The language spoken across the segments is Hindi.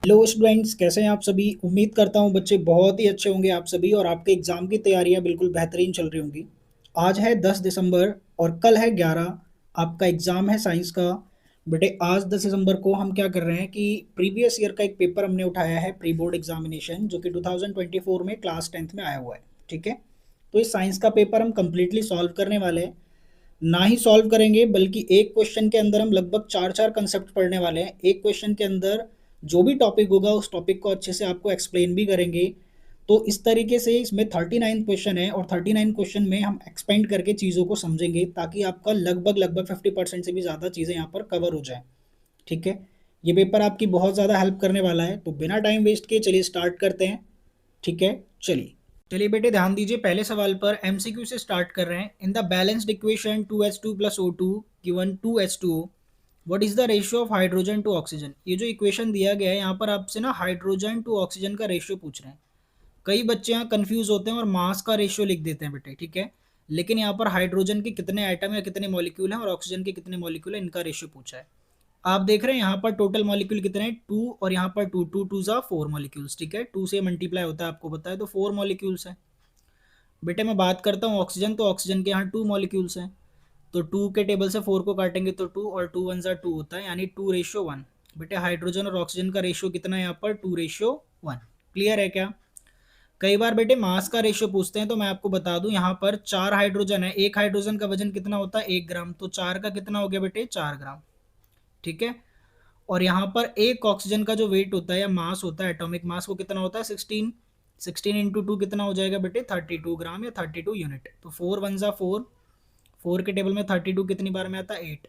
हेलो स्टूडेंट्स, कैसे हैं आप सभी। उम्मीद करता हूं बच्चे बहुत ही अच्छे होंगे आप सभी और आपके एग्ज़ाम की तैयारियां बिल्कुल बेहतरीन चल रही होंगी। आज है 10 दिसंबर और कल है 11। आपका एग्ज़ाम है साइंस का। बेटे आज 10 दिसंबर को हम क्या कर रहे हैं कि प्रीवियस ईयर का एक पेपर हमने उठाया है, प्री बोर्ड एग्जामिनेशन, जो कि 2024 में क्लास 10th में आया हुआ है। ठीक है, तो इस साइंस का पेपर हम कंप्लीटली सॉल्व करने वाले हैं। ना ही सॉल्व करेंगे बल्कि एक क्वेश्चन के अंदर हम लगभग चार चार कंसेप्ट पढ़ने वाले हैं। एक क्वेश्चन के अंदर जो भी टॉपिक होगा उस टॉपिक को अच्छे से आपको एक्सप्लेन भी करेंगे। तो इस तरीके से इसमें 39 क्वेश्चन है और 39 क्वेश्चन में हम एक्सपेंड करके चीज़ों को समझेंगे ताकि आपका लगभग लगभग 50% से भी ज़्यादा चीज़ें यहाँ पर कवर हो जाए। ठीक है, ये पेपर आपकी बहुत ज़्यादा हेल्प करने वाला है, तो बिना टाइम वेस्ट किए चलिए स्टार्ट करते हैं। ठीक है, चलिए चलिए बेटे ध्यान दीजिए। पहले सवाल पर एमसीक्यू से स्टार्ट कर रहे हैं। In the balanced equation 2H2 plus O2 given 2H2O, what is the ratio of hydrogen to oxygen. ये जो इक्वेशन दिया गया है यहाँ पर आपसे ना हाइड्रोजन टू ऑक्सीजन का रेशियो पूछ रहे हैं। कई बच्चे यहाँ कंफ्यूज होते हैं और मास का रेशियो लिख देते हैं बेटे। ठीक है, लेकिन यहाँ पर हाइड्रोजन के कितने आइटम या कितने मॉलिक्यूल हैं और ऑक्सीजन के कितने मॉलिक्यूल हैं, इनका रेशियो पूछा है। आप देख रहे हैं यहाँ पर टोटल मॉलिक्यूल कितने हैं, 2, और यहाँ पर 2 2 2 जा 4 मॉलिक्यूल्स। ठीक है, 2 से मल्टीप्लाई होता है, आपको पता है, तो 4 मॉलिक्यूल्स हैं। बेटे मैं बात करता हूँ ऑक्सीजन, तो ऑक्सीजन के यहाँ 2 मॉलिक्यूल्स हैं। तो 2 के टेबल से 4 को काटेंगे तो 2, और 2 1 2 होता है, यानी 2:1। बेटे हाइड्रोजन और ऑक्सीजन का रेशियो कितना है यहाँ पर, 2:1। क्लियर है क्या। कई बार बेटे मास का रेशियो पूछते हैं, तो मैं आपको बता दूं यहाँ पर 4 हाइड्रोजन है, एक हाइड्रोजन का वजन कितना होता है, 1 ग्राम, तो 4 का कितना हो गया बेटे, 4 ग्राम। ठीक है, और यहाँ पर एक ऑक्सीजन का जो वेट होता है या मास होता है, एटॉमिक मास, वो कितना होता है, 16। 16 इंटू 2 कितना हो जाएगा बेटे, 32 ग्राम या 32 यूनिट। तो 4 1 जा 4, 4 के टेबल में 32 कितनी बार में आता है, 8।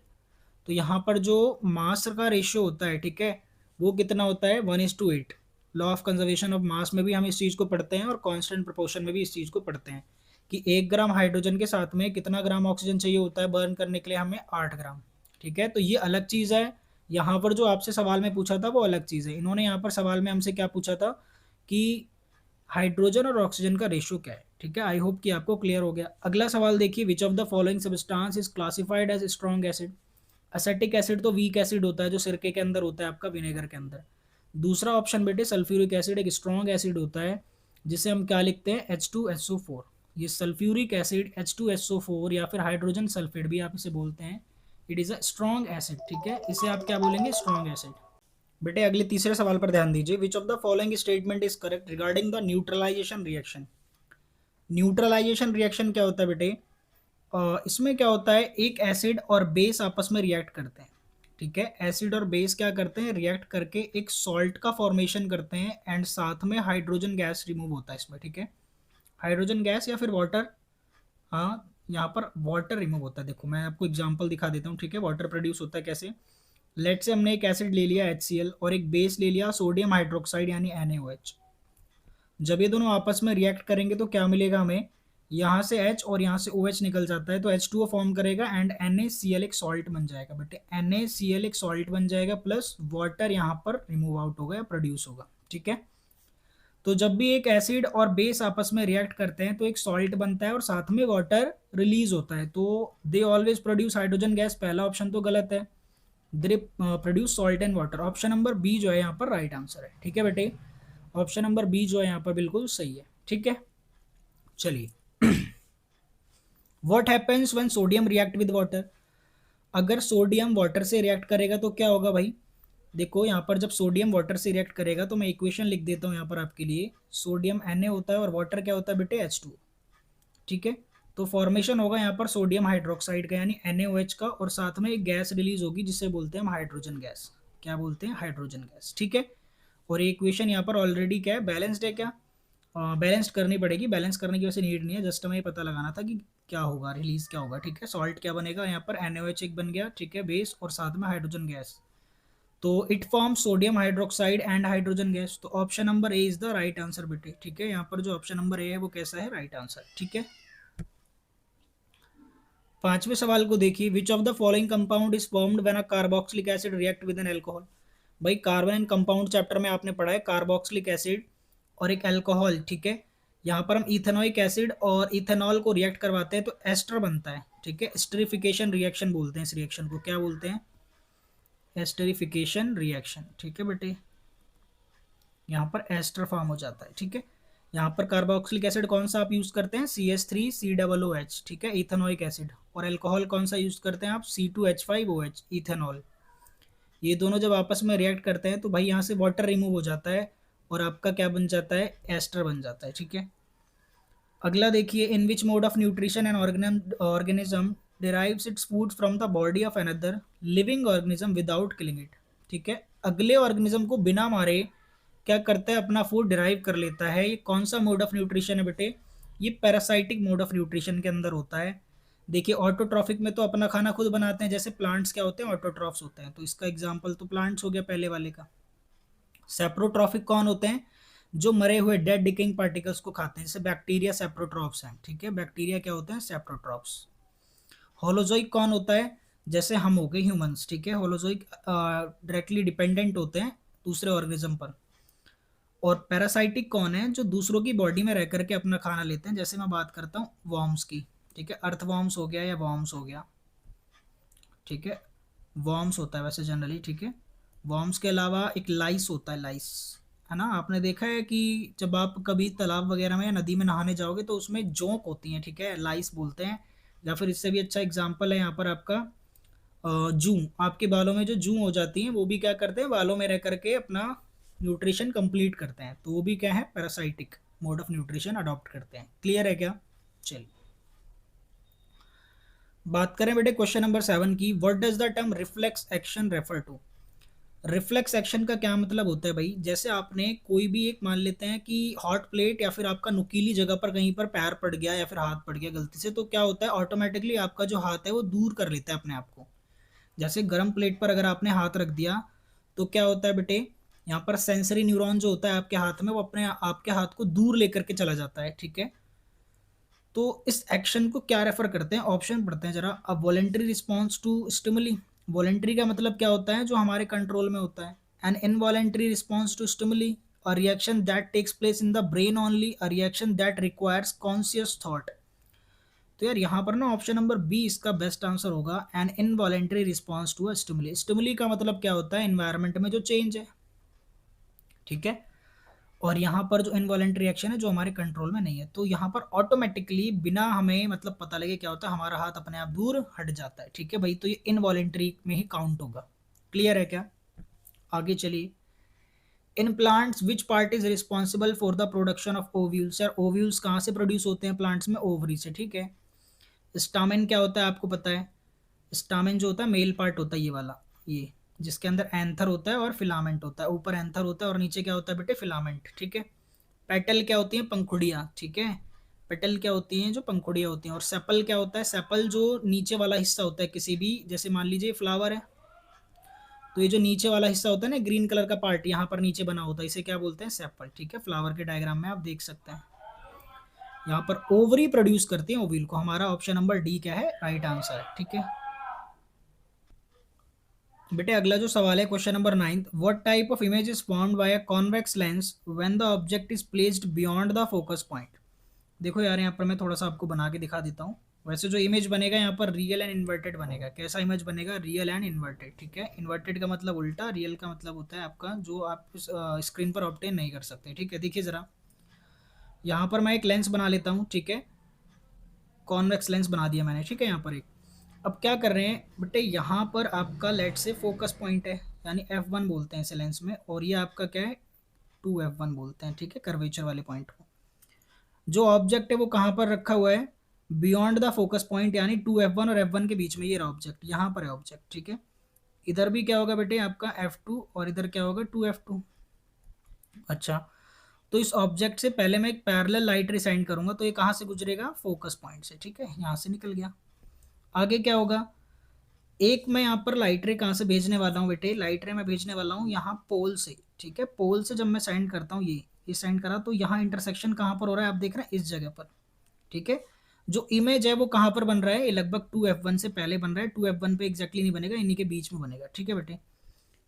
तो यहाँ पर जो मास का रेशियो होता है, ठीक है, वो कितना होता है, 1:8। Law of conservation of mass में भी हम इस चीज़ को पढ़ते हैं और कांस्टेंट प्रोपोर्शन में भी इस चीज़ को पढ़ते हैं कि 1 ग्राम हाइड्रोजन के साथ में कितना ग्राम ऑक्सीजन चाहिए होता है बर्न करने के लिए, हमें 8 ग्राम। ठीक है, तो ये अलग चीज़ है। यहाँ पर जो आपसे सवाल में पूछा था वो अलग चीज़ है। इन्होंने यहाँ पर सवाल में हमसे क्या पूछा था कि हाइड्रोजन और ऑक्सीजन का रेशियो क्या है। ठीक है, आई होप कि आपको क्लियर हो गया। अगला सवाल देखिए, which of the following substance is classified as strong acid. Acetic acid तो वीक एसिड होता है, जो सिरके के अंदर होता है, आपका विनेगर के अंदर। दूसरा ऑप्शन बेटे सल्फ्यूरिक एसिड एक स्ट्रॉन्ग एसिड होता है, जिसे हम क्या लिखते हैं, H2SO4। ये सल्फ्यूरिक एसिड H2SO4 या फिर हाइड्रोजन सल्फेट भी आप इसे बोलते हैं, it is a strong acid. ठीक है, इसे आप क्या बोलेंगे, स्ट्रॉन्ग एसिड। बेटे अगले तीसरे सवाल पर ध्यान दीजिए। Which of the following statement is correct regarding the neutralisation reaction. Neutralisation reaction क्या होता है बेटे, इसमें क्या होता है, एक एसिड और बेस आपस में रिएक्ट करते हैं। ठीक है, एसिड और बेस क्या करते हैं, रिएक्ट करके एक सॉल्ट का फॉर्मेशन करते हैं एंड साथ में हाइड्रोजन गैस रिमूव होता है इसमें। ठीक है, हाइड्रोजन गैस या फिर वाटर, हाँ यहाँ पर वाटर रिमूव होता है। देखो मैं आपको एग्जांपल दिखा देता हूँ। ठीक है, वाटर प्रोड्यूस होता है कैसे। लेट से हमने एक एसिड ले लिया HCl और एक बेस ले लिया सोडियम हाइड्रोक्साइड यानी NaOH। जब ये दोनों आपस में रिएक्ट करेंगे तो क्या मिलेगा हमें, यहाँ से H और यहाँ से OH निकल जाता है, तो H2O फॉर्म करेगा एंड NaCl एक सॉल्ट बन जाएगा। बेटे NaCl एक सॉल्ट बन जाएगा प्लस वाटर यहाँ पर रिमूव आउट होगा या प्रोड्यूस होगा। ठीक है, तो जब भी एक एसिड और बेस आपस में रिएक्ट करते हैं तो एक सॉल्ट बनता है और साथ में वाटर रिलीज होता है, तो they always produce hydrogen gas. पहला ऑप्शन तो गलत है, they produce salt and water. Option number B जो है यहाँ पर राइट आंसर है। ठीक है बेटे, ऑप्शन नंबर बी जो है यहाँ पर बिल्कुल सही है। ठीक है, चलिए what happens when sodium react with water. अगर सोडियम वाटर से रिएक्ट करेगा तो क्या होगा भाई। देखो यहाँ पर जब सोडियम वाटर से रिएक्ट करेगा तो मैं इक्वेशन लिख देता हूँ यहाँ पर आपके लिए। सोडियम Na होता है और वाटर क्या होता है बेटे, H2। ठीक है, तो फॉर्मेशन होगा यहाँ पर सोडियम हाइड्रोक्साइड का यानी NaOH का, और साथ में एक गैस रिलीज होगी जिसे बोलते हैं हम हाइड्रोजन गैस। क्या बोलते हैं, हाइड्रोजन गैस। ठीक है, और ये इक्वेशन यहाँ पर ऑलरेडी क्या है, बैलेंस्ड है। क्या बैलेंस करनी पड़ेगी, बैलेंस करने की वैसे नीड नहीं है, जस्ट हमें पता लगाना था कि क्या होगा, रिलीज क्या होगा। ठीक है, सॉल्ट क्या बनेगा यहाँ पर, NaOH एक बन गया। ठीक है, बेस और साथ में हाइड्रोजन गैस, तो it form sodium hydroxide and hydrogen gas. तो option number A is the right answer बेटे। ठीक है, यहाँ पर जो ऑप्शन नंबर ए है वो कैसा है, राइट आंसर। ठीक है, पांचवें सवाल को देखिए। Which of the following compound is formed when a carboxylic acid react with an alcohol. भाई कार्बन एंड कंपाउंड चैप्टर में आपने पढ़ा है कार्बोक्सिलिक एसिड और एक अल्कोहल। ठीक है, यहाँ पर हम इथेनोइक एसिड और इथेनॉल को रिएक्ट करवाते हैं तो एस्टर बनता है। ठीक है, एस्टरिफिकेशन रिएक्शन बोलते हैं इस रिएक्शन को, क्या बोलते हैं, एस्टरिफिकेशन रिएक्शन। ठीक है बेटे, यहाँ पर एस्टर फॉर्म हो जाता है, ठीक है। यहाँ पर कार्बोक्सिलिक एसिड कौन सा आप यूज़ करते हैं, CH3COOH, ठीक है, इथेनोइक एसिड। और अल्कोहल कौन सा यूज़ करते हैं आप, C2H5OH, इथेनॉल। ये दोनों जब आपस में रिएक्ट करते हैं तो भाई यहाँ से वाटर रिमूव हो जाता है और आपका क्या बन जाता है, एस्टर बन जाता है, ठीक है। अगला देखिए, in which mode of nutrition and organism derives its food from the body of another living organism without killing it, ठीक है। अगले ऑर्गेनिज्म को बिना मारे क्या करता है, अपना फूड डिराइव कर लेता है। ये कौन सा मोड ऑफ न्यूट्रिशन है बेटे, ये पैरासाइटिक मोड ऑफ न्यूट्रिशन के अंदर होता है। देखिए ऑटोट्रॉफिक में तो अपना खाना खुद बनाते हैं, जैसे प्लांट्स क्या होते हैं, ऑटोट्रॉफ्स होते हैं, तो इसका एग्जाम्पल तो प्लांट्स हो गया पहले वाले का। सेप्रोट्रॉफिक कौन होते हैं, जो मरे हुए डेड डिकेइंग पार्टिकल्स को खाते हैं, जैसे बैक्टीरिया सेप्रोट्रॉफ्स हैं, ठीक है, बैक्टीरिया क्या होते हैं, सेप्रोट्रॉफ्स। होलोजोइक कौन होता है, जैसे हम हो गए ह्यूमंस, ठीक है, होलोजोइक डायरेक्टली डिपेंडेंट होते हैं दूसरे ऑर्गेनिज्म पर। और पैरासाइटिक कौन है, जो दूसरों की बॉडी में रह करके अपना खाना लेते हैं, जैसे मैं बात करता हूँ वॉर्म्स की, ठीक है, अर्थवॉर्म्स हो गया या वॉर्म्स हो गया, ठीक है, वॉर्म्स होता है वैसे जनरली, ठीक है। वॉर्म्स के अलावा एक लाइस होता है, लाइस, है ना, आपने देखा है कि जब आप कभी तालाब वगैरह में या नदी में नहाने जाओगे तो उसमें जोंक होती हैं, ठीक है, लाइस बोलते हैं। या फिर इससे भी अच्छा एग्जाम्पल है यहाँ पर आपका जू, आपके बालों में जो जू हो जाती हैं वो भी क्या करते हैं, बालों में रह करके अपना न्यूट्रिशन कंप्लीट करते हैं, तो वो भी क्या है, parasitic mode of nutrition adopt करते हैं। क्लियर है क्या, चलिए बात करें बेटे क्वेश्चन नंबर 7 की, what does the term reflex action refer to. Reflex action का क्या मतलब होता है भाई, जैसे आपने कोई भी एक मान लेते हैं कि हॉट प्लेट या फिर आपका नुकीली जगह पर कहीं पर पैर पड़ गया या फिर हाथ पड़ गया गलती से, तो क्या होता है, ऑटोमेटिकली आपका जो हाथ है वो दूर कर लेता है अपने आप को। जैसे गर्म प्लेट पर अगर आपने हाथ रख दिया तो क्या होता है बेटे, यहाँ पर सेंसरी न्यूरॉन जो होता है आपके हाथ में, वो अपने आपके हाथ को दूर लेकर के चला जाता है, ठीक है। तो इस एक्शन को क्या रेफर करते हैं, ऑप्शन पढ़ते हैं जरा। अब voluntary response to stimuli, voluntary का मतलब क्या होता है, जो हमारे कंट्रोल में होता है। An involuntary response to stimuli, a reaction that takes place in the brain only, a reaction that requires conscious thought. तो यार यहाँ पर ना ऑप्शन नंबर बी इसका बेस्ट आंसर होगा, an involuntary response to a stimuli. Stimuli का मतलब क्या होता है, एनवायरनमेंट में जो चेंज है, ठीक है। और यहाँ पर जो इनवॉलेंट्री एक्शन है जो हमारे कंट्रोल में नहीं है, तो यहाँ पर ऑटोमेटिकली बिना हमें मतलब पता लगे क्या होता है, हमारा हाथ अपने आप दूर हट जाता है, ठीक है भाई, तो ये इनवॉलेंट्री में ही काउंट होगा। क्लियर है क्या, आगे चलिए। In plants which part is responsible for the production of ovules, यार ओव्यूल्स कहाँ से प्रोड्यूस होते हैं प्लांट्स में, ओवरी से, ठीक है। स्टामेन क्या होता है आपको पता है, स्टामेन जो होता है मेल पार्ट होता है ये वाला, ये जिसके अंदर एंथर होता है और फिलामेंट होता है, ऊपर एंथर होता है और नीचे क्या होता है बेटे, फिलामेंट, ठीक है। पेटल क्या होती हैं, पंखुड़ियाँ, ठीक है, पेटल क्या होती हैं, जो पंखुड़ियाँ होती हैं। और सेपल क्या होता है, सेपल जो नीचे वाला हिस्सा होता है किसी भी, जैसे मान लीजिए फ्लावर है, तो ये जो नीचे वाला हिस्सा होता है ना, ग्रीन कलर का पार्ट यहाँ पर नीचे बना होता है, इसे क्या बोलते हैं, सेपल, ठीक है। फ्लावर के डायग्राम में आप देख सकते हैं, यहाँ पर ओवरी प्रोड्यूस करते हैं ओव्यूल को। हमारा ऑप्शन नंबर डी क्या है, राइट आंसर है, ठीक है। बेटे अगला जो सवाल है question number 9, what type of image is formed by a convex lens when the object is placed beyond the focus point. देखो यार यहाँ पर मैं थोड़ा सा आपको बना के दिखा देता हूँ। वैसे जो इमेज बनेगा यहाँ पर रियल एंड इन्वर्टेड बनेगा। कैसा इमेज बनेगा, रियल एंड इन्वर्टेड, ठीक है। इन्वर्टेड का मतलब उल्टा, रियल का मतलब होता है आपका जो आप स्क्रीन पर ऑब्टेन नहीं कर सकते, ठीक है। देखिए ज़रा, यहाँ पर मैं एक लेंस बना लेता हूँ, ठीक है, कॉन्वेक्स लेंस बना दिया मैंने, ठीक है। यहाँ पर एक, अब क्या कर रहे हैं बेटे, यहाँ पर आपका लेट से फोकस पॉइंट है, यानी F1 बोलते हैं इसे लेंस में, और ये आपका क्या है, 2F1 बोलते हैं, ठीक है, कर्वेचर वाले पॉइंट को। जो ऑब्जेक्ट है वो कहाँ पर रखा हुआ है, बियॉन्ड द फोकस पॉइंट, यानी 2F1 और F1 के बीच में ये रहा ऑब्जेक्ट, यहाँ पर है ऑब्जेक्ट, ठीक है। इधर भी क्या होगा बेटे आपका F2 और इधर क्या होगा 2F2। अच्छा, तो इस ऑब्जेक्ट से पहले मैं एक पैरेलल लाइट रे सेंड करूंगा, तो ये कहाँ से गुजरेगा, फोकस पॉइंट से, ठीक है, यहाँ से निकल गया। आगे क्या होगा, एक मैं यहाँ पर लाइट रे कहाँ से भेजने वाला हूँ बेटे, लाइट रे मैं भेजने वाला हूँ यहाँ पोल से, ठीक है। पोल से जब मैं सेंड करता हूँ ये सेंड करा, तो यहाँ इंटरसेक्शन कहाँ पर हो रहा है, आप देख रहे हैं इस जगह पर, ठीक है। जो इमेज है वो कहाँ पर बन रहा है, ये लगभग 2F1 से पहले बन रहा है, 2F1 पे एग्जैक्टली नहीं बनेगा, इन्हीं के बीच में बनेगा, ठीक है बेटे।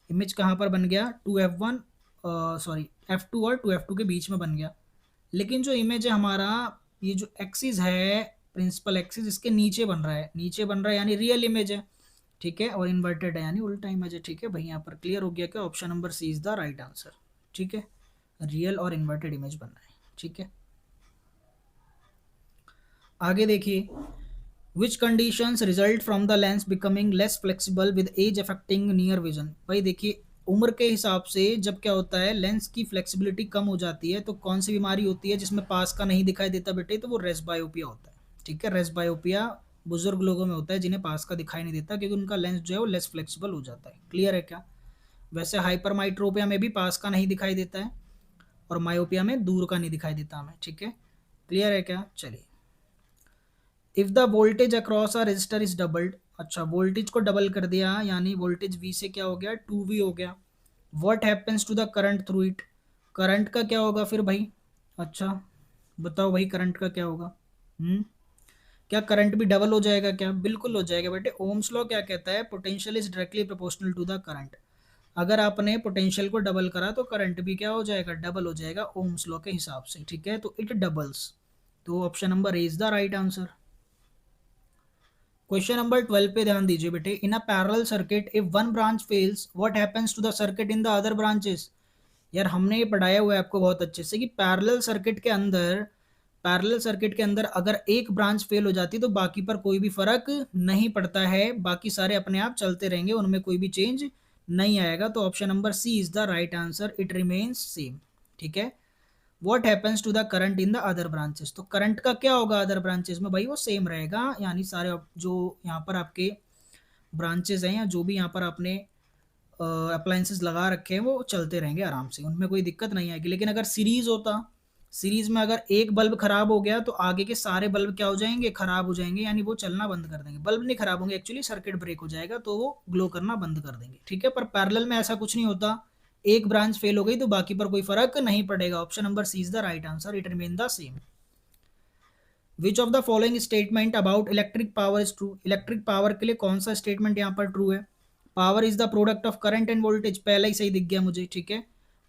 इमेज कहाँ पर बन गया, 2F1 सॉरी F2 और 2F2 के बीच में बन गया। लेकिन जो इमेज है हमारा, ये जो एक्सिस है प्रिंसिपल एक्सिस, इसके नीचे बन रहा है, नीचे बन रहा है, यानी रियल इमेज है, ठीक है। और इन्वर्टेड है यानी उल्टा इमेज है, ठीक है भाई। यहाँ पर क्लियर हो गया कि option number C is the right answer, ठीक है। रियल और इन्वर्टेड इमेज बनना है, ठीक है। आगे देखिए, which conditions result from the lens becoming less flexible with age affecting near vision. भाई देखिए, उम्र के हिसाब से जब क्या होता है, लेंस की फ्लेक्सिबिलिटी कम हो जाती है, तो कौन सी बीमारी होती है जिसमें पास का नहीं दिखाई देता बेटे, तो वो रेस्बायोपिया होता है, ठीक है। रेस्बायोपिया बुजुर्ग लोगों में होता है जिन्हें पास का दिखाई नहीं देता, क्योंकि उनका लेंस जो है वो लेस फ्लेक्सिबल हो जाता है। क्लियर है क्या? वैसे हाइपरमाइट्रोपिया में भी पास का नहीं दिखाई देता है, और मायोपिया में दूर का नहीं दिखाई देता हमें, ठीक है। क्लियर है क्या? चलिए, if the voltage across a resistor is doubled. अच्छा, वोल्टेज को डबल कर दिया, यानी वोल्टेज V से क्या हो गया, 2V हो गया। What happens to the current through it. Current का क्या होगा फिर भाई? अच्छा, बताओ भाई, करंट का क्या होगा? क्या करंट भी डबल हो जाएगा क्या? बिल्कुल हो जाएगा बेटे। ओम्स लॉ क्या कहता है? Potential is directly proportional to the current. अगर आपने पोटेंशियल को डबल करा तो करंट भी क्या हो जाएगा? डबल हो जाएगा, ओम्स लॉ के हिसाब से, ठीक है। तो इट डबल्स। तो option number A is the right answer. Question number 12 पे ध्यान दीजिए बेटे। In a parallel circuit if one branch fails what happens to the circuit in the other branches. यार हमने ये पढ़ाया हुआ है आपको बहुत अच्छे से कि पैरेलल सर्किट के अंदर अगर एक ब्रांच फेल हो जाती है तो बाकी पर कोई भी फर्क नहीं पड़ता है, बाकी सारे अपने आप चलते रहेंगे, उनमें कोई भी चेंज नहीं आएगा। तो option number C is the right answer, it remains same, ठीक है। What happens to the current in the other branches. तो करंट का क्या होगा अदर ब्रांचेस में? भाई वो सेम रहेगा, यानी सारे जो यहाँ पर आपके ब्रांचेस हैं या जो भी यहाँ पर आपने अप्लायंसेस लगा रखे हैं वो चलते रहेंगे आराम से, उनमें कोई दिक्कत नहीं आएगी। लेकिन अगर सीरीज होता, सीरीज में अगर एक बल्ब खराब हो गया तो आगे के सारे बल्ब क्या हो जाएंगे? खराब हो जाएंगे, यानी वो चलना बंद कर देंगे। बल्ब नहीं खराब होंगे एक्चुअली, सर्किट ब्रेक हो जाएगा तो वो ग्लो करना बंद कर देंगे, ठीक है। पर पैरेलल में ऐसा कुछ नहीं होता, एक ब्रांच फेल हो गई तो बाकी पर कोई फर्क नहीं पड़ेगा। Option number C is the right answer, it remain the same. Which of the following statement about electric power is true. Electric power के लिए कौन सा स्टेटमेंट यहाँ पर ट्रू है? Power is the product of current and voltage, पहला ही सही दिख गया मुझे, ठीक है।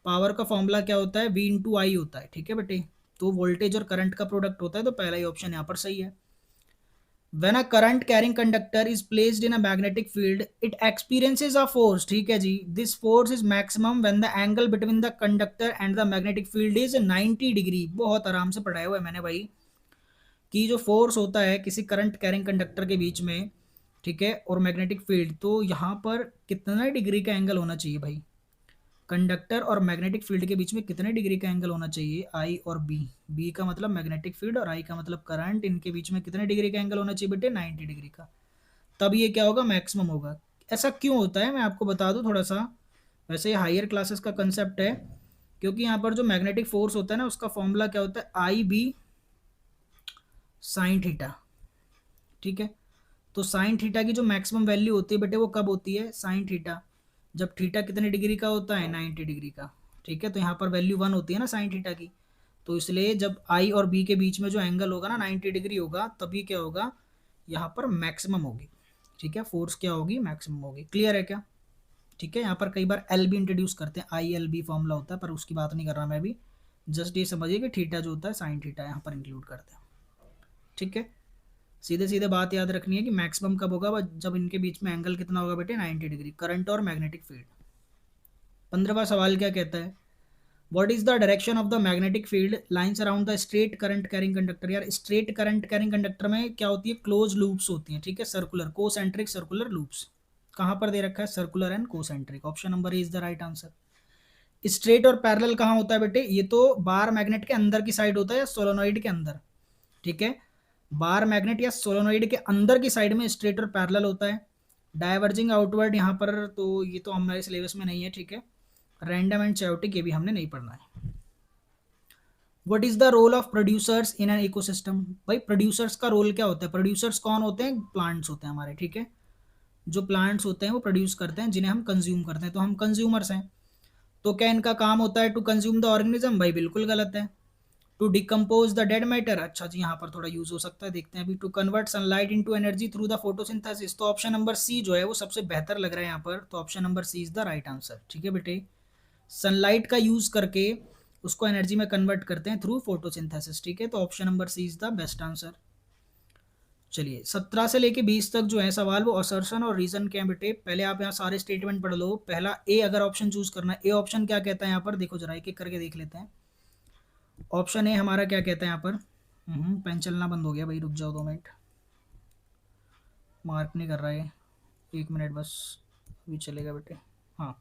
पावर का फॉर्मूला क्या होता है? V इंटू आई होता है, ठीक है बेटे। तो वोल्टेज और करंट का प्रोडक्ट होता है, तो पहला ही ऑप्शन यहाँ पर सही है। When a current carrying conductor is placed in a magnetic field, it experiences a force, ठीक है जी। This force is maximum when the angle between the conductor and the magnetic field is 90 degree. बहुत आराम से पढ़ाया हुआ है मैंने भाई, कि जो फोर्स होता है किसी करंट कैरिंग कंडक्टर के बीच में, ठीक है, और मैग्नेटिक फील्ड, तो यहाँ पर कितना डिग्री का एंगल होना चाहिए भाई? कंडक्टर और मैग्नेटिक फील्ड के बीच में कितने डिग्री का एंगल होना चाहिए? आई और बी, बी का मतलब मैग्नेटिक फील्ड और आई का मतलब करंट, इनके बीच में कितने डिग्री का एंगल होना चाहिए बेटे? 90 डिग्री का। तब ये क्या होगा? मैक्सिमम होगा। ऐसा क्यों होता है मैं आपको बता दूं थोड़ा सा। वैसे ये हायर क्लासेस का कंसेप्ट है, क्योंकि यहाँ पर जो मैग्नेटिक फोर्स होता है ना, उसका फॉर्मूला क्या होता है? आई बी साइन थीटा, ठीक है। तो साइन थीटा की जो मैक्सिमम वैल्यू होती है बेटे वो कब होती है? साइन थीटा जब थीटा कितने डिग्री का होता है? 90 डिग्री का, ठीक है। तो यहाँ पर वैल्यू 1 होती है ना साइन थीटा की, तो इसलिए जब आई और बी के बीच में जो एंगल होगा ना 90 डिग्री होगा, तभी क्या होगा? यहाँ पर मैक्सिमम होगी, ठीक है। फोर्स क्या होगी? मैक्सिमम होगी। क्लियर है क्या? ठीक है। यहाँ पर कई बार एल भी इंट्रोड्यूस करते हैं, आई एल बी फॉर्मूला होता है, पर उसकी बात नहीं कर रहा मैं अभी। जस्ट ये समझिए कि थीटा जो होता है साइन थीटा यहाँ पर इंक्लूड करते हैं, ठीक है। सीधे सीधे बात याद रखनी है कि मैक्सिमम कब होगा? जब इनके बीच में एंगल कितना होगा बेटे? 90 डिग्री, करंट और मैग्नेटिक फील्ड। 15वां सवाल क्या कहता है? What is the direction of the magnetic field lines around the straight current carrying conductor. यार स्ट्रेट करंट कैरिंग कंडक्टर में क्या होती है? क्लोज लूप्स होती हैं, ठीक है, सर्कुलर कोसेंट्रिक सर्कुलर लूप्स। कहाँ पर दे रखा है? Circular and concentric. Option number is the right answer. Straight और पैरेलल कहाँ होता है बेटे? ये तो बार मैग्नेट के अंदर की साइड होता है या सोलोनॉइड के अंदर, ठीक है। बार मैग्नेट या सोलोनॉइड के अंदर की साइड में स्ट्रेट और पैरेलल होता है। डाइवर्जिंग आउटवर्ड यहाँ पर तो ये तो हमारे सिलेबस में नहीं है, ठीक है। रैंडम एंड चायोटिक ये भी हमने नहीं पढ़ना है। What is the role of producers in an ecosystem. भाई प्रोड्यूसर्स का रोल क्या होता है? प्रोड्यूसर्स कौन होते हैं? प्लांट्स होते हैं हमारे, ठीक है। जो प्लांट्स होते हैं वो प्रोड्यूस करते हैं, जिन्हें हम कंज्यूम करते हैं, तो हम कंज्यूमर्स हैं। तो क्या इनका काम होता है टू कंज्यूम द ऑर्गेनिज्म? भाई बिल्कुल गलत है। To decompose the dead matter, अच्छा जी, यहाँ पर थोड़ा यूज हो सकता है, देखते हैं अभी। To convert sunlight into energy through the photosynthesis. तो ऑप्शन नंबर सी जो है वो सबसे बेहतर लग रहा है यहाँ पर, तो option number C is the right answer, ठीक है बेटे। सनलाइट का यूज करके उसको एनर्जी में कन्वर्ट करते हैं थ्रू फोटोसिंथेसिस, ठीक है। तो option number C is the best answer. चलिए 17 से लेके 20 तक जो है सवाल वो असर्शन और रीजन के हैं बेटे। पहले आप यहाँ सारे स्टेटमेंट पढ़ लो। पहला ए अगर ऑप्शन चूज करना है, ए ऑप्शन क्या कहता है यहाँ पर, देखो जरा एक एक करके देख लेते हैं। ऑप्शन ए हमारा क्या कहता है यहाँ पर, पेन चलना बंद हो गया भाई, रुक जाओ 2 मिनट, मार्क नहीं कर रहा है, 1 मिनट बस, अभी चलेगा बेटे। हाँ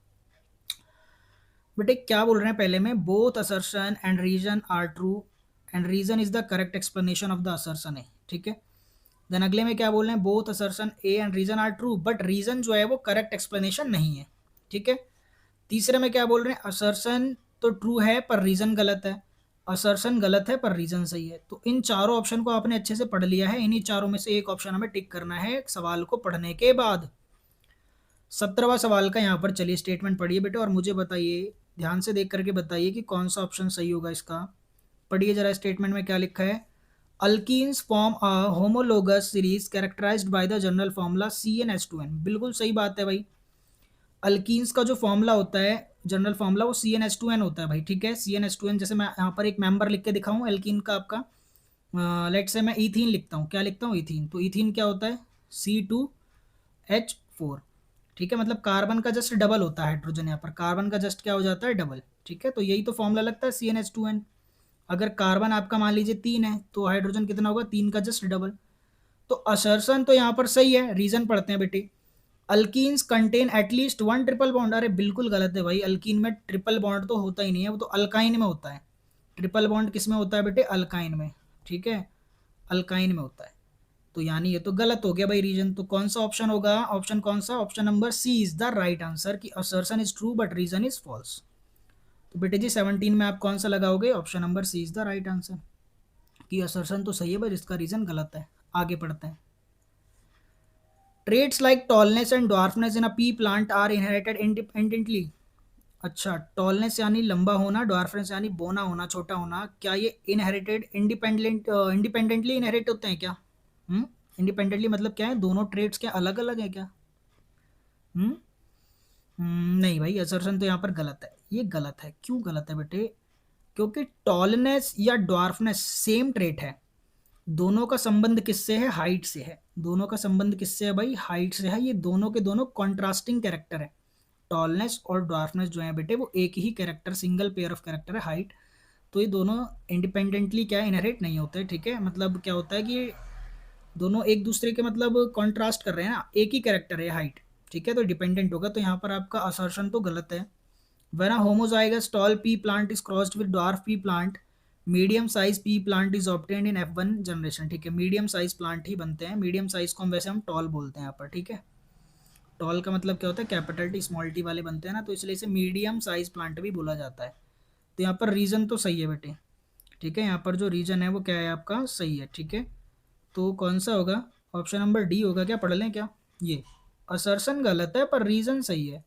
बेटे क्या बोल रहे हैं पहले में, both assertion and reason are true and reason is the correct explanation of the assertion है, ठीक है। देन अगले में क्या बोल रहे हैं, both assertion A and reason are true but reason जो है वो करेक्ट एक्सप्लेनेशन नहीं है, ठीक है। तीसरे में क्या बोल रहे हैं, असर्शन तो ट्रू है पर रीजन गलत है, असर्शन गलत है पर रीजन सही है। तो इन चारों ऑप्शन को आपने अच्छे से पढ़ लिया है, इन्हीं चारों में से एक ऑप्शन हमें टिक करना है सवाल को पढ़ने के बाद। 17वां सवाल का यहाँ पर चलिए स्टेटमेंट पढ़िए बेटे और मुझे बताइए, ध्यान से देख करके बताइए कि कौन सा ऑप्शन सही होगा इसका। पढ़िए जरा स्टेटमेंट में क्या लिखा है, alkenes form a homologous series characterized by the general formula CnH2n। बिल्कुल सही बात है भाई, अल्कीन्स का जो फॉर्मूला होता है जनरल फॉर्मूला वो CnH2n होता है भाई, ठीक है। CnH2n जैसे मैं यहाँ पर एक मेंबर लिख के दिखाऊं एल्कीन का आपका, लेट से मैं ईथीन लिखता हूँ, क्या लिखता हूँ ईथीन, तो ईथीन क्या होता है C2H4, ठीक है। मतलब कार्बन का जस्ट डबल होता है हाइड्रोजन, यहाँ पर कार्बन का जस्ट क्या हो जाता है डबल, ठीक है। तो यही तो फॉर्मूला लगता है CnH2n। अगर कार्बन आपका मान लीजिए 3 है तो हाइड्रोजन कितना होगा, 3 का जस्ट डबल। तो असर्शन तो यहाँ पर सही है, रीजन पढ़ते हैं बेटे, alkenes contain at least 1 triple bond. अरे बिल्कुल गलत है भाई, अल्कीन में ट्रिपल बॉन्ड तो होता ही नहीं है, वो तो अल्काइन में होता है। ट्रिपल बॉन्ड किस में होता है बेटे, अल्काइन में, ठीक है, अल्काइन में होता है। तो यानी ये तो गलत हो गया भाई रीजन। तो कौन सा ऑप्शन होगा, ऑप्शन कौन सा, option number C is the right answer कि assertion is true but reason is false. तो बेटे जी 17 में आप कौन सा लगाओगे, option number C is the right answer कि असर्शन तो सही है बट इसका रीजन गलत है। आगे पढ़ते हैं, traits like tallness and dwarfness in a pea plant are inherited independently. अच्छा, टॉलनेस यानी लंबा होना, ड्वार्फनेस यानी बोना होना, छोटा होना, क्या ये इनहेरिटेड इंडिपेंडेंटली इनहेरिट होते हैं क्या? इंडिपेंडेंटली मतलब क्या है, दोनों ट्रेड्स क्या अलग अलग है क्या? हम्म नहीं भाई, असर्शन तो यहाँ पर गलत है, ये गलत है। क्यों गलत है बेटे, क्योंकि टॉलनेस या ड्वार्फनेस सेम ट्रेट है, दोनों का संबंध किससे है, हाइट से है। दोनों का संबंध किससे है भाई, हाइट से है। ये दोनों के दोनों कॉन्ट्रास्टिंग कैरेक्टर है। टॉलनेस और ड्वार्फनेस जो है बेटे वो एक ही character, single pair of character है, हाइट। तो ये दोनों इंडिपेंडेंटली क्या इनहेरिट नहीं होते, ठीक है। मतलब क्या होता है कि दोनों एक दूसरे के मतलब कॉन्ट्रास्ट कर रहे हैं ना, एक ही कैरेक्टर है हाइट, ठीक है। तो डिपेंडेंट होगा, तो यहाँ पर आपका असर्शन तो गलत है। When a homozygous tall pea plant is crossed with dwarf pea plant, medium size P plant is obtained in F1 generation, ठीक है। मीडियम साइज प्लांट ही बनते हैं, मीडियम साइज को हम वैसे हम टॉल बोलते हैं यहाँ पर, ठीक है। टॉल का मतलब क्या होता है, कैपिटल टी स्मॉल टी वाले बनते हैं ना, तो इसलिए इसे मीडियम साइज प्लांट भी बोला जाता है। तो यहाँ पर रीजन तो सही है बेटे, ठीक है। यहाँ पर जो रीजन है वो क्या है आपका, सही है, ठीक है। तो कौन सा होगा, ऑप्शन नंबर डी होगा क्या, पढ़ लें क्या, ये असर्शन गलत है पर रीजन सही है,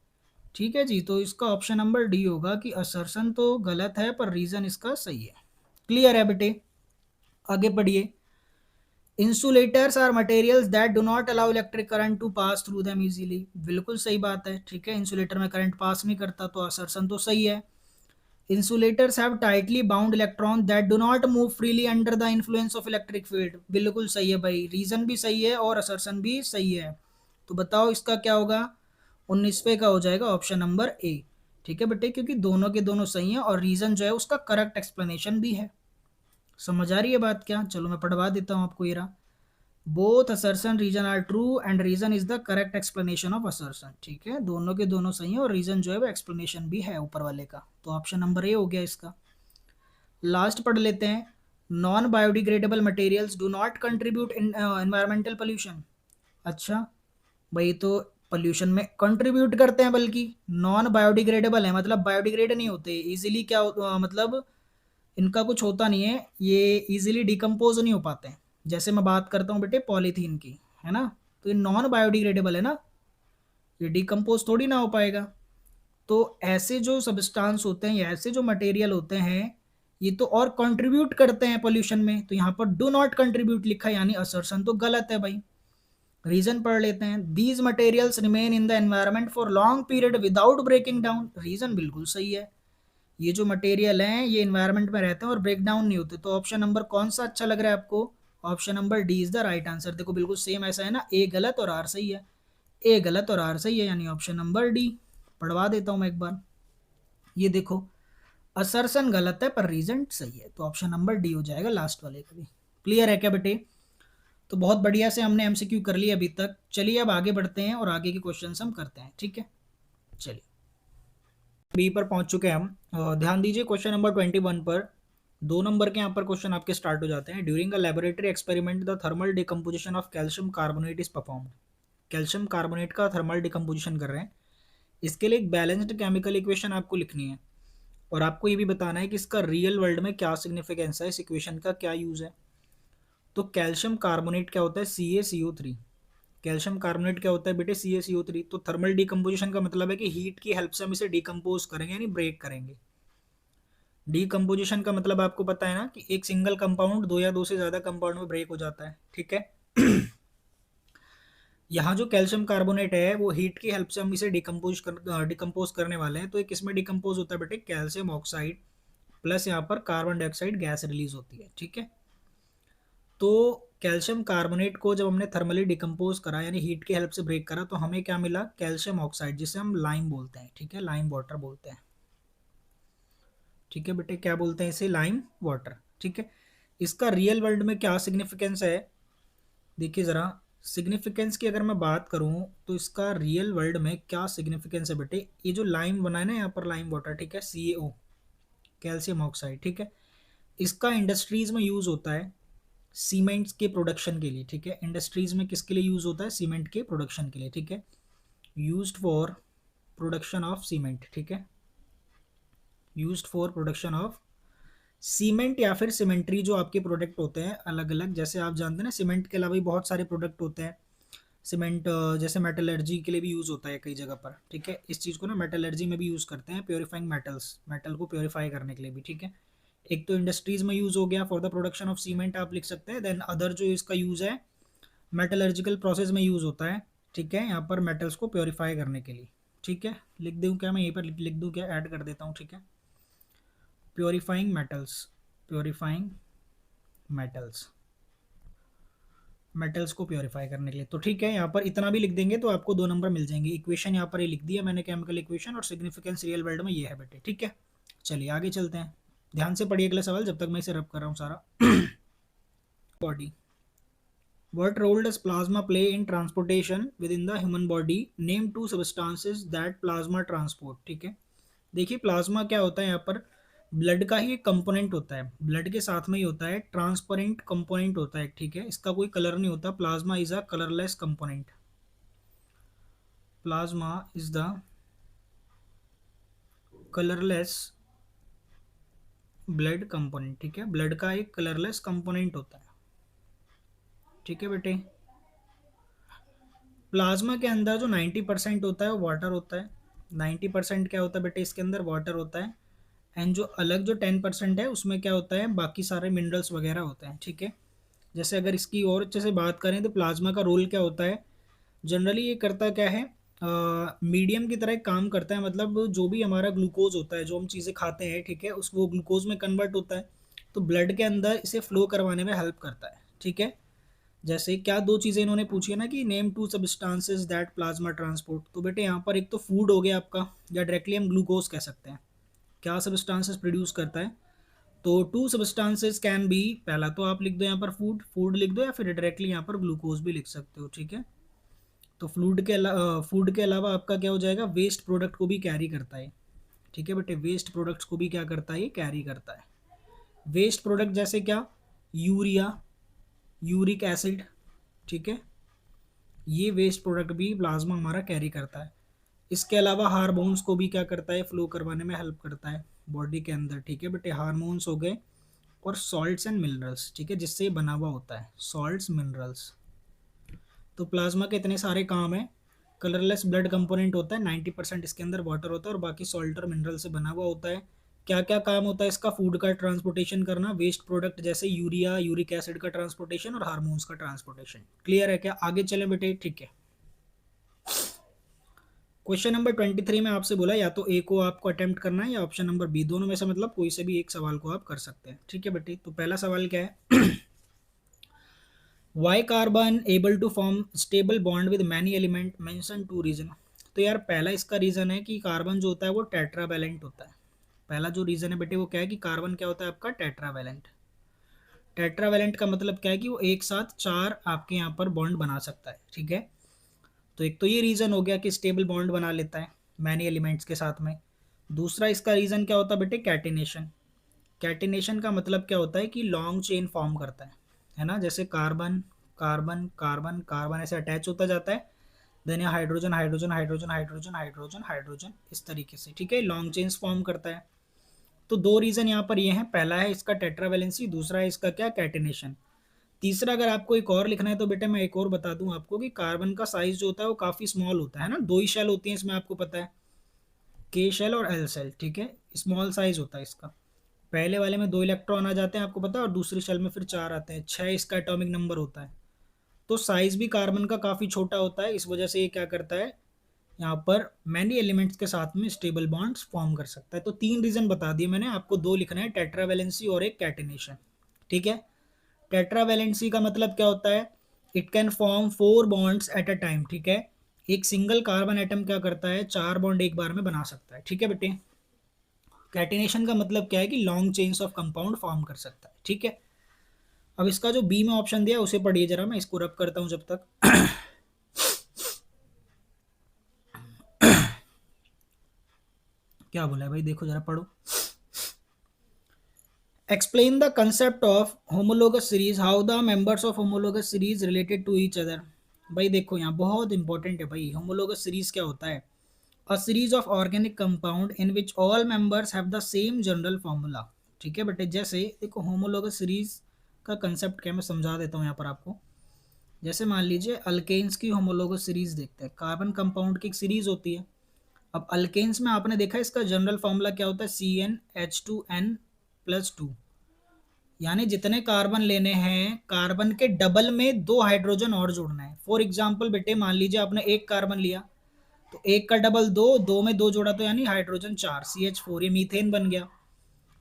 ठीक है जी। तो इसका ऑप्शन नंबर डी होगा कि असर्शन तो गलत है पर रीजन इसका सही है। क्लियर है बेटे, आगे पढ़िए। Insulators are materials that do not allow electric current to pass through them easily. बिल्कुल सही बात है, ठीक है। इंसुलेटर में करंट पास नहीं करता, तो असर्शन तो सही है। Insulators have tightly bound electron that do not move freely under the influence of electric field. बिल्कुल सही है भाई, रीजन भी सही है और असर्शन भी सही है। तो बताओ इसका क्या होगा, 19वें का हो जाएगा ऑप्शन नंबर ए, ठीक है बेटे, क्योंकि दोनों के दोनों सही हैं और रीजन जो है उसका करेक्ट एक्सप्लेनेशन भी है। समझ आ रही है बात क्या, चलो मैं पढ़वा देता हूँ आपको। ये रहा, both assertion reason are true and reason is the correct explanation of assertion, ठीक है। दोनों के दोनों सही है और रीजन जो है वो एक्सप्लेनेशन भी है ऊपर वाले का। तो ऑप्शन नंबर ए हो गया इसका। लास्ट पढ़ लेते हैं, non biodegradable materials do not contribute in environmental pollution. अच्छा भाई, तो पोल्यूशन में कंट्रीब्यूट करते हैं, बल्कि नॉन बायोडिग्रेडेबल है मतलब बायोडिग्रेड नहीं होते इजीली, क्या मतलब इनका कुछ होता नहीं है, ये इजीली डिकम्पोज नहीं हो पाते हैं। जैसे मैं बात करता हूँ बेटे पॉलीथीन की, है ना, तो ये नॉन बायोडिग्रेडेबल है ना, ये डिकम्पोज थोड़ी ना हो पाएगा। तो ऐसे जो सब्सटेंस होते हैं या ऐसे जो मटेरियल होते हैं ये तो और कंट्रीब्यूट करते हैं पोल्यूशन में, तो यहाँ पर डू नॉट कंट्रीब्यूट लिखा है, यानी असर्शन तो गलत है भाई। रीजन पढ़ लेते हैं, these materials remain in the environment for long period without breaking down. Reason बिल्कुल सही है, ये जो मटेरियल हैं ये एनवायरमेंट में रहते हैं और ब्रेक डाउन नहीं होते। तो ऑप्शन नंबर कौन सा अच्छा लग रहा है आपको, option number D is the right answer. देखो बिल्कुल सेम ऐसा है ना, ए गलत और आर सही है, ए गलत और आर सही है, यानी ऑप्शन नंबर डी। पढ़वा देता हूं मैं एक बार, ये देखो असर्शन गलत है पर रीजन सही है, तो ऑप्शन नंबर डी हो जाएगा लास्ट वाले का भी। क्लियर है क्या बेटे? तो बहुत बढ़िया से हमने एमसीक्यू कर लिया अभी तक। चलिए अब आगे बढ़ते हैं और आगे के क्वेश्चन हम करते हैं, ठीक है। चलिए बी पर पहुंच चुके हैं हम। ध्यान दीजिए क्वेश्चन नंबर 21 पर, 2 नंबर के यहाँ पर क्वेश्चन आपके स्टार्ट हो जाते हैं। During a laboratory experiment the thermal decomposition of calcium carbonate is performed. Calcium carbonate का थर्मल डिकम्पोजिशन कर रहे हैं, इसके लिए एक बैलेंस्ड केमिकल इक्वेशन आपको लिखनी है और आपको ये भी बताना है कि इसका रियल वर्ल्ड में क्या सिग्निफिकेंस है, इस इक्वेशन का क्या यूज़ है। तो कैल्शियम कार्बोनेट क्या होता है? CaCO3। कैल्शियम कार्बोनेट क्या होता है बेटे? CaCO3। तो थर्मल डिकम्पोजिशन का मतलब है कि हीट की हेल्प से हम इसे डिकम्पोज करेंगे, यानी ब्रेक करेंगे। डिकम्पोजिशन का मतलब आपको पता है ना कि एक सिंगल कंपाउंड दो या दो से ज़्यादा कंपाउंड में ब्रेक हो जाता है, ठीक है। यहाँ जो कैल्शियम कार्बोनेट है वो हीट की हेल्प से हम इसे डिकम्पोज करने वाले हैं। तो एक किसमें डिकम्पोज होता है बेटे? कैल्शियम ऑक्साइड प्लस यहाँ पर कार्बन डाइऑक्साइड गैस रिलीज होती है, ठीक है। तो कैल्शियम कार्बोनेट को जब हमने थर्मली डिकम्पोज करा, यानी हीट की हेल्प से ब्रेक करा, तो हमें क्या मिला? कैल्शियम ऑक्साइड, जिसे हम लाइम बोलते हैं, ठीक है, लाइम वाटर बोलते हैं, ठीक है बेटे। क्या बोलते हैं इसे? लाइम वाटर, ठीक है। इसका रियल वर्ल्ड में क्या सिग्निफिकेंस है? देखिए ज़रा, सिग्निफिकेंस की अगर मैं बात करूं तो इसका रियल वर्ल्ड में क्या सिग्निफिकेंस है बेटे? ये जो लाइम बना है ना यहाँ पर, लाइम वाटर, ठीक है, CaO, कैल्शियम ऑक्साइड, ठीक है, इसका इंडस्ट्रीज में यूज़ होता है सीमेंट्स के प्रोडक्शन के लिए, ठीक है। इंडस्ट्रीज में किसके लिए यूज़ होता है? सीमेंट के प्रोडक्शन के लिए, ठीक है। Used for production of cement, ठीक है, used for production of cement या फिर सीमेंट्री जो आपके प्रोडक्ट होते हैं अलग अलग। जैसे आप जानते हैं ना, सीमेंट के अलावा भी बहुत सारे प्रोडक्ट होते हैं। सीमेंट जैसे मेटलर्जी के लिए भी यूज़ होता है कई जगह पर, ठीक है। इस चीज़ को ना मेटलर्जी में भी यूज़ करते हैं, प्योरीफाइंग मेटल्स, मेटल को प्योरीफाई करने के लिए भी, ठीक है। एक तो इंडस्ट्रीज में यूज़ हो गया for the production of cement, आप लिख सकते हैं। देन अदर जो इसका यूज़ है मेटलर्जिकल प्रोसेस में यूज़ होता है, ठीक है, यहाँ पर मेटल्स को प्योरीफाई करने के लिए, ठीक है। लिख दूँ क्या मैं यहीं पर? लिख दूँ क्या? ऐड कर देता हूँ, ठीक है। Purifying metals, purifying metals, metals को प्योरीफाई करने के लिए, तो ठीक है। यहाँ पर इतना भी लिख देंगे तो आपको 2 नंबर मिल जाएंगे। इक्वेशन यहाँ पर ये लिख दिया मैंने, केमिकल इक्वेशन, और सिग्निफिकेंस रियल वर्ल्ड में ये है बेटे, ठीक है। चलिए आगे चलते हैं, ध्यान से पढ़िए अगला सवाल जब तक मैं इसे रब कर रहा हूँ सारा। Body, what role does plasma play in transportation within the human body? Name 2 substances that plasma transport, ठीक है। देखिए प्लाज्मा क्या होता है, यहाँ पर ब्लड का ही एक कंपोनेंट होता है, ब्लड के साथ में ही होता है, ट्रांसपेरेंट कंपोनेंट होता है, ठीक है। इसका कोई कलर नहीं होता। Plasma is a colourless component, plasma is the colourless blood component, ठीक है। ब्लड का एक कलरलेस कंपोनेंट होता है, ठीक है बेटे। प्लाज्मा के अंदर जो 90% होता है वो वाटर होता है। 90% क्या होता है बेटे? इसके अंदर वाटर होता है। एंड जो अलग जो 10% है उसमें क्या होता है? बाकी सारे मिनरल्स वगैरह होते हैं, ठीक है। जैसे अगर इसकी और अच्छे से बात करें तो प्लाज्मा का रोल क्या होता है? जनरली ये करता क्या है, मीडियम की तरह एक काम करता है। मतलब जो भी हमारा ग्लूकोज होता है, जो हम चीज़ें खाते हैं, ठीक है, उस वो ग्लूकोज में कन्वर्ट होता है, तो ब्लड के अंदर इसे फ्लो करवाने में हेल्प करता है, ठीक है। जैसे क्या 2 चीज़ें इन्होंने पूछी है ना कि name 2 substances that plasma transport, तो बेटे यहाँ पर एक तो फूड हो गया आपका, या डायरेक्टली हम ग्लूकोज कह सकते हैं। क्या सबस्टांसेस प्रोड्यूस करता है? तो 2 सबस्टांसेस कैन बी, पहला तो आप लिख दो यहाँ पर फूड, फूड लिख दो, या फिर डायरेक्टली यहाँ पर ग्लूकोज भी लिख सकते हो, ठीक है। तो फूड के अलावा आपका क्या हो जाएगा? वेस्ट प्रोडक्ट को भी कैरी करता है, ठीक है बेटे। वेस्ट प्रोडक्ट्स को भी क्या करता है? ये कैरी करता है। वेस्ट प्रोडक्ट जैसे क्या? यूरिया, यूरिक एसिड, ठीक है, ये वेस्ट प्रोडक्ट भी प्लाज्मा हमारा कैरी करता है। इसके अलावा हार्मोन्स को भी क्या करता है? फ्लो करवाने में हेल्प करता है बॉडी के अंदर, ठीक है बेटे। हार्मोन्स हो गए, और सॉल्ट्स एंड मिनरल्स, ठीक है, जिससे ये बना हुआ होता है, सॉल्ट्स मिनरल्स। तो प्लाज्मा के इतने सारे काम हैं। कलरलेस ब्लड कंपोनेंट होता है, 90% इसके अंदर वाटर होता है, और बाकी सॉल्ट और मिनरल से बना हुआ होता है। क्या क्या काम होता है इसका? फूड का ट्रांसपोर्टेशन करना, वेस्ट प्रोडक्ट जैसे यूरिया, यूरिक एसिड का ट्रांसपोर्टेशन, और हार्मोन्स का ट्रांसपोर्टेशन। क्लियर है क्या? आगे चले बेटे, ठीक है। क्वेश्चन नंबर 23 में आपसे बोला या तो ए को आपको अटेम्प्ट करना है या ऑप्शन नंबर बी, दोनों में से मतलब कोई से भी एक सवाल को आप कर सकते हैं, ठीक है बेटे। तो पहला सवाल क्या है? Why carbon able to form stable bond with many element, mention two reason. तो यार पहला इसका रीज़न है कि कार्बन जो होता है वो टेट्रावैलेंट होता है। पहला जो रीज़न है बेटे वो क्या है कि कार्बन क्या होता है आपका टेट्रावैलेंट। टेट्रावैलेंट का मतलब क्या है कि वो एक साथ चार आपके यहाँ पर बॉन्ड बना सकता है, ठीक है। तो एक तो ये रीज़न हो गया कि स्टेबल बॉन्ड बना लेता है मैनी एलिमेंट्स के साथ में। दूसरा इसका रीज़न क्या होता है बेटे, कैटिनेशन। कैटिनेशन का मतलब क्या होता है कि लॉन्ग चेन फॉर्म करता है ना, जैसे कार्बन कार्बन कार्बन कार्बन ऐसे अटैच होता जाता है, देन यहाँ hydrogen hydrogen hydrogen hydrogen hydrogen hydrogen इस तरीके से, ठीक है, लॉन्ग चेन्स फॉर्म करता है। तो दो रीज़न यहाँ पर ये हैं, पहला है इसका टेट्रावैलेंसी, दूसरा है इसका क्या, कैटिनेशन। तीसरा अगर आपको एक और लिखना है तो बेटे मैं एक और बता दूं आपको कि कार्बन का साइज जो होता है वो काफ़ी स्मॉल होता है ना, दो ही शेल होती हैं इसमें, आपको पता है, के शेल और एल शेल, ठीक है, स्मॉल साइज होता है इसका। पहले वाले में दो इलेक्ट्रॉन आ जाते हैं आपको पता है, और दूसरी शेल में फिर चार आते हैं, छः इसका एटॉमिक नंबर होता है। तो साइज भी कार्बन का काफ़ी छोटा होता है, इस वजह से ये क्या करता है, यहाँ पर मैनी एलिमेंट्स के साथ में स्टेबल बॉन्ड्स फॉर्म कर सकता है। तो तीन रीजन बता दिए मैंने आपको, दो लिखना है, टेट्रावैलेंसी और एक कैटिनेशन, ठीक है। टेट्रावैलेंसी का मतलब क्या होता है, it can form four bonds at a time, ठीक है। एक सिंगल कार्बन एटम क्या करता है, चार बॉन्ड एक बार में बना सकता है, ठीक है बेटे। कैटिनेशन का मतलब क्या है कि long chains of compound form कर सकता है, ठीक है। अब इसका जो बी में ऑप्शन दिया उसे पढ़िए जरा, मैं इसको रब करता हूं जब तक। क्या बोला है भाई, देखो जरा पढ़ो। Explain the concept of homologous series, how the members of homologous series related to each other. भाई देखो यहाँ बहुत इंपॉर्टेंट है भाई, होमोलोगस सीरीज क्या होता है, a series of organic compound in which all members have the same general formula, ठीक है बेटे। जैसे देखो होमोलोगस सीरीज का कंसेप्ट क्या, मैं समझा देता हूँ यहाँ पर आपको। जैसे मान लीजिए अल्केन्स की होमोलोगस सीरीज देखते हैं, कार्बन कंपाउंड की एक सीरीज होती है। अब अल्केन्स में आपने देखा इसका जनरल फॉर्मूला क्या होता है, CnH2n+2, यानी जितने कार्बन लेने हैं कार्बन के डबल में दो हाइड्रोजन और जोड़ना है। फॉर एग्जाम्पल बेटे मान लीजिए आपने एक कार्बन लिया, तो एक का डबल दो, दो में दो जोड़ा तो यानी हाइड्रोजन चार, CH4, ये मीथेन बन गया।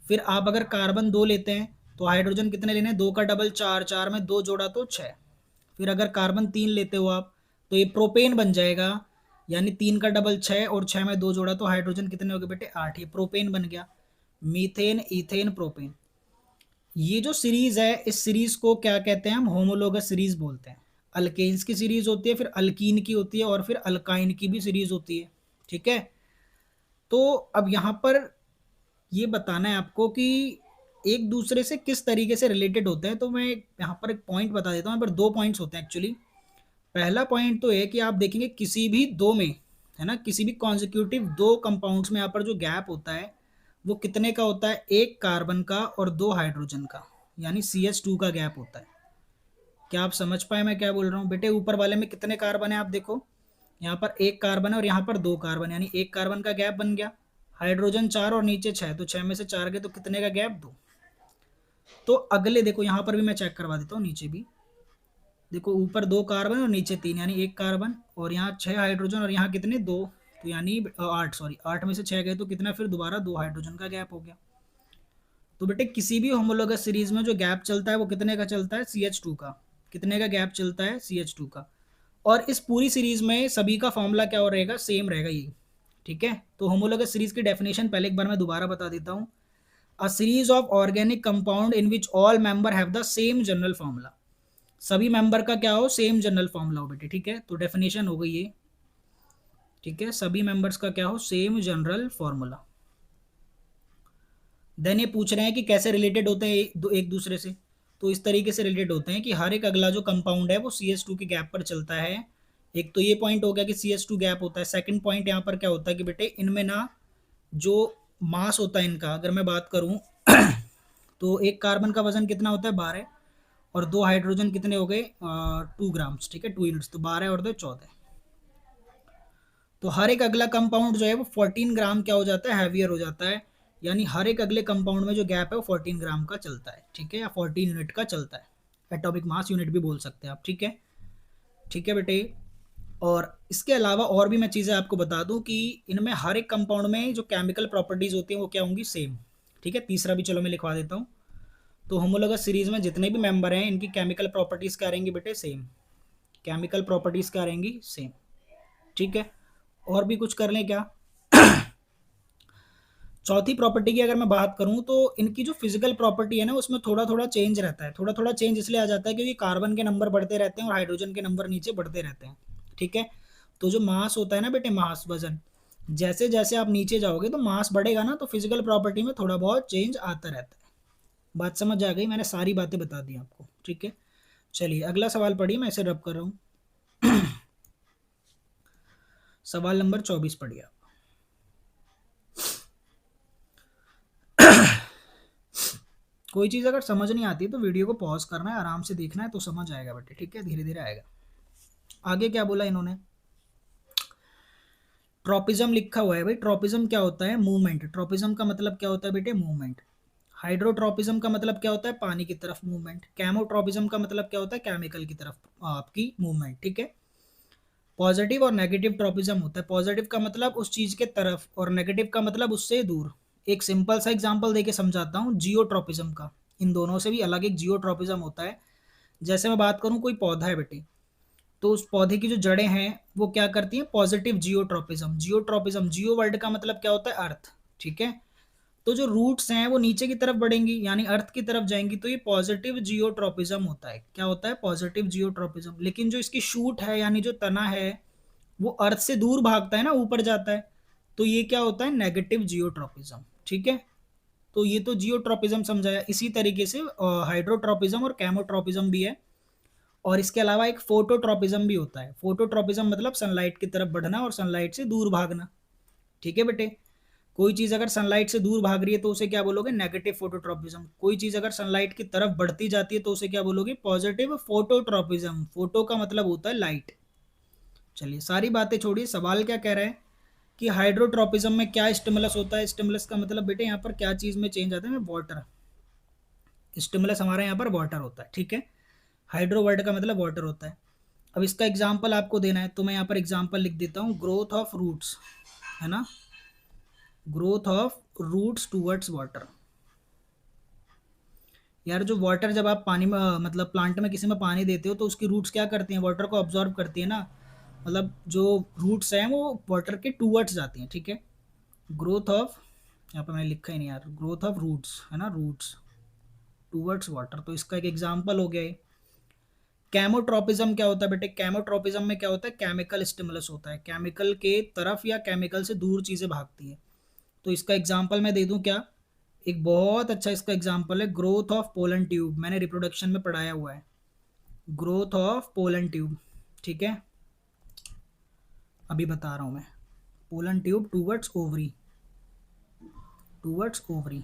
फिर आप अगर कार्बन दो लेते हैं तो हाइड्रोजन कितने लेने हैं, दो का डबल चार, चार में दो जोड़ा तो छः। फिर अगर कार्बन तीन लेते हो आप तो ये प्रोपेन बन जाएगा, यानी तीन का डबल छः और छः में दो जोड़ा तो हाइड्रोजन कितने हो गए बेटे, आठ, ये प्रोपेन बन गया। मीथेन इथेन प्रोपेन, ये जो सीरीज है इस सीरीज को क्या कहते हैं हम, होमोलोगस सीरीज बोलते हैं। अल्केन्स की सीरीज होती है, फिर अल्कीन की होती है, और फिर अल्काइन की भी सीरीज होती है, ठीक है। तो अब यहाँ पर ये बताना है आपको कि एक दूसरे से किस तरीके से रिलेटेड होते हैं। तो मैं यहाँ पर एक पॉइंट बता देता हूँ, यहाँ पर दो पॉइंट्स होते हैं एक्चुअली। पहला पॉइंट तो है कि आप देखेंगे किसी भी दो में, है ना, किसी भी कॉन्जिक्यूटिव दो कंपाउंड्स में यहाँ पर जो गैप होता है वो कितने का होता है, एक कार्बन का और दो हाइड्रोजन का, यानी CH2 का गैप होता है। क्या आप समझ पाए मैं क्या बोल रहा हूँ बेटे। ऊपर वाले में कितने कार्बन है आप देखो, यहाँ पर एक कार्बन है और यहाँ पर दो कार्बन, यानी एक कार्बन का गैप बन गया, हाइड्रोजन चार और नीचे छः, तो छः में से चार गए तो कितने का गैप, दो। तो अगले देखो यहाँ पर भी मैं चेक करवा देता हूँ, नीचे भी देखो, ऊपर दो कार्बन और नीचे तीन, यानी एक कार्बन, और यहाँ छः हाइड्रोजन और यहाँ कितने, दो, तो यानी आठ, सॉरी आठ में से छः गए तो कितना, फिर दोबारा दो हाइड्रोजन का गैप हो गया। तो बेटे किसी भी होमोलोगस सीरीज में जो गैप चलता है वो कितने का चलता है, CH2 का। कितने का गैप चलता है, CH2 का। और इस पूरी सीरीज में सभी का फॉर्मूला क्या हो रहेगा, सेम रहेगा ये, ठीक है। तो होमोलोगस सीरीज की डेफिनेशन पहले एक बार मैं दोबारा बता देता हूँ, a series of organic compound in which all member have the same general formula, सभी मेंबर का क्या हो, सेम जनरल फॉर्मूला हो बेटे, ठीक है। तो डेफिनेशन हो गई ये, ठीक है, सभी मेंबर्स का क्या हो, सेम जनरल फॉर्मूला। देन ये पूछ रहे हैं कि कैसे रिलेटेड होते हैं एक दूसरे से। तो इस तरीके से रिलेटेड होते हैं कि हर एक अगला जो कंपाउंड है वो CH2 के गैप पर चलता है। एक तो ये पॉइंट हो गया कि CH2 गैप होता है। सेकंड पॉइंट यहाँ पर क्या होता है कि बेटे इनमें ना जो मास होता है इनका, अगर मैं बात करूँ तो एक कार्बन का वजन कितना होता है, 12, और दो हाइड्रोजन कितने हो गए, 2 ग्राम्स, ठीक है, 2 यूनिट्स, तो 12 और 2 14। तो हर एक अगला कंपाउंड जो है वो 14 ग्राम क्या हो जाता है, हैवियर हो जाता है। यानी हर एक अगले कंपाउंड में जो गैप है वो 14 ग्राम का चलता है, ठीक है, या 14 यूनिट का चलता है। एटॉमिक मास यूनिट भी बोल सकते हैं आप, ठीक है, ठीक है बेटे। और इसके अलावा और भी मैं चीज़ें आपको बता दूं कि इनमें हर एक कंपाउंड में जो केमिकल प्रॉपर्टीज़ होती हैं वो क्या होंगी, सेम, ठीक है। तीसरा भी चलो मैं लिखवा देता हूँ। तो होमोलोगस सीरीज में जितने भी मेंबर हैं इनकी केमिकल प्रॉपर्टीज क्या रहेंगी बेटे, सेम। केमिकल प्रॉपर्टीज क्या रहेंगी, सेम। ठीक है, और भी कुछ कर लें क्या? चौथी प्रॉपर्टी की अगर मैं बात करूं तो इनकी जो फिजिकल प्रॉपर्टी है ना उसमें थोड़ा थोड़ा चेंज रहता है। थोड़ा थोड़ा चेंज इसलिए आ जाता है क्योंकि कार्बन के नंबर बढ़ते रहते हैं और हाइड्रोजन के नंबर नीचे बढ़ते रहते हैं। ठीक है, तो जो मास होता है ना बेटे, मास वजन, जैसे जैसे आप नीचे जाओगे तो मास बढ़ेगा ना, तो फिजिकल प्रॉपर्टी में थोड़ा बहुत चेंज आता रहता है। बात समझ आ गई? मैंने सारी बातें बता दी आपको। ठीक है, चलिए अगला सवाल पढ़िए, मैं इसे रब कर रहा हूँ। सवाल नंबर 24 पढ़िए आप। कोई चीज़ अगर समझ नहीं आती तो वीडियो को पॉज करना है, आराम से देखना है, तो समझ आएगा बेटे। ठीक है, धीरे धीरे आएगा। आगे क्या बोला इन्होंने, ट्रॉपिज्म लिखा हुआ है भाई। ट्रॉपिज्म क्या होता है, मूवमेंट। ट्रॉपिज्म का मतलब क्या होता है बेटे, मूवमेंट। हाइड्रोट्रॉपिज्म का मतलब क्या होता है, पानी की तरफ मूवमेंट। कैमोट्रॉपिज्म का मतलब क्या होता है, केमिकल की तरफ आपकी मूवमेंट। ठीक है, पॉजिटिव और नेगेटिव ट्रॉपिज्म होता है। पॉजिटिव का मतलब उस चीज के तरफ और नेगेटिव का मतलब उससे दूर। एक सिंपल सा एग्जांपल देके समझाता हूँ जियोट्रॉपिज्म का। इन दोनों से भी अलग एक जियोट्रॉपिज्म होता है। जैसे मैं बात करूँ, कोई पौधा है बेटे, तो उस पौधे की जो जड़ें हैं वो क्या करती हैं, पॉजिटिव जियोट्रॉपिज्म। जियोट्रॉपिज्म, जियो वर्ड का मतलब क्या होता है, अर्थ। ठीक है, तो जो रूट्स हैं वो नीचे की तरफ बढ़ेंगी यानी अर्थ की तरफ जाएंगी, तो ये पॉजिटिव जियोट्रॉपिज्म होता है। क्या होता है, पॉजिटिव जियोट्रॉपिज्म। लेकिन जो इसकी शूट है यानी जो तना है वो अर्थ से दूर भागता है ना, ऊपर जाता है, तो ये क्या होता है, नेगेटिव जियोट्रॉपिज्म। ठीक है, तो ये तो जियोट्रॉपिज्म समझाया। इसी तरीके से हाइड्रोट्रॉपिज्म और कैमोट्रॉपिज्म भी है। और इसके अलावा एक फोटोट्रॉपिज्म भी होता है। फोटोट्रॉपिज्म मतलब सनलाइट की तरफ बढ़ना और सनलाइट से दूर भागना। ठीक है बेटे, कोई चीज़ अगर सनलाइट से दूर भाग रही है तो उसे क्या बोलोगे, नेगेटिव फोटोट्रॉपिज्म। कोई चीज़ अगर सनलाइट की तरफ बढ़ती जाती है तो उसे क्या बोलोगे, पॉजिटिव फोटोट्रॉपिज्म। फोटो का मतलब होता है लाइट। चलिए सारी बातें छोड़िए, सवाल क्या कह रहा है कि हाइड्रोट्रॉपिज्म में क्या स्टिमुलस होता है। स्टिमुलस का मतलब बेटे यहाँ पर क्या चीज़ में चेंज आता है, वाटर। स्टिमुलस हमारे यहाँ पर वाटर होता है। ठीक है, हाइड्रो वर्ड का मतलब वाटर होता है। अब इसका एग्जाम्पल आपको देना है तो मैं यहाँ पर एग्जाम्पल लिख देता हूँ, ग्रोथ ऑफ रूट्स, है ना, growth of roots towards water. यार जो वाटर जब आप पानी में मतलब प्लांट में किसी में पानी देते हो तो उसकी रूट्स क्या करती हैं, वाटर को ऑब्जॉर्व करती है ना। मतलब जो रूट्स हैं वो वाटर के टूवर्ड्स जाती हैं। ठीक है, ग्रोथ ऑफ, यहाँ पे मैंने लिखा ही नहीं यार, ग्रोथ ऑफ रूट्स, है ना, रूट्स टूवर्ड्स वाटर, तो इसका एक एग्जाम्पल हो गया है। कैमोट्रोपिज्म क्या होता है बेटे, कैमोट्रोपिज्म में क्या होता है, केमिकल स्टिमुलस होता है। केमिकल के तरफ या केमिकल से दूर चीज़ें भागती हैं। तो इसका एग्जाम्पल मैं दे दूं क्या, एक बहुत अच्छा इसका एग्जाम्पल है ग्रोथ ऑफ पोलन ट्यूब। मैंने रिप्रोडक्शन में पढ़ाया हुआ है, ग्रोथ ऑफ पोलन ट्यूब। ठीक है, अभी बता रहा हूँ मैं, pollen tube towards ovary, towards ovary,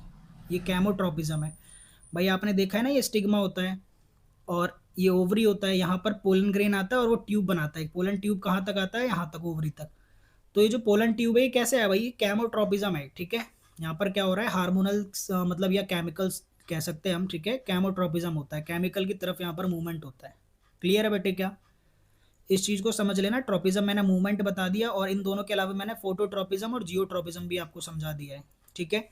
ये कैमोट्रोपिज्म है। भाई आपने देखा है ना, ये स्टिग्मा होता है और ये ओवरी होता है। यहाँ पर पोलन ग्रेन आता है और वो ट्यूब बनाता है। पोलन ट्यूब कहाँ तक आता है, यहाँ तक, ओवरी तक। तो ये जो पोलन ट्यूब है ये कैसे है भाई, ये कैमोट्रोपिज्म है। ठीक है, यहाँ पर क्या हो रहा है, हार्मोनल मतलब या केमिकल्स कह सकते हैं हम। ठीक है, कैमोट्रोपिज्म होता है, केमिकल की तरफ यहाँ पर मूवमेंट होता है। क्लियर है बेटे क्या, इस चीज़ को समझ लेना। ट्रोपिज्म मैंने मूवमेंट बता दिया और इन दोनों के अलावा मैंने फोटोट्रोपिज्म और जियोट्रोपिज्म भी आपको समझा दिया है। ठीक है,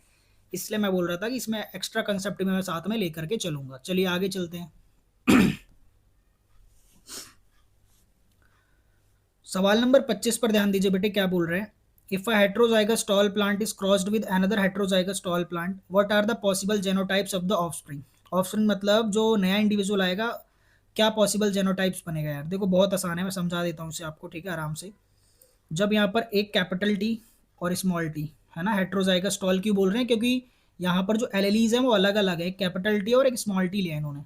इसलिए मैं बोल रहा था कि इसमें एक्स्ट्रा कंसेप्ट भी मैं साथ में लेकर के चलूंगा। चलिए आगे चलते हैं। सवाल नंबर 25 पर ध्यान दीजिए बेटे, क्या बोल रहे हैं, if a heterozygous tall plant is crossed with another heterozygous tall plant, what are the possible genotypes of the offspring. Offspring मतलब जो नया इंडिविजुअल आएगा, क्या पॉसिबल जेनोटाइप्स बनेगा। यार देखो बहुत आसान है, मैं समझा देता हूँ इसे आपको। ठीक है, आराम से। जब यहाँ पर एक कैपिटल टी और स्मॉल टी, है ना, हेट्रोजाइगस टॉल क्यों बोल रहे हैं, क्योंकि यहाँ पर जो एलएलईज हैं वो अलग अलग है। एक कैपिटल टी और एक स्मॉल टी लिया है इन्होंने,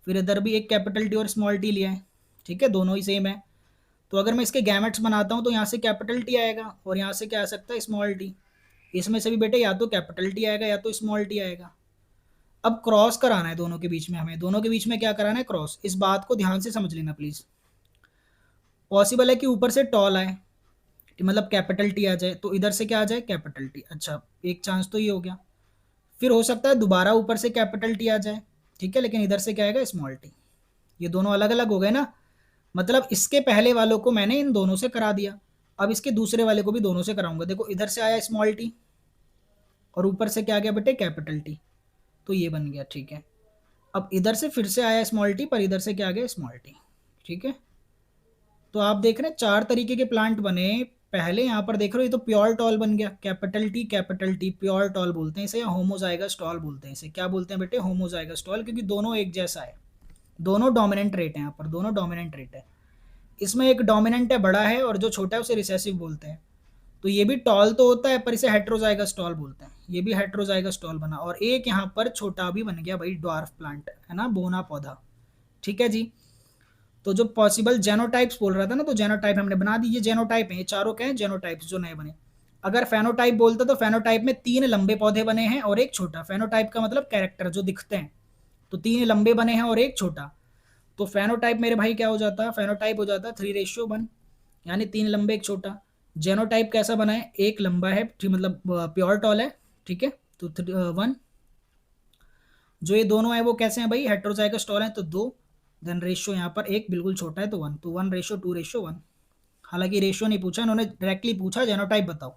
फिर इधर भी एक कैपिटल टी और स्मॉल टी लिया है। ठीक है, दोनों ही सेम है। तो अगर मैं इसके गैमेट्स बनाता हूँ तो यहाँ से कैपिटल टी आएगा और यहाँ से क्या आ सकता है, स्मॉल टी। इसमें से भी बेटे या तो कैपिटल टी आएगा या तो स्मॉल टी आएगा। अब क्रॉस कराना है दोनों के बीच में, हमें दोनों के बीच में क्या कराना है, क्रॉस। इस बात को ध्यान से समझ लेना प्लीज़। पॉसिबल है कि ऊपर से टॉल आए, मतलब कैपिटल टी आ जाए, तो इधर से क्या आ जाए, कैपिटल टी। अच्छा, एक चांस तो ये हो गया। फिर हो सकता है दोबारा ऊपर से कैपिटल टी आ जाए। ठीक है, लेकिन इधर से क्या आएगा, स्मॉल टी। ये दोनों अलग अलग हो गए ना, मतलब इसके पहले वालों को मैंने इन दोनों से करा दिया, अब इसके दूसरे वाले को भी दोनों से कराऊंगा। देखो इधर से आया स्मॉल टी और ऊपर से क्या आ गया बेटे, कैपिटल टी, तो ये बन गया। ठीक है, अब इधर से फिर से आया स्मॉल टी, पर इधर से क्या आ गया स्मॉल टी, ठीक है। तो आप देख रहे हैं 4 तरीके के प्लांट बने। पहले यहाँ पर देख रहे हो, ये तो प्योर टॉल बन गया, कैपिटल टी प्योर टॉल बोलते हैं इसे, या होमोजाइगस टॉल बोलते हैं इसे। क्या बोलते हैं बेटे? होमोजाइगस टॉल, क्योंकि दोनों एक जैसा है, दोनों डोमिनेंट रेट है यहाँ पर, दोनों डोमिनेंट रेट है। इसमें एक डोमिनेंट है बड़ा है, और जो छोटा है उसे रिसेसिव बोलते हैं। तो ये भी टॉल तो होता है, पर इसे हेट्रोजाइगस टॉल बोलते हैं। ये भी हेट्रोजाइगस टॉल बना, और एक यहाँ पर छोटा भी बन गया भाई, ड्वार्फ प्लांट है ना, बोना पौधा, ठीक है जी। तो जो पॉसिबल जेनोटाइप्स बोल रहा था ना, तो जेनोटाइप हमने बना दी, ये जेनोटाइप है, ये चारों क्या है? जेनोटाइप्स जो नए बने। अगर फेनोटाइप बोलता तो फेनोटाइप में 3 लंबे पौधे बने हैं और एक छोटा। फेनोटाइप का मतलब कैरेक्टर जो दिखते हैं, तो 3 लंबे बने हैं और एक छोटा। तो फेनोटाइप मेरे भाई क्या हो जाता है? फेनोटाइप हो जाता है 3:1, यानी 3 लंबे एक छोटा। जेनोटाइप कैसा बना है? एक लंबा है, ठीक, मतलब प्योर टॉल है, ठीक है, तो 1। जो ये दोनों है वो कैसे हैं भाई? हेट्रोजाइगस टॉल है, तो 2। देन रेशियो यहाँ पर एक बिल्कुल छोटा है, तो 1, तो 1:2:1। हालांकि रेशियो नहीं पूछा इन्होंने, डायरेक्टली पूछा जेनोटाइप बताओ।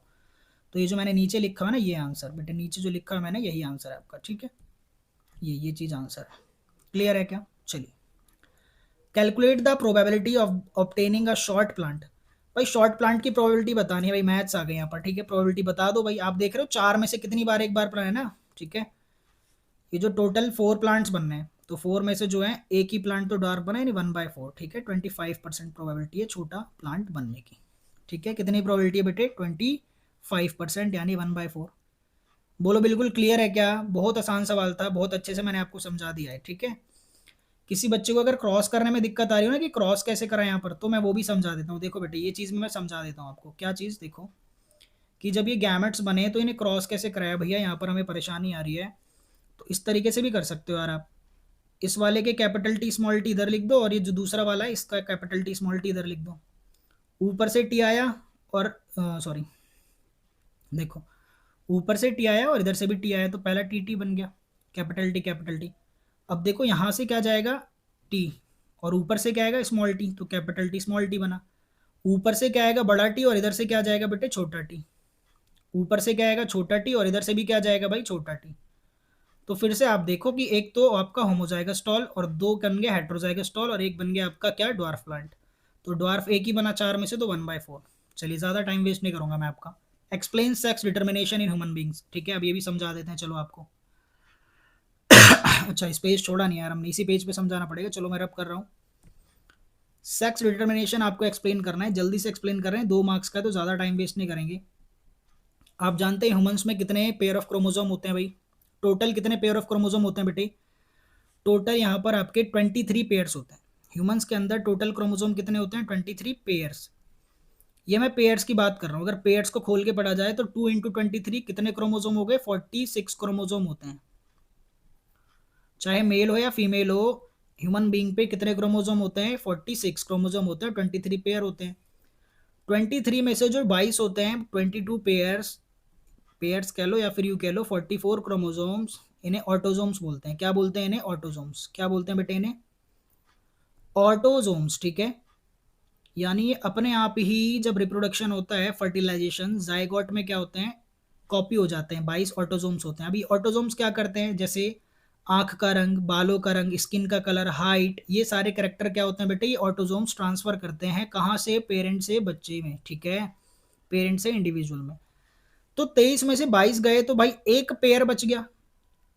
तो ये जो मैंने नीचे लिखा है ना, ये आंसर बेटे, नीचे जो लिखा है मैंने, यही आंसर है आपका, ठीक है। ये चीज़ आंसर है। क्लियर है क्या? चलिए, calculate the probability of obtaining a short plant. भाई शॉर्ट प्लांट की प्रोबेबिलिटी बतानी है भाई, मैथ्स आ गए यहाँ पर, ठीक है। प्रोबेबिलिटी बता दो भाई। आप देख रहे हो 4 में से कितनी बार एक बार प्लान है ना, ठीक है। ये जो टोटल 4 प्लांट्स बनने हैं, तो 4 में से जो है एक ही प्लांट तो डार्क बना है, यानी 1/4, ठीक है। 25% प्रोबेबिलिटी है छोटा प्लांट बनने की, ठीक है। कितनी प्रोबेबिलिटी है बेटे? 25%, यानी 1/4। बोलो बिल्कुल क्लियर है क्या? बहुत आसान सवाल था, बहुत अच्छे से मैंने आपको समझा दिया है, ठीक है। किसी बच्चे को अगर क्रॉस करने में दिक्कत आ रही हो ना, कि क्रॉस कैसे करा यहाँ पर, तो मैं वो भी समझा देता हूँ। देखो बेटे, ये चीज़ मैं समझा देता हूँ आपको। क्या चीज़? देखो कि जब ये गैमेट्स बने तो इन्हें क्रॉस कैसे कराया भैया, यहाँ पर हमें परेशानी आ रही है। तो इस तरीके से भी कर सकते हो यार आप। इस वाले के कैपिटल टी स्मॉल टी इधर लिख दो, और ये जो दूसरा वाला है इसका कैपिटल टी स्मॉल टी इधर लिख दो। ऊपर से टी आया, और सॉरी, देखो ऊपर से टी आया और इधर से भी टी आया, तो पहला टी टी बन गया, कैपिटल टी कैपिटल टी। अब देखो यहाँ से क्या जाएगा? टी, और ऊपर से क्या आएगा? स्मॉल टी, तो कैपिटल टी स्मॉल टी बना। ऊपर से क्या आएगा? बड़ा टी, और इधर से क्या जाएगा बेटे? छोटा टी। ऊपर से क्या आएगा? छोटा टी, और इधर से भी क्या जाएगा भाई? छोटा टी। तो फिर से आप देखो कि एक तो आपका होमोजाइगस टॉल, और 2 बन गया हेट्रोजाइगस टॉल, और एक बन गया आपका क्या? Dwarf plant. तो ड्वार्फ एक ही बना 4 में से, तो 1/4। चलिए, ज़्यादा टाइम वेस्ट नहीं करूंगा मैं आपका। Explain sex determination in human beings, ठीक है। अब ये भी समझा देते हैं चलो आपको। अच्छा, इस पेज छोड़ा नहीं यार हमने, इसी पेज पे समझाना पड़ेगा। चलो मैं रब कर रहा हूँ। सेक्स डिटर्मिनेशन आपको एक्सप्लेन करना है, जल्दी से एक्सप्लेन कर रहे हैं, 2 मार्क्स का, तो ज़्यादा टाइम वेस्ट नहीं करेंगे। आप जानते हैं ह्यूमंस में कितने पेयर ऑफ क्रोमोजोम होते हैं भाई? टोटल कितने पेयर ऑफ क्रोमोजोम होते हैं बेटे? टोटल यहाँ पर आपके 23 पेयर्स होते हैं। ह्यूमंस के अंदर टोटल क्रोमोजोम कितने होते हैं? 23 पेयर्स। ये मैं पेयर्स की बात कर रहा हूँ। अगर पेयर्स को खोल के पढ़ा जाए तो 2 × 23 कितने क्रोमोजोम हो गए? 46 क्रोमोजोम होते हैं। चाहे मेल हो या फीमेल हो, ह्यूमन बीइंग पे कितने क्रोमोजोम होते हैं? 46 क्रोमोजोम होते हैं, 23 पेयर होते हैं। 23 में से जो 22 होते हैं, 22 पेयर्स, पेयर्स कह लो या फिर यू कह लो 44 क्रोमोजोम्स, इन्हें ऑटोजोम्स बोलते हैं। क्या बोलते हैं इन्हें? ऑटोजोम्स। क्या बोलते हैं बेटे इन्हें? ऑटोजोम्स, ठीक है। यानी ये अपने आप ही जब रिप्रोडक्शन होता है, फर्टिलाइजेशन, जाइगोट में क्या होते हैं? कॉपी हो जाते हैं। 22 ऑटोजोम्स होते हैं। अभी ऑटोजोम्स क्या करते हैं? जैसे आंख का रंग, बालों का रंग, स्किन का कलर, हाइट, ये सारे करेक्टर क्या होते हैं बेटे? ये ऑटोजोम्स ट्रांसफर करते हैं। कहाँ से? पेरेंट से बच्चे में, ठीक है, पेरेंट से इंडिविजुअल में। तो 23 में से 22 गए, तो भाई एक पेयर बच गया,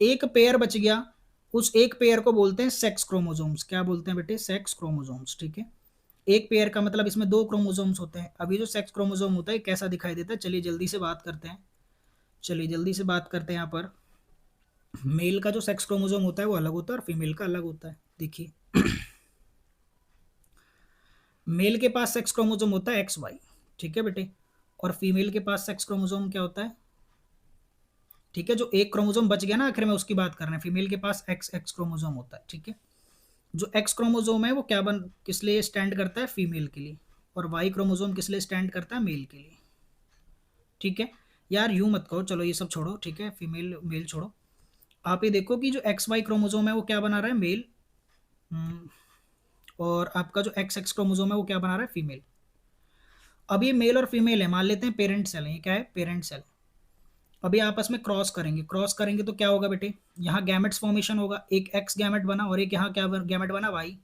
एक पेयर बच गया। उस एक पेयर को बोलते हैं सेक्स क्रोमोजोम्स। क्या बोलते हैं बेटे? सेक्स क्रोमोजोम्स, ठीक है। एक पेयर का मतलब इसमें 2 क्रोमोजोम्स होते हैं। अभी जो सेक्स क्रोमोजोम होता है कैसा दिखाई देता है? चलिए जल्दी से बात करते हैं। चलिए जल्दी से बात करते हैं। यहाँ पर मेल का जो सेक्स क्रोमोजोम होता है वो अलग होता है, और फीमेल का अलग होता है। देखिए, मेल के पास सेक्स क्रोमोजोम होता है XY, ठीक है बेटे, और फीमेल के पास सेक्स क्रोमोजोम क्या होता है? ठीक है, जो एक क्रोमोजोम बच गया ना आखिर में, उसकी बात कर रहे हैं। फीमेल के पास XX क्रोमोजोम होता है, ठीक है। जो X क्रोमोजोम है वो क्या किस लिए स्टैंड करता है? फीमेल के लिए। और Y क्रोमोजोम किस लिए स्टैंड करता है? मेल के लिए, ठीक है। यार यूं मत कहो, चलो ये सब छोड़ो, ठीक है, फीमेल मेल छोड़ो। आप ये देखो कि जो XY क्रोमोजोम है वो क्या बना रहा है? मेल। हम्म, और आपका जो XX क्रोमोजोम है वो क्या बना रहा है? फीमेल। अब ये मेल और फीमेल है, मान लेते हैं पेरेंट सेल है। ये क्या है? Parent cell. अभी आपस में क्रॉस करेंगे, क्रॉस करेंगे तो क्या होगा बेटे, यहाँ गैमेट्स फॉर्मेशन होगा, एक एक्स गैमेट बना और एक यहाँ क्या गैमेट बना, वाई।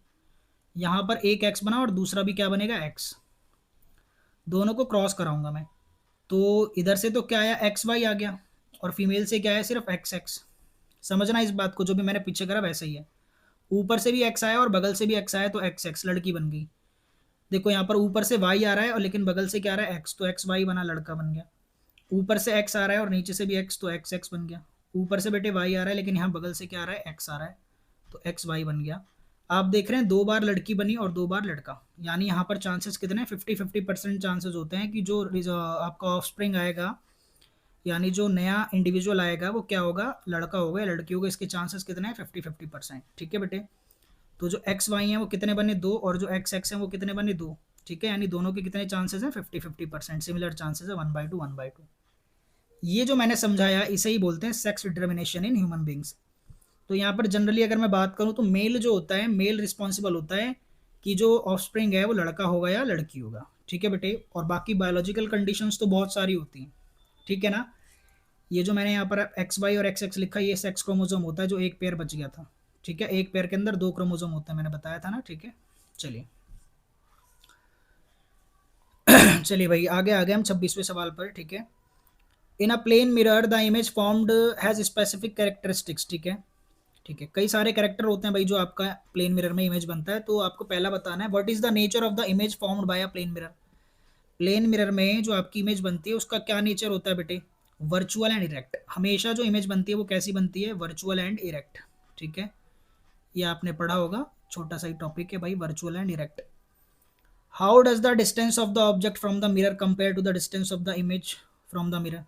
यहाँ पर एक एक्स बना और दूसरा भी क्या बनेगा, एक्स। दोनों को क्रॉस कराऊंगा मैं, तो इधर से तो क्या आया, एक्स वाई आ गया, और फीमेल से क्या है, सिर्फ एक्स एक्स। समझना इस बात को, जो भी मैंने पीछे करा वैसा ही है। ऊपर से भी एक्स आया और बगल से भी एक्स आया, तो एक्स एक्स लड़की बन गई। देखो यहाँ पर ऊपर से वाई आ रहा है और लेकिन बगल से क्या आ रहा है, एक्स, तो एक्स वाई बना, लड़का बन गया। ऊपर से एक्स आ रहा है और नीचे से भी एक्स, तो एक्स एक्स बन गया। ऊपर से बेटे वाई आ रहा है लेकिन यहाँ बगल से क्या आ रहा है, एक्स आ रहा है, तो एक्स वाई बन गया। आप देख रहे हैं 2 बार लड़की बनी और 2 बार लड़का, यानी यहाँ पर चांसेस कितने हैं, 50-50% चांसेस होते हैं कि जो आपका ऑफस्प्रिंग आएगा, यानी जो नया इंडिविजुअल आएगा वो क्या होगा, लड़का होगा या लड़की होगा। इसके चांसेस कितने हैं, 50-50%। ठीक है बेटे, तो जो एक्स वाई हैं वो कितने बने, 2, और जो एक्स एक्स हैं वो कितने बने, 2। ठीक है, यानी दोनों के कितने चांसेस हैं, 50-50%। सिमिलर चांसेस है 1/2 1/2। ये जो मैंने समझाया इसे ही बोलते हैं sex determination in human beings. तो यहाँ पर जनरली अगर मैं बात करूँ तो मेल जो होता है, मेल रिस्पॉन्सिबल होता है कि जो ऑफस्प्रिंग है वो लड़का होगा या लड़की होगा। ठीक है बेटे, और बाकी बायोलॉजिकल कंडीशंस तो बहुत सारी होती हैं। ठीक है ना, ये जो मैंने यहाँ पर एक्स वाई और एक्स एक्स लिखा, ये सेक्स क्रोमोसोम होता है जो एक पेयर बच गया था। ठीक है, एक पेयर के अंदर 2 क्रोमोसोम होते हैं, मैंने बताया था ना। ठीक है, चलिए चलिए भाई आगे आ गए हम 26वें सवाल पर। ठीक है, in a plane mirror the image formed has specific characteristics. ठीक है, ठीक है, कई सारे कैरेक्टर होते हैं भाई जो आपका प्लेन मिरर में इमेज बनता है। तो आपको पहला बताना है, what is the nature of the image formed by a plane mirror. Plane mirror में जो आपकी इमेज बनती है उसका क्या नेचर होता है बेटे, वर्चुअल एंड इरेक्ट। हमेशा जो इमेज बनती है वो कैसी बनती है, वर्चुअल एंड इरेक्ट। ठीक है, ये आपने पढ़ा होगा, छोटा सा ही टॉपिक है भाई, virtual and erect. How does the distance of the object from the mirror compare to the distance of the image from the mirror.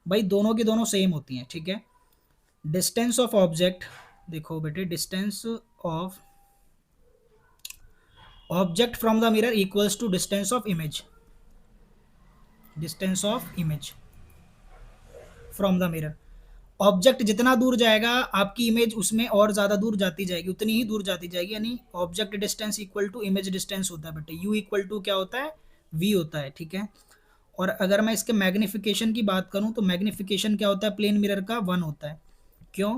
भाई दोनों की दोनों सेम होती हैं। ठीक है, डिस्टेंस ऑफ ऑब्जेक्ट, देखो बेटे, distance of object from the mirror equals to distance of image, distance of image from the mirror. Object जितना दूर जाएगा आपकी इमेज उसमें और ज़्यादा दूर जाती जाएगी, उतनी ही दूर जाती जाएगी, यानी object distance equal to image distance होता है बेटे। यू इक्वल टू क्या होता है, वी होता है। ठीक है, और अगर मैं इसके मैग्निफिकेशन की बात करूं तो मैग्निफिकेशन क्या होता है, प्लेन मिरर का 1 होता है। क्यों,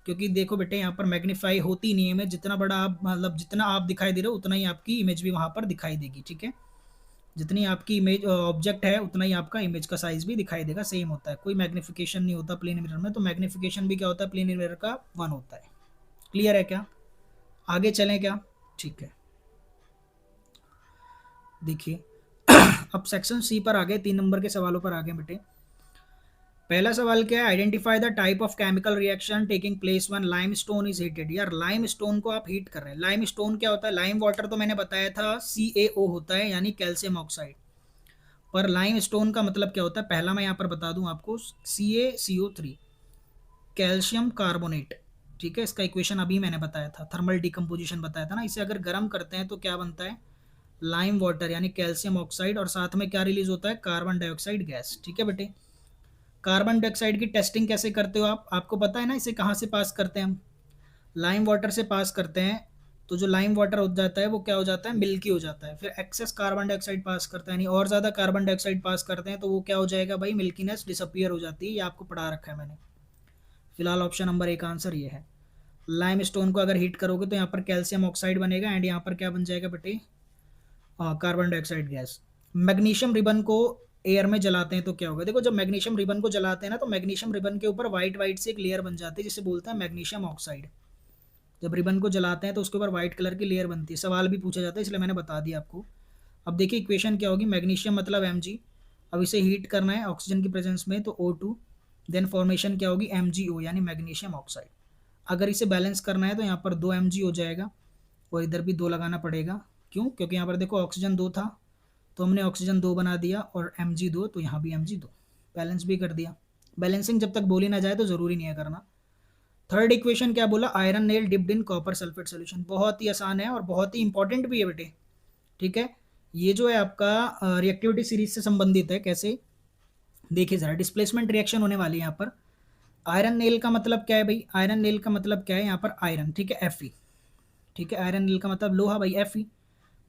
क्योंकि देखो बेटे यहाँ पर मैग्नीफाई होती नहीं है इमेज, जितना बड़ा आप मतलब जितना आप दिखाई दे रहे हो उतना ही आपकी इमेज भी वहाँ पर दिखाई देगी। ठीक है, जितनी आपकी इमेज ऑब्जेक्ट है उतना ही आपका इमेज का साइज भी दिखाई देगा, सेम होता है, कोई मैग्निफिकेशन नहीं होता प्लेन मिरर में। तो मैग्निफिकेशन भी क्या होता है, प्लेन मिरर का 1 होता है। क्लियर है क्या, आगे चलें क्या। ठीक है, देखिए अब सेक्शन सी पर आ गए, 3 नंबर के सवालों पर आ गए बेटे। पहला सवाल क्या है, identify the type of chemical reaction taking place when limestone is heated. यार लाइमस्टोन को आप हीट कर रहे हैं, लाइमस्टोन क्या होता है, लाइम वाटर तो मैंने बताया था CaO होता है, यानी कैल्शियम ऑक्साइड। पर लाइमस्टोन का मतलब क्या होता है, पहला मैं यहाँ पर बता दूं आपको, CaCO3, कैल्शियम कार्बोनेट। ठीक है, इसका इक्वेशन अभी मैंने बताया था, थर्मल डिकम्पोजिशन बताया था ना। इसे अगर गर्म करते हैं तो क्या बनता है, लाइम वाटर यानी कैल्शियम ऑक्साइड, और साथ में क्या रिलीज होता है, कार्बन डाइऑक्साइड गैस। ठीक है बेटे, कार्बन डाइऑक्साइड की टेस्टिंग कैसे करते हो आप, आपको पता है ना, इसे कहाँ से पास करते हैं हम, लाइम वाटर से पास करते हैं। तो जो लाइम वाटर हो जाता है वो क्या हो जाता है, मिल्की हो जाता है। फिर एक्सेस कार्बन डाइऑक्साइड पास करता है, यानी और ज़्यादा कार्बन डाइऑक्साइड पास करते हैं तो वो क्या हो जाएगा भाई, मिल्कीनेस डिसअपियर हो जाती है। ये आपको पढ़ा रखा है मैंने। फिलहाल ऑप्शन नंबर 1 आंसर ये है। लाइम स्टोन को अगर हीट करोगे तो यहाँ पर कैल्शियम ऑक्साइड बनेगा एंड यहाँ पर क्या बन जाएगा बेटे, carbon dioxide gas. Magnesium ribbon को एयर में जलाते हैं तो क्या होगा, देखो जब मैग्नीशियम रिबन को जलाते हैं ना तो मैग्नीशियम रिबन के ऊपर वाइट वाइट से एक लेयर बन जाती है जिसे बोलते हैं मैग्नीशियम ऑक्साइड। जब रिबन को जलाते हैं तो उसके ऊपर वाइट कलर की लेयर बनती है। सवाल भी पूछा जाता है इसलिए मैंने बता दिया आपको। अब देखिए इक्वेशन क्या होगी, मैग्नीशियम मतलब Mg, अब इसे हीट करना है ऑक्सीजन की प्रेजेंस में तो O2, देन फॉर्मेशन क्या होगी MgO यानी मैग्नीशियम ऑक्साइड। अगर इसे बैलेंस करना है तो यहाँ पर 2 Mg हो जाएगा और इधर भी 2 लगाना पड़ेगा। क्यों, क्योंकि यहाँ पर देखो ऑक्सीजन 2 था तो हमने ऑक्सीजन 2 बना दिया और Mg 2, तो यहाँ भी Mg 2, बैलेंस भी कर दिया। बैलेंसिंग जब तक बोली ना जाए तो ज़रूरी नहीं है करना। थर्ड इक्वेशन क्या बोला, iron nail dipped in copper sulphate solution. बहुत ही आसान है और बहुत ही इंपॉर्टेंट भी है बेटे। ठीक है, ये जो है आपका रिएक्टिविटी सीरीज से संबंधित है। कैसे, देखिए जरा, डिस्प्लेसमेंट रिएक्शन होने वाली है यहाँ पर। आयरन नेल का मतलब क्या है भाई, आयरन नेल का मतलब क्या है यहाँ पर, आयरन। ठीक है, Fe। ठीक है, आयरन नेल का मतलब लोहा भाई, Fe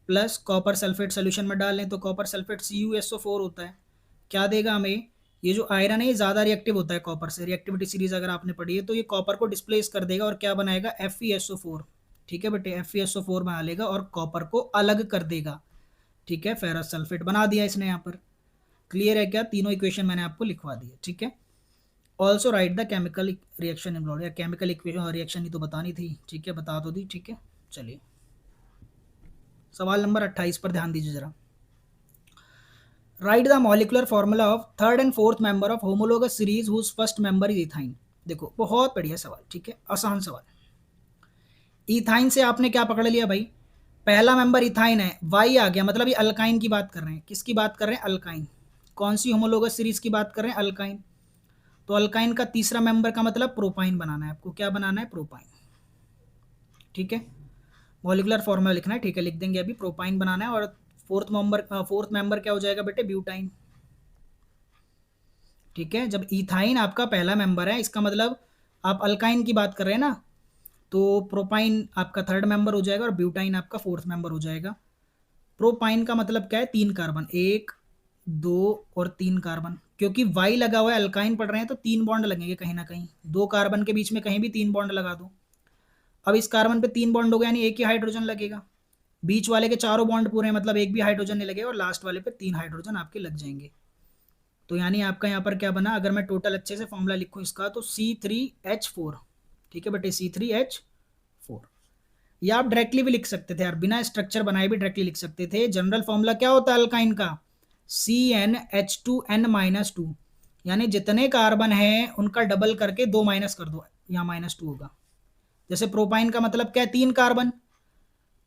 plus copper sulphate solution में डाल लें तो कॉपर सल्फेट CuSO4 होता है। क्या देगा हमें, ये जो आयरन है ये ज़्यादा रिएक्टिव होता है कॉपर से, रिएक्टिविटी सीरीज अगर आपने पढ़ी है तो ये कॉपर को डिस्प्लेस कर देगा और क्या बनाएगा, FeSO4। ठीक है बेटे, FeSO4 बना लेगा और कॉपर को अलग कर देगा। ठीक है, फेरस सल्फेट बना दिया इसने यहाँ पर। क्लियर है क्या, तीनों इक्वेशन मैंने आपको लिखवा दिए। ठीक है, also right the chemical reaction involve, या केमिकल इक्वेशन रिएक्शन ही तो बतानी थी। ठीक है, बता दो दी। ठीक है, चलिए सवाल नंबर 28 पर ध्यान दीजिए जरा। Write the molecular formula of third and fourth member of homologous series whose first member is ethyne. देखो बहुत बढ़िया सवाल। ठीक है, आसान सवाल। इथाइन से आपने क्या पकड़ लिया भाई, पहला मेंबर इथाइन है, वाई आ गया, मतलब ये अल्काइन की बात कर रहे हैं। किसकी बात कर रहे हैं, अल्काइन। कौन सी होमोलोगस सीरीज की बात कर रहे हैं, अल्काइन। तो अल्काइन का तीसरा मेंबर का मतलब प्रोपाइन बनाना है आपको। क्या बनाना है, प्रोपाइन। ठीक है, मॉलिकुलर फॉर्मूला लिखना है। ठीक है, लिख देंगे अभी, प्रोपाइन बनाना है। और फोर्थ मेंबर क्या हो जाएगा बेटे, ब्यूटाइन। ठीक है, जब इथाइन आपका पहला मेंबर है, इसका मतलब आप अल्काइन की बात कर रहे हैं ना, तो प्रोपाइन आपका थर्ड मेंबर हो जाएगा और ब्यूटाइन आपका फोर्थ मेंबर हो जाएगा। प्रोपाइन का मतलब क्या है, 3 कार्बन, 1 2 और 3 कार्बन। क्योंकि वाई लगा हुआ है, अल्काइन पढ़ रहे हैं तो 3 बॉन्ड लगेंगे कहीं ना कहीं, 2 कार्बन के बीच में कहीं भी 3 बॉन्ड लगा दो। अब इस कार्बन पे 3 बॉन्ड हो गया, यानी एक ही हाइड्रोजन लगेगा। बीच वाले के चारों बॉन्ड पूरे हैं, मतलब एक भी हाइड्रोजन नहीं लगेगा, और लास्ट वाले पे 3 हाइड्रोजन आपके लग जाएंगे। तो यानी आपका यहाँ पर क्या बना, अगर मैं टोटल अच्छे से फॉर्मूला लिखूँ इसका, तो C3H4। ठीक है बेटे, C3H4। या आप डायरेक्टली भी लिख सकते थे यार, बिना स्ट्रक्चर बनाए भी डायरेक्टली लिख सकते थे। जनरल फॉर्मूला क्या होता है अल्काइन का, CnH2n-2, यानी जितने कार्बन हैं उनका डबल करके 2 माइनस कर दो, यहाँ -2 होगा। जैसे प्रोपाइन का मतलब क्या है, 3 कार्बन,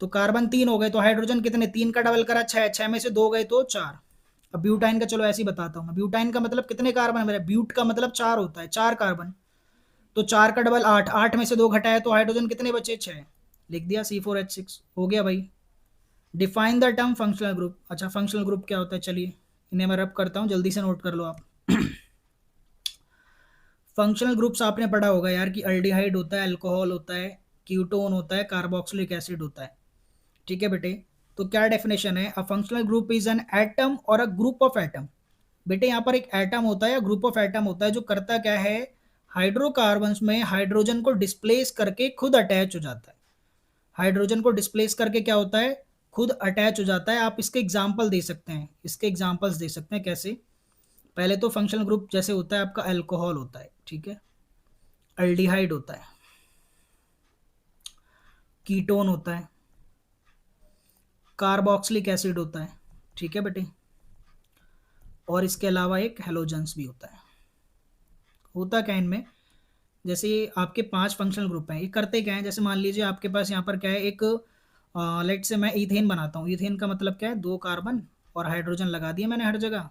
तो कार्बन 3 हो गए, तो हाइड्रोजन कितने, 3 का डबल करा 6, 6 में से 2 गए तो 4। अब ब्यूटाइन का चलो ऐसे ही बताता हूँ मैं। ब्यूटाइन का मतलब कितने कार्बन है मेरा, ब्यूट का मतलब 4 होता है, 4 कार्बन, तो 4 का डबल 8, 8 में से 2 घटाए तो हाइड्रोजन कितने बचे, 6। लिख दिया, C4H6 हो गया भाई। Define the term functional group. अच्छा, फंक्शनल ग्रुप क्या होता है, चलिए इन्हें मैं रब करता हूँ, जल्दी से नोट कर लो आप। फंक्शनल ग्रुप्स आपने पढ़ा होगा यार कि अल्डिहाइड होता है, अल्कोहल होता है, कीटोन होता है, कार्बोक्सिलिक एसिड होता है। ठीक है बेटे, तो क्या डेफिनेशन है, a functional group is an atom और अ ग्रुप ऑफ एटम। बेटे यहाँ पर एक एटम होता है या ग्रुप ऑफ एटम होता है जो करता क्या है, हाइड्रोकार्बन्स में हाइड्रोजन को डिस्प्लेस करके खुद अटैच हो जाता है। हाइड्रोजन को डिस्प्लेस करके क्या होता है, खुद अटैच हो जाता है। आप इसके एग्जाम्पल दे सकते हैं, इसके एग्जाम्पल्स दे सकते हैं कैसे। पहले तो फंक्शनल ग्रुप जैसे होता है आपका, अल्कोहल होता है, ठीक है, अल्डिहाइड होता है, कीटोन होता है, कार्बोक्सिलिक एसिड होता है। ठीक है बेटे, और इसके अलावा एक हेलोजेंस भी होता है। होता क्या है इनमें, जैसे आपके 5 फंक्शनल ग्रुप हैं, ये करते क्या है, जैसे मान लीजिए आपके पास यहाँ पर क्या है, एक लेट से मैं ईथेन बनाता हूँ। ईथेन का मतलब क्या है, 2 कार्बन और हाइड्रोजन लगा दिया मैंने हर जगह।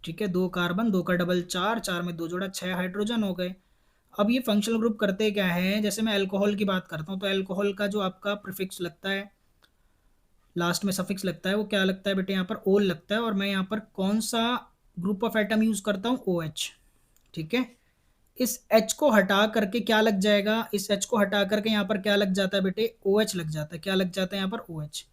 ठीक है, 2 कार्बन, 2 का डबल 4, 4 में 2 जोड़ा 6 हाइड्रोजन हो गए। अब ये फंक्शनल ग्रुप करते क्या है, जैसे मैं अल्कोहल की बात करता हूँ, तो अल्कोहल का जो आपका प्रीफिक्स लगता है, लास्ट में सफिक्स लगता है, वो क्या लगता है बेटे, यहाँ पर ओल लगता है। और मैं यहाँ पर कौन सा ग्रुप ऑफ एटम यूज करता हूँ, OH। ठीक है, इस H को हटा करके क्या लग जाएगा, इस H को हटा करके यहाँ पर क्या लग जाता है बेटे, OH लग जाता है। क्या लग जाता है यहाँ पर, OH।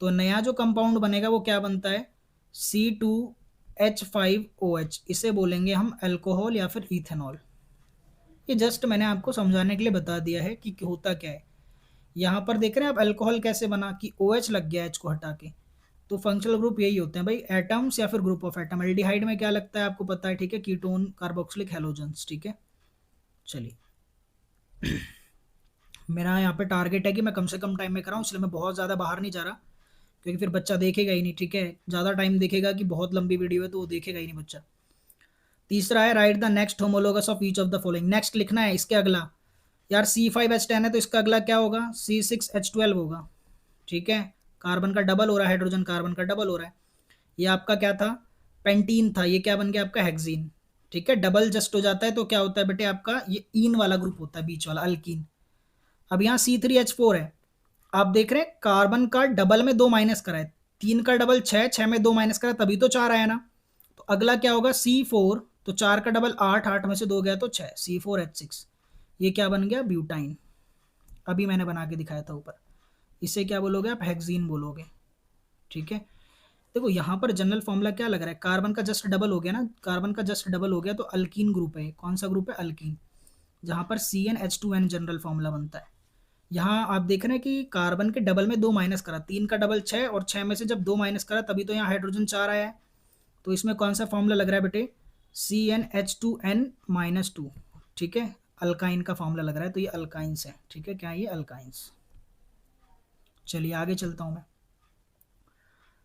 तो नया जो कंपाउंड बनेगा वो क्या बनता है, C2H5OH। इसे बोलेंगे हम अल्कोहल या फिर इथेनॉल। ये जस्ट मैंने आपको समझाने के लिए बता दिया है कि होता क्या है। यहाँ पर देख रहे हैं आप अल्कोहल कैसे बना, कि OH लग गया H को हटा के। तो फंक्शनल ग्रुप यही होते हैं भाई, एटम्स या फिर ग्रुप ऑफ एटम। एल्डिहाइड में क्या लगता है आपको पता है, ठीक है, कीटोन, कार्बोक्सिलिक, हेलोजेंस। ठीक है, चलिए मेरा यहाँ पे टारगेट है कि मैं कम से कम टाइम में कराऊँ, इसलिए मैं बहुत ज़्यादा बाहर नहीं जा रहा, क्योंकि फिर बच्चा देखेगा ही नहीं। ठीक है, ज़्यादा टाइम देखेगा कि बहुत लंबी वीडियो है तो वो देखेगा ही नहीं बच्चा। तीसरा है, right the next homologous of each of the following. Next लिखना है इसके अगला, यार C5H10 है तो इसका अगला क्या होगा, C6H12 होगा। ठीक है, कार्बन का डबल हो रहा है, हाइड्रोजन कार्बन का डबल हो रहा है। ये आपका क्या था, पेंटीन था, ये क्या बन गया आपका, हेक्सीन। ठीक है, डबल जस्ट हो जाता है तो क्या होता है बेटे आपका, ये ईन वाला ग्रुप होता है, बीच वाला, अल्कीन। अब यहाँ C3H4 है, आप देख रहे हैं कार्बन का डबल में 2 माइनस करा है, 3 का डबल 6, 6 में 2 माइनस करा तभी तो 4 आया ना। तो अगला क्या होगा, C4, तो 4 का डबल 8, 8 में से 2 गया तो 6, C4H6। ये क्या बन गया, ब्यूटाइन। अभी मैंने बना के दिखाया था ऊपर। इसे क्या बोलोगे आप, हेक्सीन बोलोगे। ठीक है, देखो यहाँ पर जनरल फॉर्मूला क्या लग रहा है, कार्बन का जस्ट डबल हो गया ना, कार्बन का जस्ट डबल हो गया तो अल्कीन ग्रुप है। कौन सा ग्रुप है? अल्कीन, जहाँ पर CnH2n जनरल फॉर्मूला बनता है। यहाँ आप देख रहे हैं कि कार्बन के डबल में 2 माइनस करा, 3 का डबल 6 और 6 में से जब 2 माइनस करा तभी तो यहाँ हाइड्रोजन 4 आया है। तो इसमें कौन सा फॉर्मूला लग रहा है बेटे? CnH2n-2, ठीक है, अल्काइन का फॉर्मूला लग रहा है, तो ये अल्काइंस है, ठीक है, क्या ये अल्काइंस। चलिए आगे चलता हूँ मैं।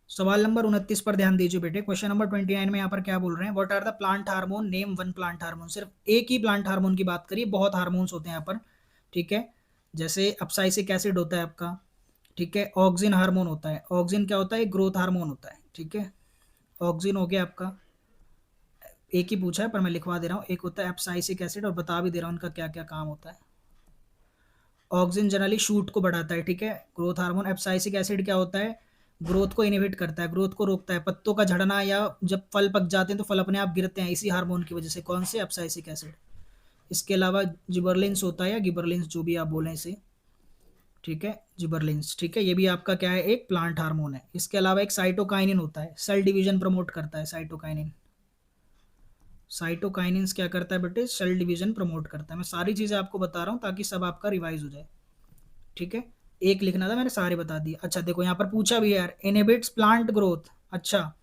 सवाल नंबर 29 पर ध्यान दीजिए बेटे। क्वेश्चन नंबर 29 में यहाँ पर क्या बोल रहे हैं? What are the plant hormone, name one plant hormone. सिर्फ एक ही प्लांट हार्मोन की बात करिए, बहुत हार्मोन्स होते हैं यहाँ पर, ठीक है। जैसे अपसाइसिक एसिड होता है आपका, ठीक है, ऑक्सिन हार्मोन होता है। ऑक्सिन क्या होता है? ग्रोथ हार्मोन होता है, ठीक है। ऑक्सिन हो गया आपका, एक ही पूछा है पर मैं लिखवा दे रहा हूँ। एक होता है एप्साइसिक एसिड और बता भी दे रहा हूँ इनका क्या क्या काम होता है। ऑक्सिन जनरली शूट को बढ़ाता है, ठीक है, ग्रोथ हार्मोन। एप्साइसिक एसिड क्या होता है? ग्रोथ को इनहिबिट करता है, ग्रोथ को रोकता है, पत्तों का झड़ना, या जब फल पक जाते हैं तो फल अपने आप गिरते हैं इसी हार्मोन की वजह से। कौन से? एप्साइसिक एसिड। इसके अलावा जिबरलिंस होता है या गिबरलिंस, जो भी आप बोलें इसे, ठीक है, जिबरलिंस, ठीक है, ये भी आपका क्या है? एक प्लांट हार्मोन है। इसके अलावा एक साइटोकाइनिन होता है, सेल डिवीजन प्रमोट करता है, साइटोकाइनिन। साइटोकाइनिन्स क्या करता है बेटे? सेल डिवीजन प्रमोट करता है। मैं सारी चीज़ें आपको बता रहा हूँ ताकि सब आपका रिवाइज हो जाए, ठीक है। एक लिखना था, मैंने सारे बता दिए। अच्छा देखो यहाँ पर पूछा भी है यार, इनहिबिट्स प्लांट ग्रोथ। अच्छा,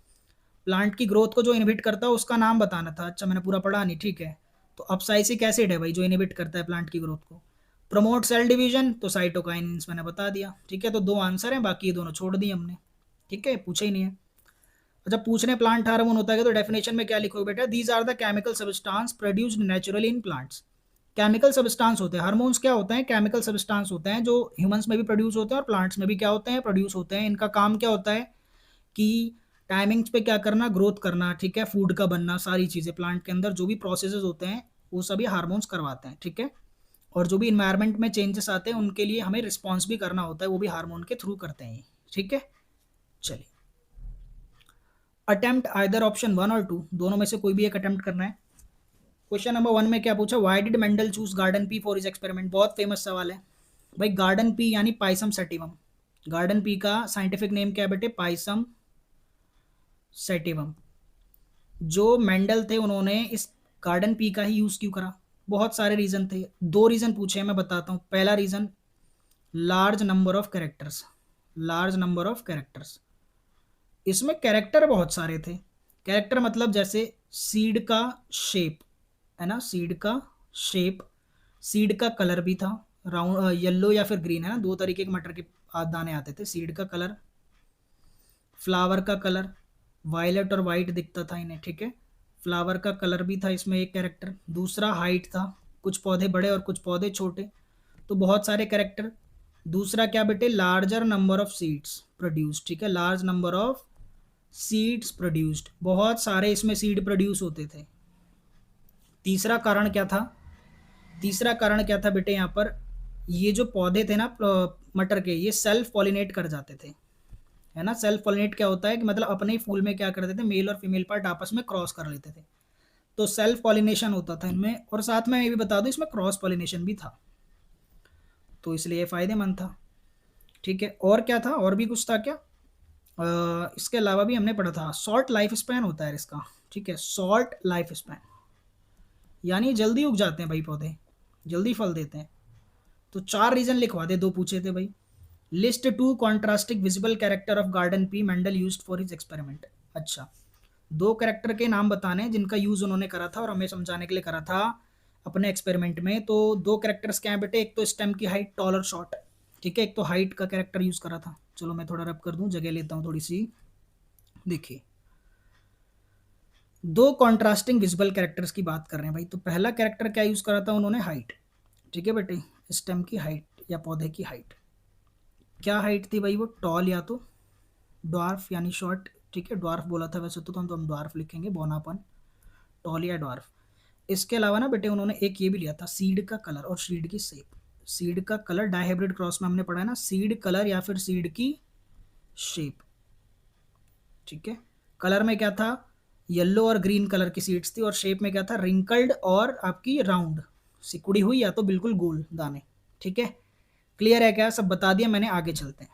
प्लांट की ग्रोथ को जो इनहिबिट करता है उसका नाम बताना था। अच्छा मैंने पूरा पढ़ा नहीं, ठीक है। तो अपसाइसिक एसिड है भाई जो इनहिबिट करता है प्लांट की ग्रोथ को। प्रमोट सेल डिवीजन तो साइटोकाइनिन्स मैंने बता दिया, ठीक है। तो 2 आंसर हैं, बाकी ये दोनों छोड़ दिए हमने, ठीक है, पूछा ही नहीं है। अच्छा पूछने प्लांट हार्मोन होता है तो डेफिनेशन में क्या लिखोगे बेटा? These are the chemical substance produced naturally in plants. Chemical substance होते हैं, हार्मोन्स क्या होते हैं? केमिकल सब्सटेंस होते हैं जो ह्यूमंस में भी प्रोड्यूस होते हैं और प्लांट्स में भी क्या होते हैं? प्रोड्यूस होते हैं। इनका काम क्या होता है कि टाइमिंग्स पे क्या करना? ग्रोथ करना, ठीक है, फूड का बनना, सारी चीज़ें प्लांट के अंदर जो भी प्रोसेसेस होते हैं वो सभी हार्मोन्स करवाते हैं, ठीक है। और जो भी इन्वायरमेंट में चेंजेस आते हैं उनके लिए हमें रिस्पॉन्स भी करना होता है, वो भी हार्मोन के थ्रू करते हैं, ठीक है। चलिए, अटेम्प्ट आइदर ऑप्शन 1 और 2, दोनों में से कोई भी एक अटेम्प्ट करना है। क्वेश्चन नंबर 1 में क्या पूछा? Why did Mendel choose garden pea for his experiment. बहुत फेमस सवाल है भाई। गार्डन पी यानी पाइसम सेटिवम। गार्डन पी का साइंटिफिक नेम क्या है बेटे? Pisum sativum. जो मेंडल थे उन्होंने इस गार्डन पी का ही यूज क्यों करा? बहुत सारे रीजन थे, 2 रीजन पूछे हैं, मैं बताता हूँ। पहला reason, large number of characters. Large number of characters, इसमें कैरेक्टर बहुत सारे थे। कैरेक्टर मतलब जैसे सीड का शेप है ना, सीड का शेप, सीड का कलर भी था, राउंड येलो या फिर ग्रीन, है ना, 2 तरीके के मटर के दाने आते थे। सीड का कलर, फ्लावर का कलर, वायलेट और वाइट दिखता था इन्हें, ठीक है। फ्लावर का कलर भी था इसमें एक कैरेक्टर। दूसरा हाइट था, कुछ पौधे बड़े और कुछ पौधे छोटे, तो बहुत सारे कैरेक्टर। दूसरा क्या बेटे? Larger number of seeds produced, ठीक है, large number of seeds produced, बहुत सारे इसमें सीड प्रोड्यूस होते थे। तीसरा कारण क्या था? तीसरा कारण क्या था बेटे? यहाँ पर ये जो पौधे थे ना मटर के, ये सेल्फ पॉलिनेट कर जाते थे, है ना। सेल्फ पॉलिनेट क्या होता है कि मतलब अपने ही फूल में क्या करते थे? मेल और फीमेल पार्ट आपस में क्रॉस कर लेते थे, तो सेल्फ पॉलिनेशन होता था इनमें। और साथ में ये भी बता दूं इसमें क्रॉस पॉलिनेशन भी था, तो इसलिए फायदेमंद था, ठीक है। और क्या था? और भी कुछ था क्या? इसके अलावा भी हमने पढ़ा था, शॉर्ट लाइफ स्पैन होता है इसका, ठीक है, शॉर्ट लाइफ स्पैन, यानी जल्दी उग जाते हैं भाई पौधे, जल्दी फल देते हैं। तो 4 रीजन लिखवा दे, 2 पूछे थे भाई। List 2 contrasting visible character of garden pea Mendel used for his experiment. अच्छा, 2 कैरेक्टर के नाम बताने हैं जिनका यूज उन्होंने करा था और हमें समझाने के लिए करा था अपने एक्सपेरिमेंट में। तो 2 कैरेक्टर्स क्या है बेटे? एक तो स्टेम की हाइट, टॉल और शॉर्ट, ठीक है, एक तो हाइट का कैरेक्टर यूज करा था। चलो मैं थोड़ा रब कर दूं, जगह लेता हूँ थोड़ी सी। देखिए, 2 कॉन्ट्रास्टिंग विजिबल कैरेक्टर्स की बात कर रहे हैं भाई। तो पहला कैरेक्टर क्या यूज करा था उन्होंने? हाइट, ठीक है बेटे, स्टेम की हाइट या पौधे की हाइट। क्या हाइट थी भाई वो? टॉल या तो ड्वार्फ यानी शॉर्ट, ठीक है, ड्वार्फ बोला था वैसे तो हम ड्वार्फ लिखेंगे, बोनापन, टॉल या ड्वार्फ। इसके अलावा ना बेटे उन्होंने एक ये भी लिया था, सीड का कलर और सीड की शेप। सीड का कलर डायहाइब्रिड क्रॉस में हमने पढ़ा है ना, सीड कलर या फिर सीड की शेप, ठीक है। कलर में क्या था? येलो और ग्रीन कलर की सीड्स थी, और शेप में क्या था? रिंकल्ड और आपकी राउंड, सिकुड़ी हुई या तो बिल्कुल गोल दाने, ठीक है। क्लियर है क्या? सब बता दिया मैंने, आगे चलते हैं।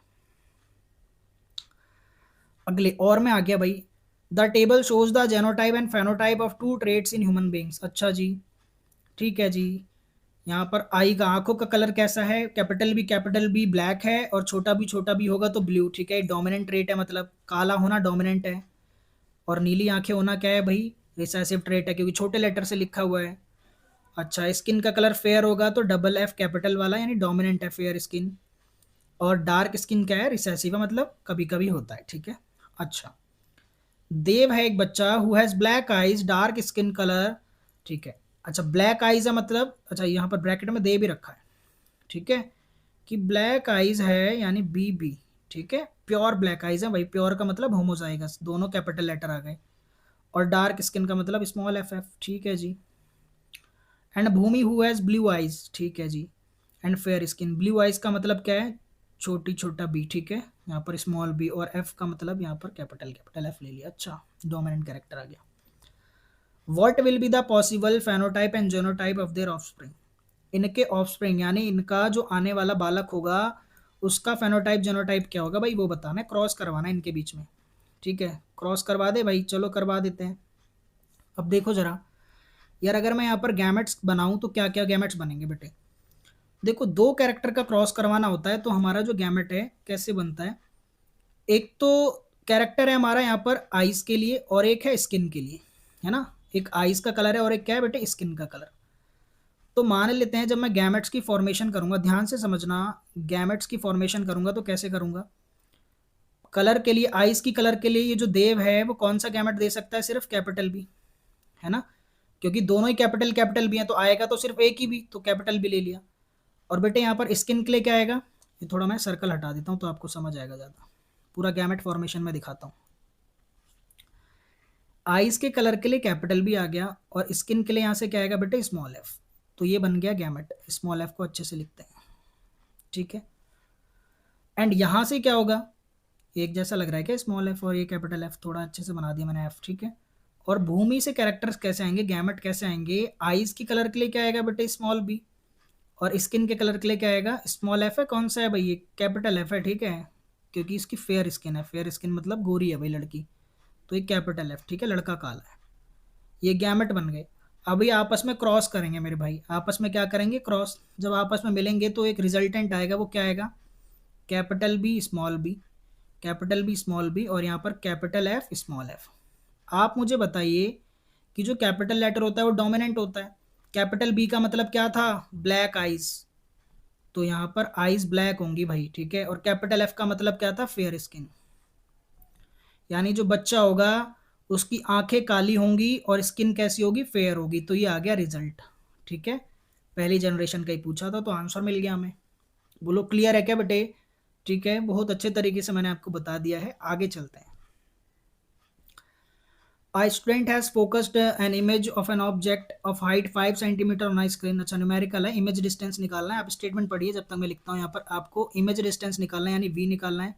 अगले और में आ गया भाई, the table shows the genotype and phenotype of two traits in human beings. अच्छा जी, ठीक है जी। यहाँ पर आई का आंखों का कलर कैसा है, कैपिटल बी ब्लैक है और छोटा भी होगा तो ब्लू। ठीक है, डोमिनेंट ट्रेट है, मतलब काला होना डोमिनेंट है। और नीली आंखें होना क्या है भाई, रिसेसिव ट्रेट है, क्योंकि छोटे लेटर से लिखा हुआ है। अच्छा, स्किन का कलर फेयर होगा तो डबल एफ कैपिटल वाला, यानी डोमिनेंट है फेयर स्किन। और डार्क स्किन क्या है, रिसेसिव है, मतलब कभी कभी होता है। ठीक है। अच्छा, देव है एक बच्चा, who has black eyes dark skin colour. ठीक है। अच्छा, ब्लैक आइज है मतलब, अच्छा यहाँ पर ब्रैकेट में दे भी रखा है। ठीक है, कि ब्लैक आइज है यानी बी बी। ठीक है, प्योर ब्लैक आइज है भाई, प्योर का मतलब होमोजाइगस, दोनों कैपिटल लेटर आ गए। और डार्क स्किन का मतलब स्मॉल एफ एफ। ठीक है जी। And Bhumi who has blue eyes. ठीक है जी। And fair skin, blue eyes का मतलब क्या है, छोटा बी। ठीक है, यहाँ पर स्मॉल बी, और एफ का मतलब यहाँ पर कैपिटल एफ ले लिया। अच्छा, डोमिनेंट कैरेक्टर आ गया। What will be the possible phenotype and genotype of their offspring. इनके ऑफस्प्रिंग यानी इनका जो आने वाला बालक होगा, उसका फेनोटाइप जेनोटाइप क्या होगा भाई, वो बताना है, क्रॉस करवाना है इनके बीच में। ठीक है, क्रॉस करवा दे भाई, चलो करवा देते हैं। अब देखो जरा यार, अगर मैं यहाँ पर गैमेट्स बनाऊं तो क्या क्या गैमेट्स बनेंगे बेटे। देखो, दो कैरेक्टर का क्रॉस करवाना होता है तो हमारा जो गैमेट है कैसे बनता है, एक तो कैरेक्टर है हमारा यहाँ पर आइज के लिए और एक है स्किन के लिए, है ना। एक आइज का कलर है और एक क्या है बेटे, स्किन का कलर। तो मान लेते हैं जब मैं गैमेट्स की फॉर्मेशन करूंगा, ध्यान से समझना, गैमेट्स की फॉर्मेशन करूंगा तो कैसे करूंगा। कलर के लिए, आइज की कलर के लिए ये जो देव है वो कौन सा गैमेट दे सकता है, सिर्फ कैपिटल बी, है ना, क्योंकि दोनों ही कैपिटल भी हैं, तो आएगा तो सिर्फ एक ही भी, तो कैपिटल बी ले लिया। और बेटे यहाँ पर स्किन के लिए क्या आएगा, ये थोड़ा मैं सर्कल हटा देता हूँ तो आपको समझ आएगा ज़्यादा, पूरा गैमेट फॉर्मेशन में दिखाता हूँ। आइज के कलर के लिए कैपिटल बी आ गया, और स्किन के लिए यहाँ से क्या आएगा बेटे, स्मॉल एफ। तो ये बन गया गैमेट, स्मॉल एफ को अच्छे से लिखते हैं। ठीक है, एंड यहाँ से क्या होगा, एक जैसा लग रहा है क्या स्मॉल एफ और ये कैपिटल एफ, थोड़ा अच्छे से बना दिया मैंने एफ। ठीक है, और भूमि से कैरेक्टर्स कैसे आएंगे, गैमेट कैसे आएंगे, आइज की कलर के लिए क्या आएगा बेटे, स्मॉल बी, और स्किन के कलर के लिए क्या आएगा, स्मॉल एफ है, कौन सा है भाई, ये कैपिटल एफ है। ठीक है, क्योंकि इसकी फेयर स्किन है, फेयर स्किन मतलब गोरी है भाई लड़की, तो ये कैपिटल एफ। ठीक है, लड़का काला है। ये गैमेट बन गए। अभी आपस में क्रॉस करेंगे मेरे भाई, आपस में क्या करेंगे, क्रॉस। जब आपस में मिलेंगे तो एक रिजल्टेंट आएगा, वो क्या आएगा, capital B small B, capital B small B, और यहाँ पर कैपिटल एफ स्मॉल एफ। आप मुझे बताइए कि जो कैपिटल लेटर होता है वो डोमिनेंट होता है, कैपिटल बी का मतलब क्या था, ब्लैक आइज, तो यहाँ पर आइज ब्लैक होंगी भाई। ठीक है, और कैपिटल एफ का मतलब क्या था, फेयर स्किन, यानी जो बच्चा होगा उसकी आंखें काली होंगी और स्किन कैसी होगी, फेयर होगी। तो ये आ गया रिजल्ट। ठीक है, पहली जनरेशन का ही पूछा था तो आंसर मिल गया हमें। बोलो क्लियर है क्या बेटे। ठीक है, बहुत अच्छे तरीके से मैंने आपको बता दिया है, आगे चलते हैं। A student has focused an image of an object of height 5 centimetre on a screen। अच्छा, न्यूमेरिकल है, इमेज डिस्टेंस निकालना है। आप स्टेटमेंट पढ़िए जब तक मैं लिखता हूँ। यहाँ पर आपको इमेज डिस्टेंस निकालना है, यानी v निकालना है।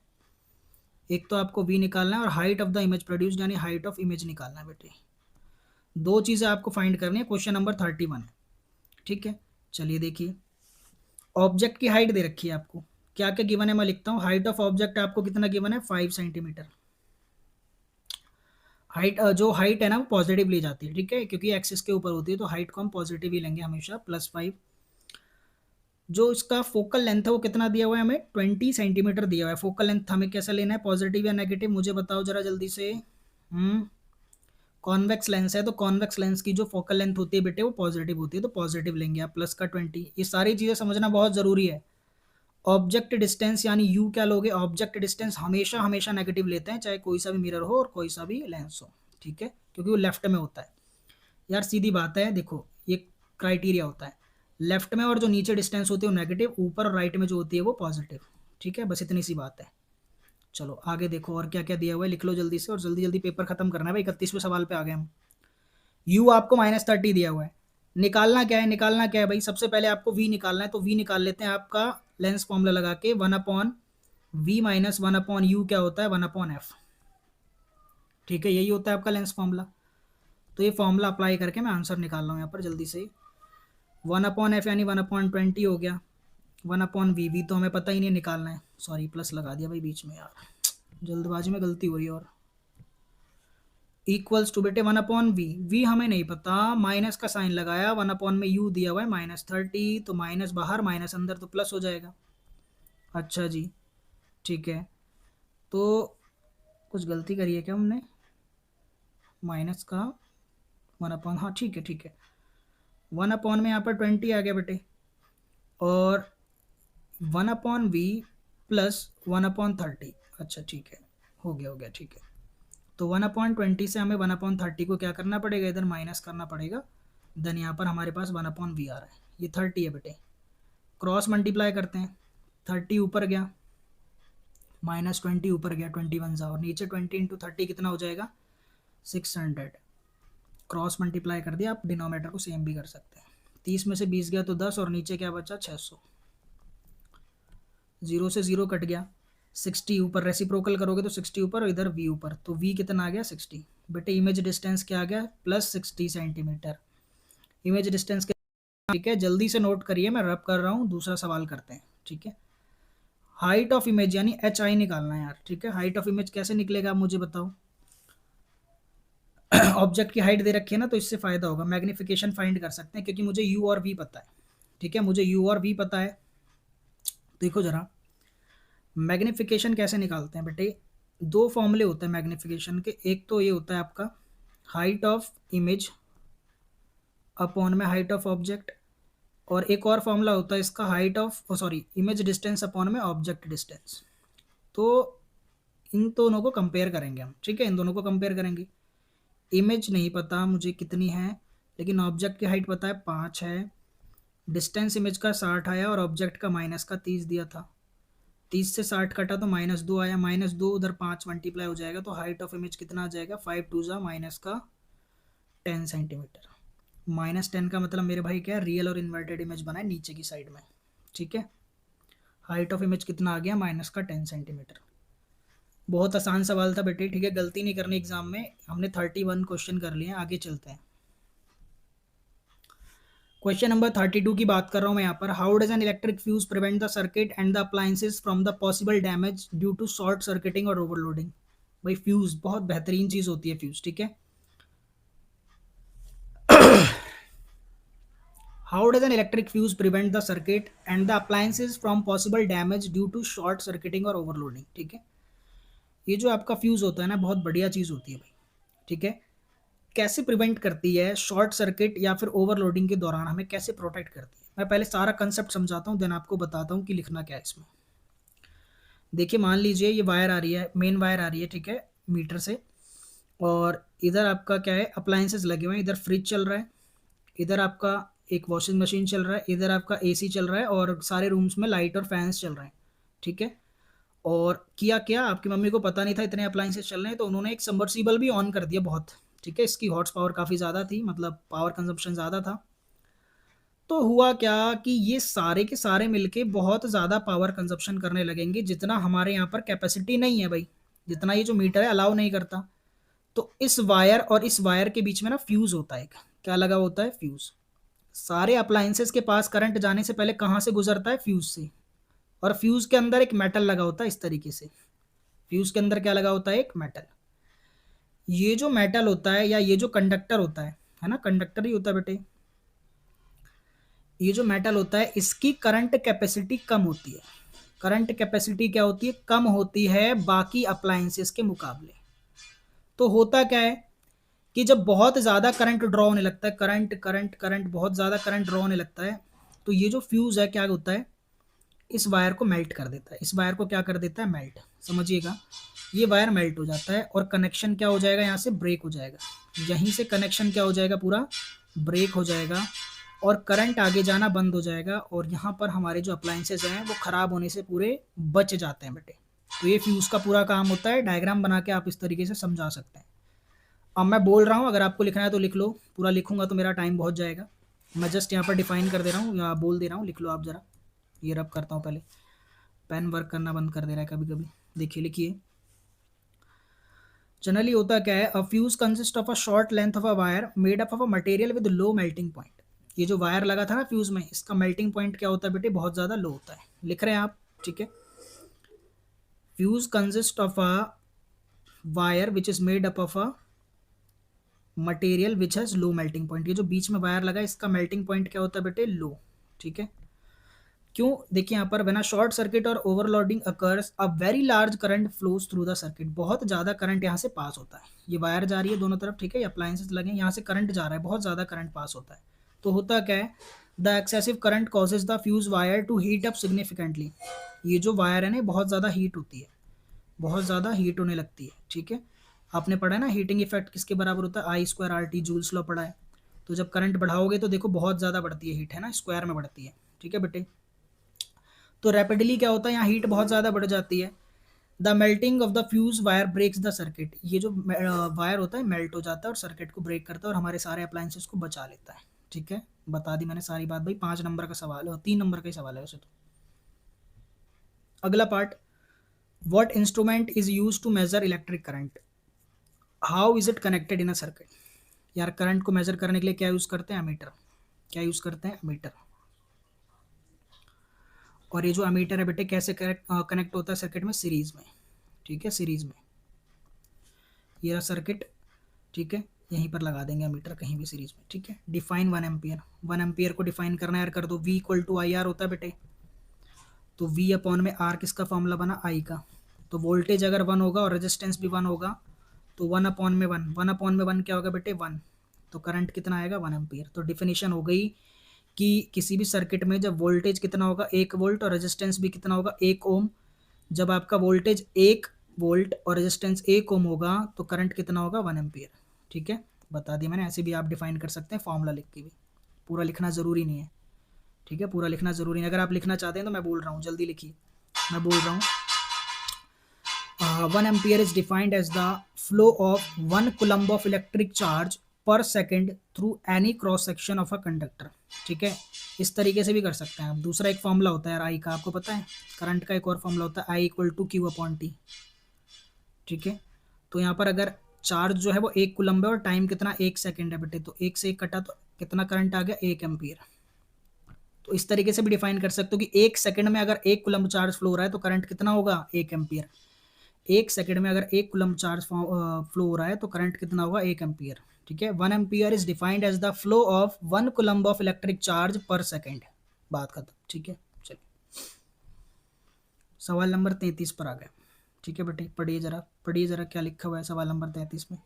एक तो आपको v निकालना है, और height of the image produced यानी हाइट ऑफ इमेज निकालना है बेटे। दो चीज़ें आपको फाइंड करनी है, क्वेश्चन नंबर 31 है। ठीक है, चलिए देखिए, ऑब्जेक्ट की हाइट दे रखी है आपको, क्या क्या गिवन है मैं लिखता हूँ। हाइट ऑफ ऑब्जेक्ट आपको कितना गिवन है, 5 सेंटीमीटर। हाइट, जो हाइट है ना वो पॉजिटिव ली जाती है। ठीक है, क्योंकि एक्सिस के ऊपर होती है, तो हाइट को हम पॉजिटिव ही लेंगे हमेशा, +5। जो इसका फोकल लेंथ है वो कितना दिया हुआ है हमें, 20 सेंटीमीटर दिया हुआ है। फोकल लेंथ हमें कैसा लेना है, पॉजिटिव या नेगेटिव, मुझे बताओ जरा जल्दी से। कॉन्वेक्स लेंस है तो कॉन्वेक्स लेंस की जो फोकल लेंथ होती है बेटे वो पॉजिटिव होती है, तो पॉजिटिव लेंगे आप, प्लस का 20। ये सारी चीज़ें समझना बहुत ज़रूरी है। ऑब्जेक्ट डिस्टेंस यानी यू क्या लोगे, ऑब्जेक्ट डिस्टेंस हमेशा हमेशा नेगेटिव लेते हैं, चाहे कोई सा भी मिरर हो और कोई सा भी लेंस हो। ठीक है, क्योंकि वो लेफ्ट में होता है। यार सीधी बात है, देखो ये क्राइटेरिया होता है, लेफ्ट में और जो नीचे डिस्टेंस होती है वो नेगेटिव, ऊपर और राइट में जो होती है वो पॉजिटिव। ठीक है, बस इतनी सी बात है। चलो आगे देखो और क्या क्या दिया हुआ है, लिख लो जल्दी से, और जल्दी जल्दी पेपर खत्म करना है भाई, 31वें सवाल पे आ गए हम। यू आपको -30 दिया हुआ है, निकालना क्या है, निकालना क्या है भाई, सबसे पहले आपको वी निकालना है। तो वी निकाल लेते हैं, आपका लेंस फॉर्मूला लगा के, 1/v - 1/u क्या होता है, 1/f। ठीक है, यही होता है आपका लेंस फॉर्मूला। तो ये फॉर्मूला अप्लाई करके मैं आंसर निकाल रहा हूँ यहाँ पर जल्दी से। 1/f यानी 1/20 हो गया, 1/v, तो हमें पता ही नहीं निकालना है, सॉरी प्लस लगा दिया भाई बीच में यार। जल्दबाजी में गलती हो रही है। और इक्वल्स टू बेटे 1/v, v हमें नहीं पता, माइनस का साइन लगाया, 1 में u दिया हुआ है -30, तो माइनस बाहर माइनस अंदर तो प्लस हो जाएगा। अच्छा जी, ठीक है। तो कुछ गलती करी है क्या हमने? माइनस का 1, हाँ ठीक है ठीक है, 1 में यहाँ पर 20 आ गया बेटे, और 1/v प्लस 1/30। अच्छा ठीक है, हो गया ठीक है। तो 1/20 से हमें 1/30 को क्या करना पड़ेगा, इधर माइनस करना पड़ेगा। देन यहाँ पर हमारे पास 1/v आ रहा है, ये 30 है बेटे। क्रॉस मल्टीप्लाई करते हैं, 30 ऊपर गया, -20 ऊपर गया, 21 सा, और नीचे 20 इंटू 30 कितना हो जाएगा, 600। क्रॉस मल्टीप्लाई कर दिया, आप डिनोमिनेटर को सेम भी कर सकते हैं। 30 में से 20 गया तो 10, और नीचे क्या बचा, 600। 0 से 0 कट गया, 60 ऊपर, रेसिप्रोकल करोगे तो 60 ऊपर और इधर v ऊपर, तो v कितना आ गया, 60। बेटे इमेज डिस्टेंस क्या आ गया, +60 सेंटीमीटर। इमेज डिस्टेंस के, ठीक है, जल्दी से नोट करिए, मैं रब कर रहा हूँ। दूसरा सवाल करते हैं, ठीक है। हाइट ऑफ इमेज यानी HI निकालना है यार, ठीक है। हाइट ऑफ इमेज कैसे निकलेगा, आप मुझे बताओ। ऑब्जेक्ट की हाइट दे रखी है ना, तो इससे फायदा होगा, मैग्निफिकेशन फाइंड कर सकते हैं, क्योंकि मुझे u और v पता है, ठीक है, मुझे u और v पता है। देखो जरा, मैग्निफिकेशन कैसे निकालते हैं बेटे, दो फॉर्मूले होते हैं मैग्निफिकेशन के। एक तो ये होता है आपका हाइट ऑफ इमेज अपॉन में हाइट ऑफ ऑब्जेक्ट, और एक और फॉर्मूला होता है इसका height of sorry image distance upon में ऑब्जेक्ट डिस्टेंस। तो इन दोनों को कंपेयर करेंगे हम, ठीक है, इन दोनों को कंपेयर करेंगे। इमेज नहीं पता मुझे कितनी है, लेकिन ऑब्जेक्ट की हाइट पता है 5 है, डिस्टेंस इमेज का 60 आया, और ऑब्जेक्ट का माइनस का 30 दिया था। 30 से 60 कटा तो -2 आया, -2 उधर 5 मल्टीप्लाई हो जाएगा, तो हाइट ऑफ इमेज कितना आ जाएगा, 5 2 जा माइनस का 10 सेंटीमीटर। -10 का मतलब मेरे भाई क्या है, रियल और इन्वर्टेड इमेज बनाए नीचे की साइड में, ठीक है। हाइट ऑफ इमेज कितना आ गया, माइनस का 10 सेंटीमीटर। बहुत आसान सवाल था बेटे, ठीक है, गलती नहीं करनी एग्जाम में। हमने 31 क्वेश्चन कर लिए हैं, आगे चलते हैं। क्वेश्चन नंबर 32 की बात कर रहा हूं मैं यहाँ पर। How does an electric fuse prevent the circuit and the appliances from the possible damage due to short circuiting और ओवरलोडिंग। भाई फ्यूज बहुत बेहतरीन चीज होती है, फ्यूज, ठीक है। How does an electric fuse prevent the circuit and the appliances from possible damage due to short circuiting और ओवरलोडिंग, ठीक है। ये जो आपका फ्यूज होता है ना, बहुत बढ़िया चीज होती है भाई, ठीक है। कैसे प्रिवेंट करती है शॉर्ट सर्किट या फिर ओवरलोडिंग के दौरान, हमें कैसे प्रोटेक्ट करती है। मैं पहले सारा कंसेप्ट समझाता हूँ, देन आपको बताता हूँ कि लिखना क्या है इसमें। देखिए मान लीजिए ये वायर आ रही है, मेन वायर आ रही है, ठीक है, मीटर से, और इधर आपका क्या है, अप्लायंसेस लगे हुए हैं। इधर फ्रिज चल रहा है, इधर आपका एक वॉशिंग मशीन चल रहा है, इधर आपका AC चल रहा है, और सारे रूम्स में लाइट और फैंस चल रहे हैं, ठीक है। और किया क्या, आपकी मम्मी को पता नहीं था इतने अप्लायंसेस चल रहे हैं, तो उन्होंने एक सबमर्सिबल भी ऑन कर दिया बहुत, ठीक है। इसकी हॉर्स पावर काफ़ी ज़्यादा थी, मतलब पावर कंजप्शन ज़्यादा था। तो हुआ क्या कि ये सारे के सारे मिलके बहुत ज़्यादा पावर कंजप्शन करने लगेंगे, जितना हमारे यहाँ पर कैपेसिटी नहीं है भाई, जितना ये जो मीटर है अलाउ नहीं करता। तो इस वायर और इस वायर के बीच में ना फ्यूज़ होता है, क्या लगा होता है, फ्यूज़। सारे अप्लायंसेस के पास करंट जाने से पहले कहाँ से गुजरता है, फ्यूज़ से। और फ्यूज़ के अंदर एक मेटल लगा होता है इस तरीके से। फ्यूज़ के अंदर क्या लगा होता है, एक मेटल। ये जो मेटल होता है या ये जो कंडक्टर होता है ना, कंडक्टर ही होता है बेटे। ये जो मेटल होता है इसकी करंट कैपेसिटी कम होती है। करंट कैपेसिटी क्या होती है, कम होती है बाकी अप्लायंसेस के मुकाबले। तो होता क्या है कि जब बहुत ज़्यादा करंट ड्रॉ होने लगता है, करंट करंट करंट बहुत ज़्यादा करंट ड्रॉ होने लगता है, तो ये जो फ्यूज़ है क्या होता है, इस वायर को मेल्ट कर देता है। इस वायर को क्या कर देता है, मेल्ट, समझिएगा। ये वायर मेल्ट हो जाता है और कनेक्शन क्या हो जाएगा, यहाँ से ब्रेक हो जाएगा। यहीं से कनेक्शन क्या हो जाएगा, पूरा ब्रेक हो जाएगा, और करंट आगे जाना बंद हो जाएगा, और यहाँ पर हमारे जो अप्लायंसेज हैं वो ख़राब होने से पूरे बच जाते हैं बेटे। तो ये फ्यूज़ का पूरा काम होता है। डायग्राम बना के आप इस तरीके से समझा सकते हैं। अब मैं बोल रहा हूँ, अगर आपको लिखना है तो लिख लो, पूरा लिखूंगा तो मेरा टाइम बहुत जाएगा। मैं जस्ट यहाँ पर डिफाइन कर दे रहा हूँ या बोल दे रहा हूँ, लिख लो आप ज़रा। ये रब करता हूँ, पहले पेन वर्क करना बंद कर दे रहा है कभी कभी। देखिए लिखिए, जनरली होता क्या है, अ fuse consist of a short length of a wire made up of a material with low melting point. ये जो वायर लगा था ना फ्यूज में, इसका मेल्टिंग पॉइंट क्या होता है बेटे, बहुत ज़्यादा लो होता है। लिख रहे हैं आप, ठीक है। Fuse consist of a wire which is made up of a material which has low melting point. ये जो बीच में वायर लगा है इसका मेल्टिंग पॉइंट क्या होता है बेटे? लो। ठीक है। क्यों? देखिए यहाँ पर, व्हेन अ शॉर्ट सर्किट और overloading occurs a very large current flows through the circuit. बहुत ज्यादा करंट यहाँ से पास होता है। ये वायर जा रही है दोनों तरफ, ठीक है, अप्लायंसेस लगे, यहाँ से करंट जा रहा है, बहुत ज्यादा करंट पास होता है। तो होता क्या है? The excessive current causes the fuse wire to heat up significantly. ये जो वायर है ना बहुत ज्यादा हीट होती है, बहुत ज़्यादा हीट होने लगती है। ठीक है। आपने पढ़ा है ना हीटिंग इफेक्ट किसके बराबर होता है? I square R T, Joule's law पढ़ा है। तो जब करंट बढ़ाओगे तो देखो बहुत ज़्यादा बढ़ती है हीट, है ना, स्क्वायर में बढ़ती है। ठीक है बेटे। तो रैपिडली क्या होता है, यहाँ हीट बहुत ज़्यादा बढ़ जाती है। The melting of the fuse wire breaks the circuit. ये जो वायर होता है मेल्ट हो जाता है और सर्किट को ब्रेक करता है और हमारे सारे अप्लायंसेस को बचा लेता है। ठीक है, बता दी मैंने सारी बात भाई। 5 नंबर का सवाल है, 3 नंबर का ही सवाल है वैसे तो। अगला part, what instrument is use to measure electric current? How is it connected in a circuit? यार करंट को मेजर करने के लिए क्या यूज करते हैं? अमीटर। क्या यूज करते हैं? अमीटर। और ये जो अमीटर है बेटे कैसे कनेक्ट होता है सर्किट में? सीरीज में। ठीक है, सीरीज में। ये रहा सर्किट। ठीक है, यहीं पर लगा देंगे अमीटर कहीं भी सीरीज में। ठीक है। Define 1 ampere. 1 एम्पियर को डिफाइन करना यार कर दो। V equal to I R होता है बेटे। तो V अपॉन में आर किसका फॉर्मूला बना? आई का। तो वोल्टेज अगर 1 होगा और रेजिस्टेंस भी 1 होगा तो 1/1, 1/1 क्या होगा बेटे? 1। तो करंट कितना आएगा? 1 एम्पियर। तो डिफिनीशन हो गई कि किसी भी सर्किट में जब वोल्टेज कितना होगा? 1 वोल्ट, और रेजिस्टेंस भी कितना होगा? 1 ओम। जब आपका वोल्टेज 1 वोल्ट और रेजिस्टेंस 1 ओम होगा तो करंट कितना होगा? 1 एम्पियर। ठीक है, बता दिया मैंने। ऐसे भी आप डिफाइन कर सकते हैं फॉर्मूला लिख के भी, पूरा लिखना ज़रूरी नहीं है। ठीक है, पूरा लिखना ज़रूरी नहीं। अगर आप लिखना चाहते हैं तो मैं बोल रहा हूँ, जल्दी लिखिए, मैं बोल रहा हूँ। 1 ampere is defined as the flow of 1 coulomb of electric charge per second through any cross section of a conductor. ठीक है, इस तरीके से भी कर सकते हैं आप। दूसरा एक फॉर्मूला होता है यार आई का, आपको पता है? करंट का एक और फॉर्मूला होता है, I equal to Q upon T. ठीक है, तो यहाँ पर अगर चार्ज जो है वो 1 कूलम्ब है और टाइम कितना? 1 सेकेंड है बेटे, तो 1 से 1 कटा तो कितना करंट आ गया? 1 एम्पियर। तो इस तरीके से भी डिफाइन कर सकते हो कि 1 सेकेंड में अगर 1 कूलम्ब चार्ज फ्लो हो रहा है तो करंट कितना होगा? 1 एम्पियर। 1 सेकेंड में अगर 1 कूलम्ब चार्ज फ्लो हो रहा है तो करंट कितना होगा? 1 एम्पियर। ठीक है, 1 ampere is defined as the flow of 1 coulomb of electric charge per second. बात खत्म। ठीक है, चलिए सवाल नंबर 33 पर आ गए। ठीक है बेटे, पढ़िए जरा, पढ़िए जरा क्या लिखा हुआ है सवाल नंबर 33 में।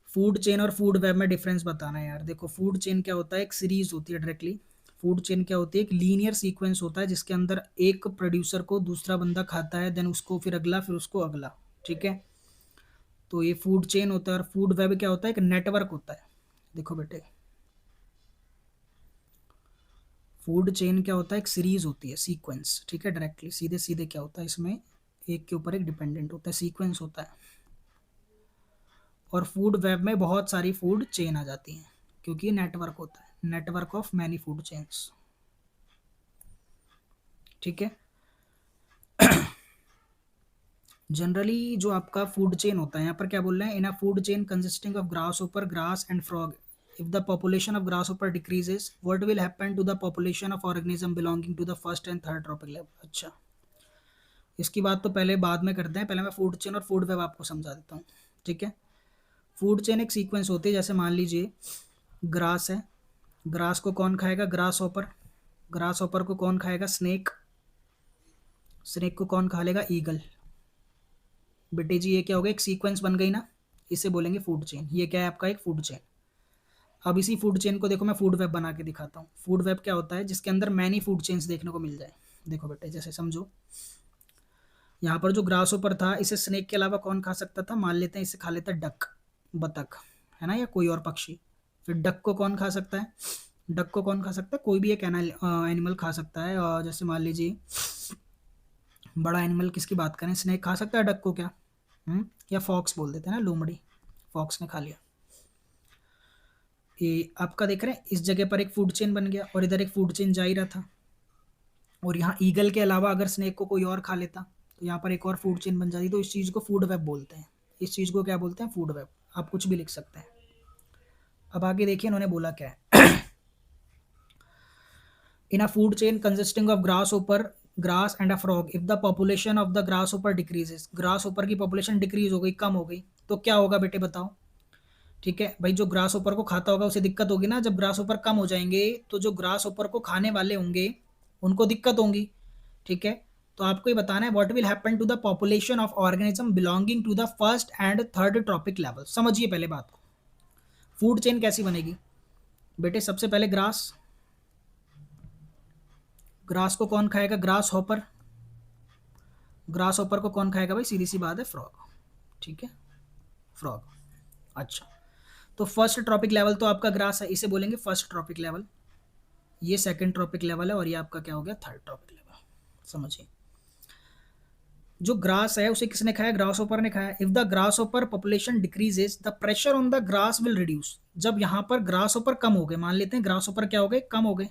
फूड चेन और फूड वेब में डिफरेंस बताना है यार। देखो फूड चेन क्या होता है? एक सीरीज होती है डायरेक्टली। फूड चेन क्या होती है? एक लीनियर सीक्वेंस होता है जिसके अंदर एक प्रोड्यूसर को दूसरा बंदा खाता है, देन उसको फिर अगला, फिर उसको अगला। ठीक है, तो ये फूड चेन होता है। और फूड वेब क्या होता है? एक नेटवर्क होता है। देखो बेटे, फूड चेन क्या होता है? एक सीरीज होती है, सीक्वेंस। ठीक है, डायरेक्टली सीधे सीधे क्या होता है इसमें? एक के ऊपर एक डिपेंडेंट होता है, सीक्वेंस होता है। और फूड वेब में बहुत सारी फूड चेन आ जाती हैं क्योंकि ये नेटवर्क होता है, network of many food chains. ठीक है, जनरली जो आपका फूड चेन होता है, यहाँ पर क्या बोल रहे हैं? In a food chain consisting of grasshopper, grass and frog, if the population of grasshopper decreases what will happen to the population of organism belonging to the first and third trophic level. अच्छा, इसकी बात तो पहले बाद में करते हैं, पहले मैं फूड चेन और फूड वेब आपको समझा देता हूँ। ठीक है, फूड चेन एक सीक्वेंस होती है। जैसे मान लीजिए ग्रास है, ग्रास को कौन खाएगा? ग्रास ओपर। ग्रास ओपर को कौन खाएगा? स्नेक। स्नेक को कौन खा लेगा? ईगल। बेटे जी ये क्या हो गया? एक सीक्वेंस बन गई ना, इसे बोलेंगे फूड चेन। ये क्या है आपका? एक फूड चेन। अब इसी फूड चेन को देखो मैं फूड वेब बना के दिखाता हूँ। फूड वेब क्या होता है? जिसके अंदर मैनी फूड चेन्स देखने को मिल जाए। देखो बेटे, जैसे समझो यहाँ पर जो ग्रास ऊपर था इसे स्नेक के अलावा कौन खा सकता था? मान लेते हैं इसे खा लेता डक, बतख, है ना, या कोई और पक्षी। फिर डक को कौन खा सकता है? डक को कौन खा सकता है? कोई भी एक एनिमल खा सकता है। और जैसे मान लीजिए बड़ा एनिमल किसकी बात करें? स्नेक खा सकता है डक को क्या? या फॉक्स बोल देते हैं ना, लोमड़ी, फॉक्स ने खा लिया। ये आपका देख रहे हैं इस जगह पर एक फूड चेन बन गया और इधर एक फूड चेन जा ही रहा था। और यहाँ ईगल के अलावा अगर स्नेक को कोई और खा लेता तो यहाँ पर एक और फूड चेन बन जाती। तो इस चीज़ को फूड वेब बोलते हैं। इस चीज़ को क्या बोलते हैं? Food web. आप कुछ भी लिख सकते हैं। अब आगे देखिए इन्होंने बोला क्या है। In a food chain consisting of grasshopper, grass and a frog, if the population of the grasshopper decreases, grasshopper की पॉपुलेशन डिक्रीज हो गई, कम हो गई, तो क्या होगा बेटे बताओ। ठीक है भाई, जो ग्रास ऊपर को खाता होगा उसे दिक्कत होगी ना, जब ग्रास ऊपर कम हो जाएंगे तो जो ग्रास ऊपर को खाने वाले होंगे उनको दिक्कत होंगी। ठीक है, तो आपको ये बताना है what will happen to the population of organism belonging to the first and third trophic level. समझिए पहले बात को, फूड चेन कैसी बनेगी बेटे। सबसे पहले ग्रास, ग्रास को कौन खाएगा, ग्रास हॉपर, ग्रास हॉपर को कौन खाएगा भाई, सीधी सी बात है फ्रॉग। ठीक है, फ्रॉग। अच्छा, तो फर्स्ट ट्रॉपिक लेवल तो आपका ग्रास है, इसे बोलेंगे फर्स्ट ट्रॉपिक लेवल, ये सेकंड ट्रॉपिक लेवल है, और ये आपका क्या हो गया, थर्ड ट्रॉपिक लेवल। समझिए, जो ग्रास है उसे किसने खाया, ग्रास ओपर ने खाया। इफ द ग्रास ओपर population decreases the pressure on the grass will reduce. जब यहाँ पर ग्रास ओपर कम हो गए, मान लेते हैं ग्रास ओपर क्या हो गए, कम हो गए,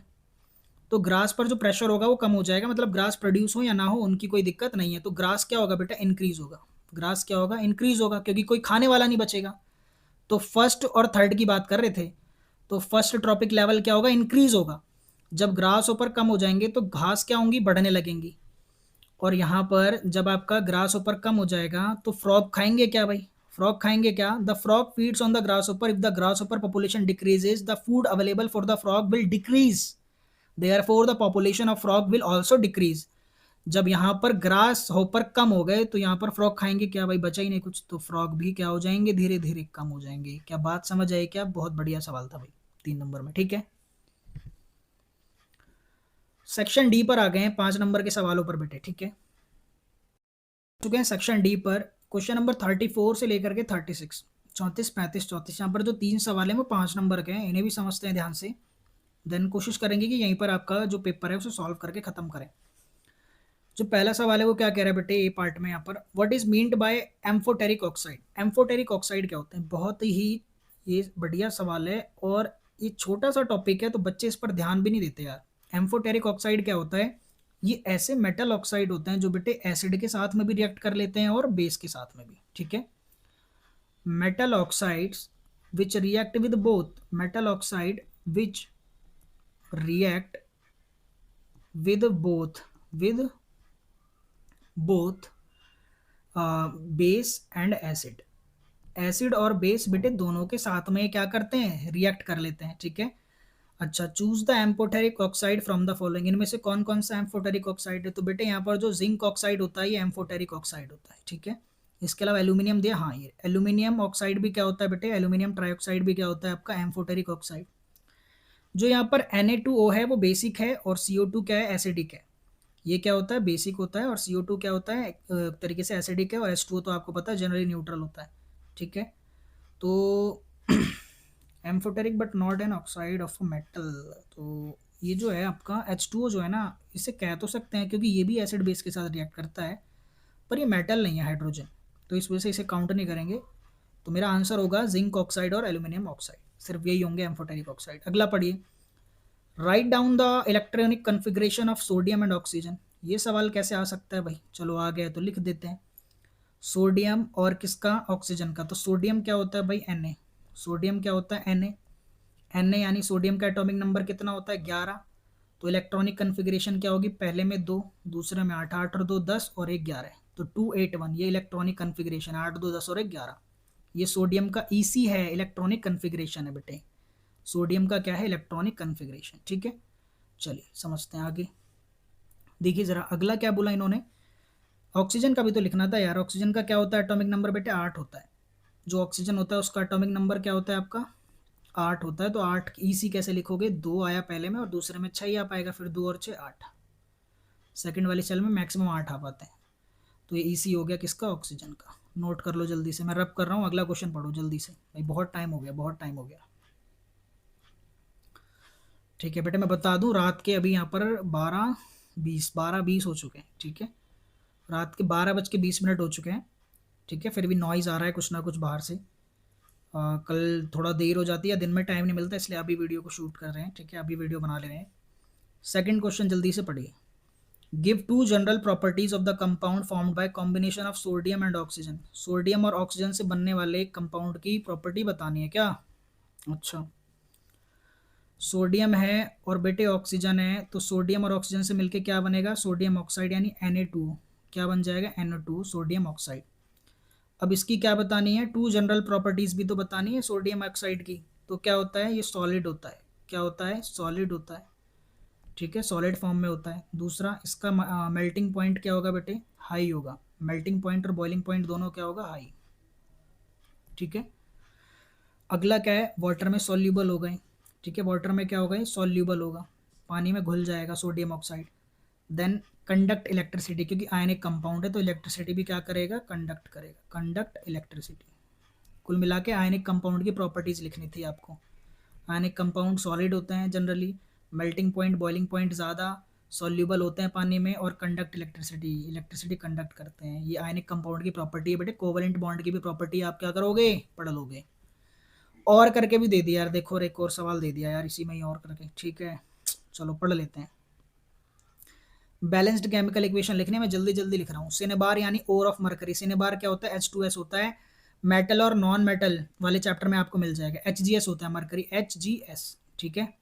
तो ग्रास पर जो प्रेशर होगा वो कम हो जाएगा, मतलब ग्रास प्रोड्यूस हो या ना हो उनकी कोई दिक्कत नहीं है, तो ग्रास क्या होगा बेटा, इंक्रीज होगा। ग्रास क्या होगा, इंक्रीज होगा, क्योंकि कोई खाने वाला नहीं बचेगा। तो फर्स्ट और थर्ड की बात कर रहे थे, तो फर्स्ट ट्रॉपिक लेवल क्या होगा, इंक्रीज होगा। जब ग्रास ऊपर कम हो जाएंगे तो घास क्या होंगी, बढ़ने लगेंगी। और यहाँ पर जब आपका ग्रास ऊपर कम हो जाएगा तो फ्रॉग खाएंगे क्या भाई, फ्रॉग खाएंगे क्या, the frog feeds on the grass ऊपर, इफ द ग्रास ऊपर population decreases the food available for the frog will decrease, therefore the population of frog will also decrease. जब यहाँ पर ग्रास होपर कम हो गए तो यहाँ पर फ्रॉग खाएंगे क्या भाई, बचा ही नहीं कुछ, तो फ्रॉग भी क्या हो जाएंगे, धीरे धीरे कम हो जाएंगे। क्या बात समझ आई क्या, बहुत बढ़िया सवाल था भाई 3 नंबर में। ठीक है, सेक्शन डी पर आ गए हैं 5 नंबर के सवालों पर बेटे। ठीक है, चुके हैं सेक्शन डी पर। क्वेश्चन नंबर 34 से लेकर के 36, 34, 35, 34, यहाँ पर जो 3 सवाल हैं वो 5 नंबर के हैं, इन्हें भी समझते हैं ध्यान से। देन कोशिश करेंगे कि यहीं पर आपका जो पेपर है उसे सॉल्व करके खत्म करें। जो पहला सवाल है वो क्या कह रहा है बेटे, ए पार्ट में यहाँ पर, what is meant by amphoteric oxide. Amphoteric oxide क्या होते हैं, बहुत ही ये बढ़िया सवाल है, और ये छोटा सा टॉपिक है तो बच्चे इस पर ध्यान भी नहीं देते यार। एम्फोटेरिक ऑक्साइड क्या होता है, ये ऐसे मेटल ऑक्साइड होते हैं जो बेटे एसिड के साथ में भी रिएक्ट कर लेते हैं और बेस के साथ में भी। ठीक है, metal oxides which react with both, metal oxide which react with both base and acid, acid और बेस बेटे दोनों के साथ में क्या करते हैं, रिएक्ट कर लेते हैं। ठीक है, अच्छा, choose the amphoteric oxide from the following, इनमें से कौन कौन सा एम्फोटेरिक ऑक्साइड है, तो बेटे यहाँ पर जो जिंक ऑक्साइड होता है ये एम्फोटेरिक ऑक्साइड होता है। ठीक है, इसके अलावा एल्यूमिनियम दिया, हाँ ये एल्यूमिनियम ऑक्साइड भी क्या होता है बेटे, एल्यूमिनियम ट्राइऑक्साइड भी क्या होता है आपका, एम्फोटेरिक ऑक्साइड। जो यहाँ पर Na2O है वो बेसिक है, और CO2 क्या है, एसिडिक है। ये क्या होता है, बेसिक होता है, और CO2 क्या होता है, तरीके से एसिडिक है, और H2O तो आपको पता है जनरली न्यूट्रल होता है। ठीक है, तो amphoteric but not an oxide of metal, तो ये जो है आपका H2O जो है ना, इसे कह तो सकते हैं क्योंकि ये भी एसिड बेस के साथ रिएक्ट करता है, पर ये मेटल नहीं है, हाइड्रोजन, तो इस वजह से इसे काउंट नहीं करेंगे। तो मेरा आंसर होगा जिंक ऑक्साइड और एल्यूमिनियम ऑक्साइड, सिर्फ यही होंगे एम्फोटेरिक ऑक्साइड। अगला पढ़िए, write down the electronic configuration of sodium and oxygen. ये सवाल कैसे आ सकता है भाई, चलो आ गया तो लिख देते हैं। सोडियम और किसका, ऑक्सीजन का, तो सोडियम क्या होता है भाई, Na, सोडियम क्या होता है, Na यानी सोडियम का एटॉमिक नंबर कितना होता है, 11। तो इलेक्ट्रॉनिक कन्फिग्रेशन क्या होगी, पहले में 2, दूसरे में 8, 8 और 2 10 और 1 11, तो 281, ये इलेक्ट्रॉनिक कन्फिग्रेशन, 8 2 10 और 1 11, ये सोडियम का EC है, इलेक्ट्रॉनिक कन्फिग्रेशन है बेटे, सोडियम का क्या है, इलेक्ट्रॉनिक कन्फिग्रेशन। ठीक है, चलिए समझते हैं आगे। देखिए जरा अगला क्या बोला इन्होंने, ऑक्सीजन का भी तो लिखना था यार। ऑक्सीजन का क्या होता है एटॉमिक नंबर बेटे, 8 होता है। जो ऑक्सीजन होता है उसका एटॉमिक नंबर क्या होता है आपका, 8 होता है। तो 8 EC कैसे लिखोगे, 2 आया पहले में और दूसरे में 6 ही आ पाएगा, फिर 2 और 6 8, सेकंड वाली सेल में मैक्सिमम 8 आ पाते हैं। तो ये EC हो गया किसका, ऑक्सीजन का। नोट कर लो जल्दी से, मैं रब कर रहा हूँ, अगला क्वेश्चन पढ़ो जल्दी से भाई, बहुत टाइम हो गया, बहुत टाइम हो गया। ठीक है बेटे, मैं बता दूं रात के अभी यहाँ पर 12:20 हो चुके हैं। ठीक है, रात के 12:20 हो चुके हैं। ठीक है, फिर भी नॉइज़ आ रहा है कुछ ना कुछ बाहर से। कल थोड़ा देर हो जाती है, दिन में टाइम नहीं मिलता, इसलिए अभी वीडियो को शूट कर रहे हैं। ठीक है, अभी वीडियो बना ले रहे हैं। सेकंड क्वेश्चन जल्दी से पढ़िए, give 2 general properties of the compound formed by combination of sodium and oxygen. Sodium और ऑक्सीजन से बनने वाले कंपाउंड की प्रॉपर्टी बतानी है क्या, अच्छा। सोडियम है और बेटे ऑक्सीजन है, तो सोडियम और ऑक्सीजन से मिलके क्या बनेगा, सोडियम ऑक्साइड यानी Na2। क्या बन जाएगा, NO2 सोडियम ऑक्साइड। अब इसकी क्या बतानी है, टू जनरल प्रॉपर्टीज भी तो बतानी है सोडियम ऑक्साइड की। तो क्या होता है, ये सॉलिड होता है। क्या होता है, सॉलिड होता है। ठीक है, सॉलिड फॉर्म में होता है। दूसरा, इसका मेल्टिंग पॉइंट क्या होगा बेटे, हाई होगा। मेल्टिंग पॉइंट और बॉइलिंग पॉइंट दोनों क्या होगा, हाई। ठीक है। अगला क्या है, वाटर में सॉल्यूबल हो गए। ठीक है, वाटर में क्या होगा, ये सॉल्यूबल होगा, पानी में घुल जाएगा sodium oxide. Then conduct electricity, क्योंकि आयनिक कंपाउंड है तो इलेक्ट्रिसिटी भी क्या करेगा, कंडक्ट करेगा, कंडक्ट इलेक्ट्रिसिटी। कुल मिला के आयनिक कंपाउंड की प्रॉपर्टीज लिखनी थी आपको। आयनिक कंपाउंड सॉलिड होते हैं generally, melting point boiling point ज़्यादा, सॉल्यूबल होते हैं पानी में, और कंडक्ट इलेक्ट्रिसिटी, इलेक्ट्रिसिटी कंडक्ट करते हैं। ये आयनिक कंपाउंड की प्रॉपर्टी है बेटे। कोवलेंट बॉन्ड की भी प्रॉपर्टी आप क्या करोगे, पढ़ लोगे। और करके भी दे दिया यार, देखो एक और सवाल दे दिया यार इसी में ही और करके। ठीक है, चलो पढ़ लेते हैं। बैलेंस्ड केमिकल इक्वेशन लिखने में जल्दी जल्दी लिख रहा हूँ। सिनेबार यानी ओर ऑफ मरकरी, सिनेबार क्या होता है, H2S होता है। मेटल और नॉन मेटल वाले चैप्टर में आपको मिल जाएगा। HGS होता है मरकरी, HGS। ठीक है,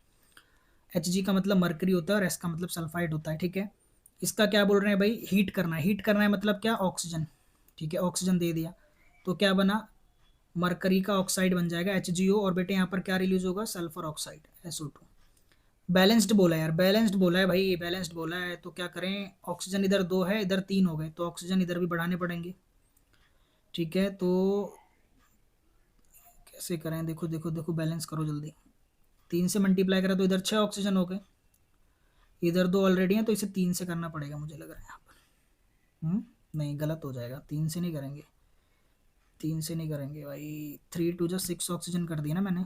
Hg का मतलब मरकरी होता है और S का मतलब सल्फाइड होता है। ठीक है, इसका क्या बोल रहे हैं भाई, हीट करना है। हीट करना है मतलब क्या, ऑक्सीजन। ठीक है, ऑक्सीजन दे दिया तो क्या बना, मरकरी का ऑक्साइड बन जाएगा HgO, और बेटे यहाँ पर क्या रिलीज होगा, सल्फर ऑक्साइड SO2। बैलेंस्ड बोला यार, बैलेंस्ड बोला है भाई, बैलेंस्ड बोला है तो क्या करें, ऑक्सीजन इधर 2 है इधर 3 हो गए, तो ऑक्सीजन इधर भी बढ़ाने पड़ेंगे। ठीक है, तो कैसे करें, देखो देखो देखो, बैलेंस करो जल्दी। 3 से मल्टीप्लाई करा तो इधर 6 ऑक्सीजन हो गए, इधर 2 ऑलरेडी हैं तो इसे 3 से करना पड़ेगा मुझे लग रहा है यहाँ पर। नहीं, गलत हो जाएगा, 3 से नहीं करेंगे, 3 से नहीं करेंगे भाई। 3 2 6 ऑक्सीजन कर दिया ना मैंने,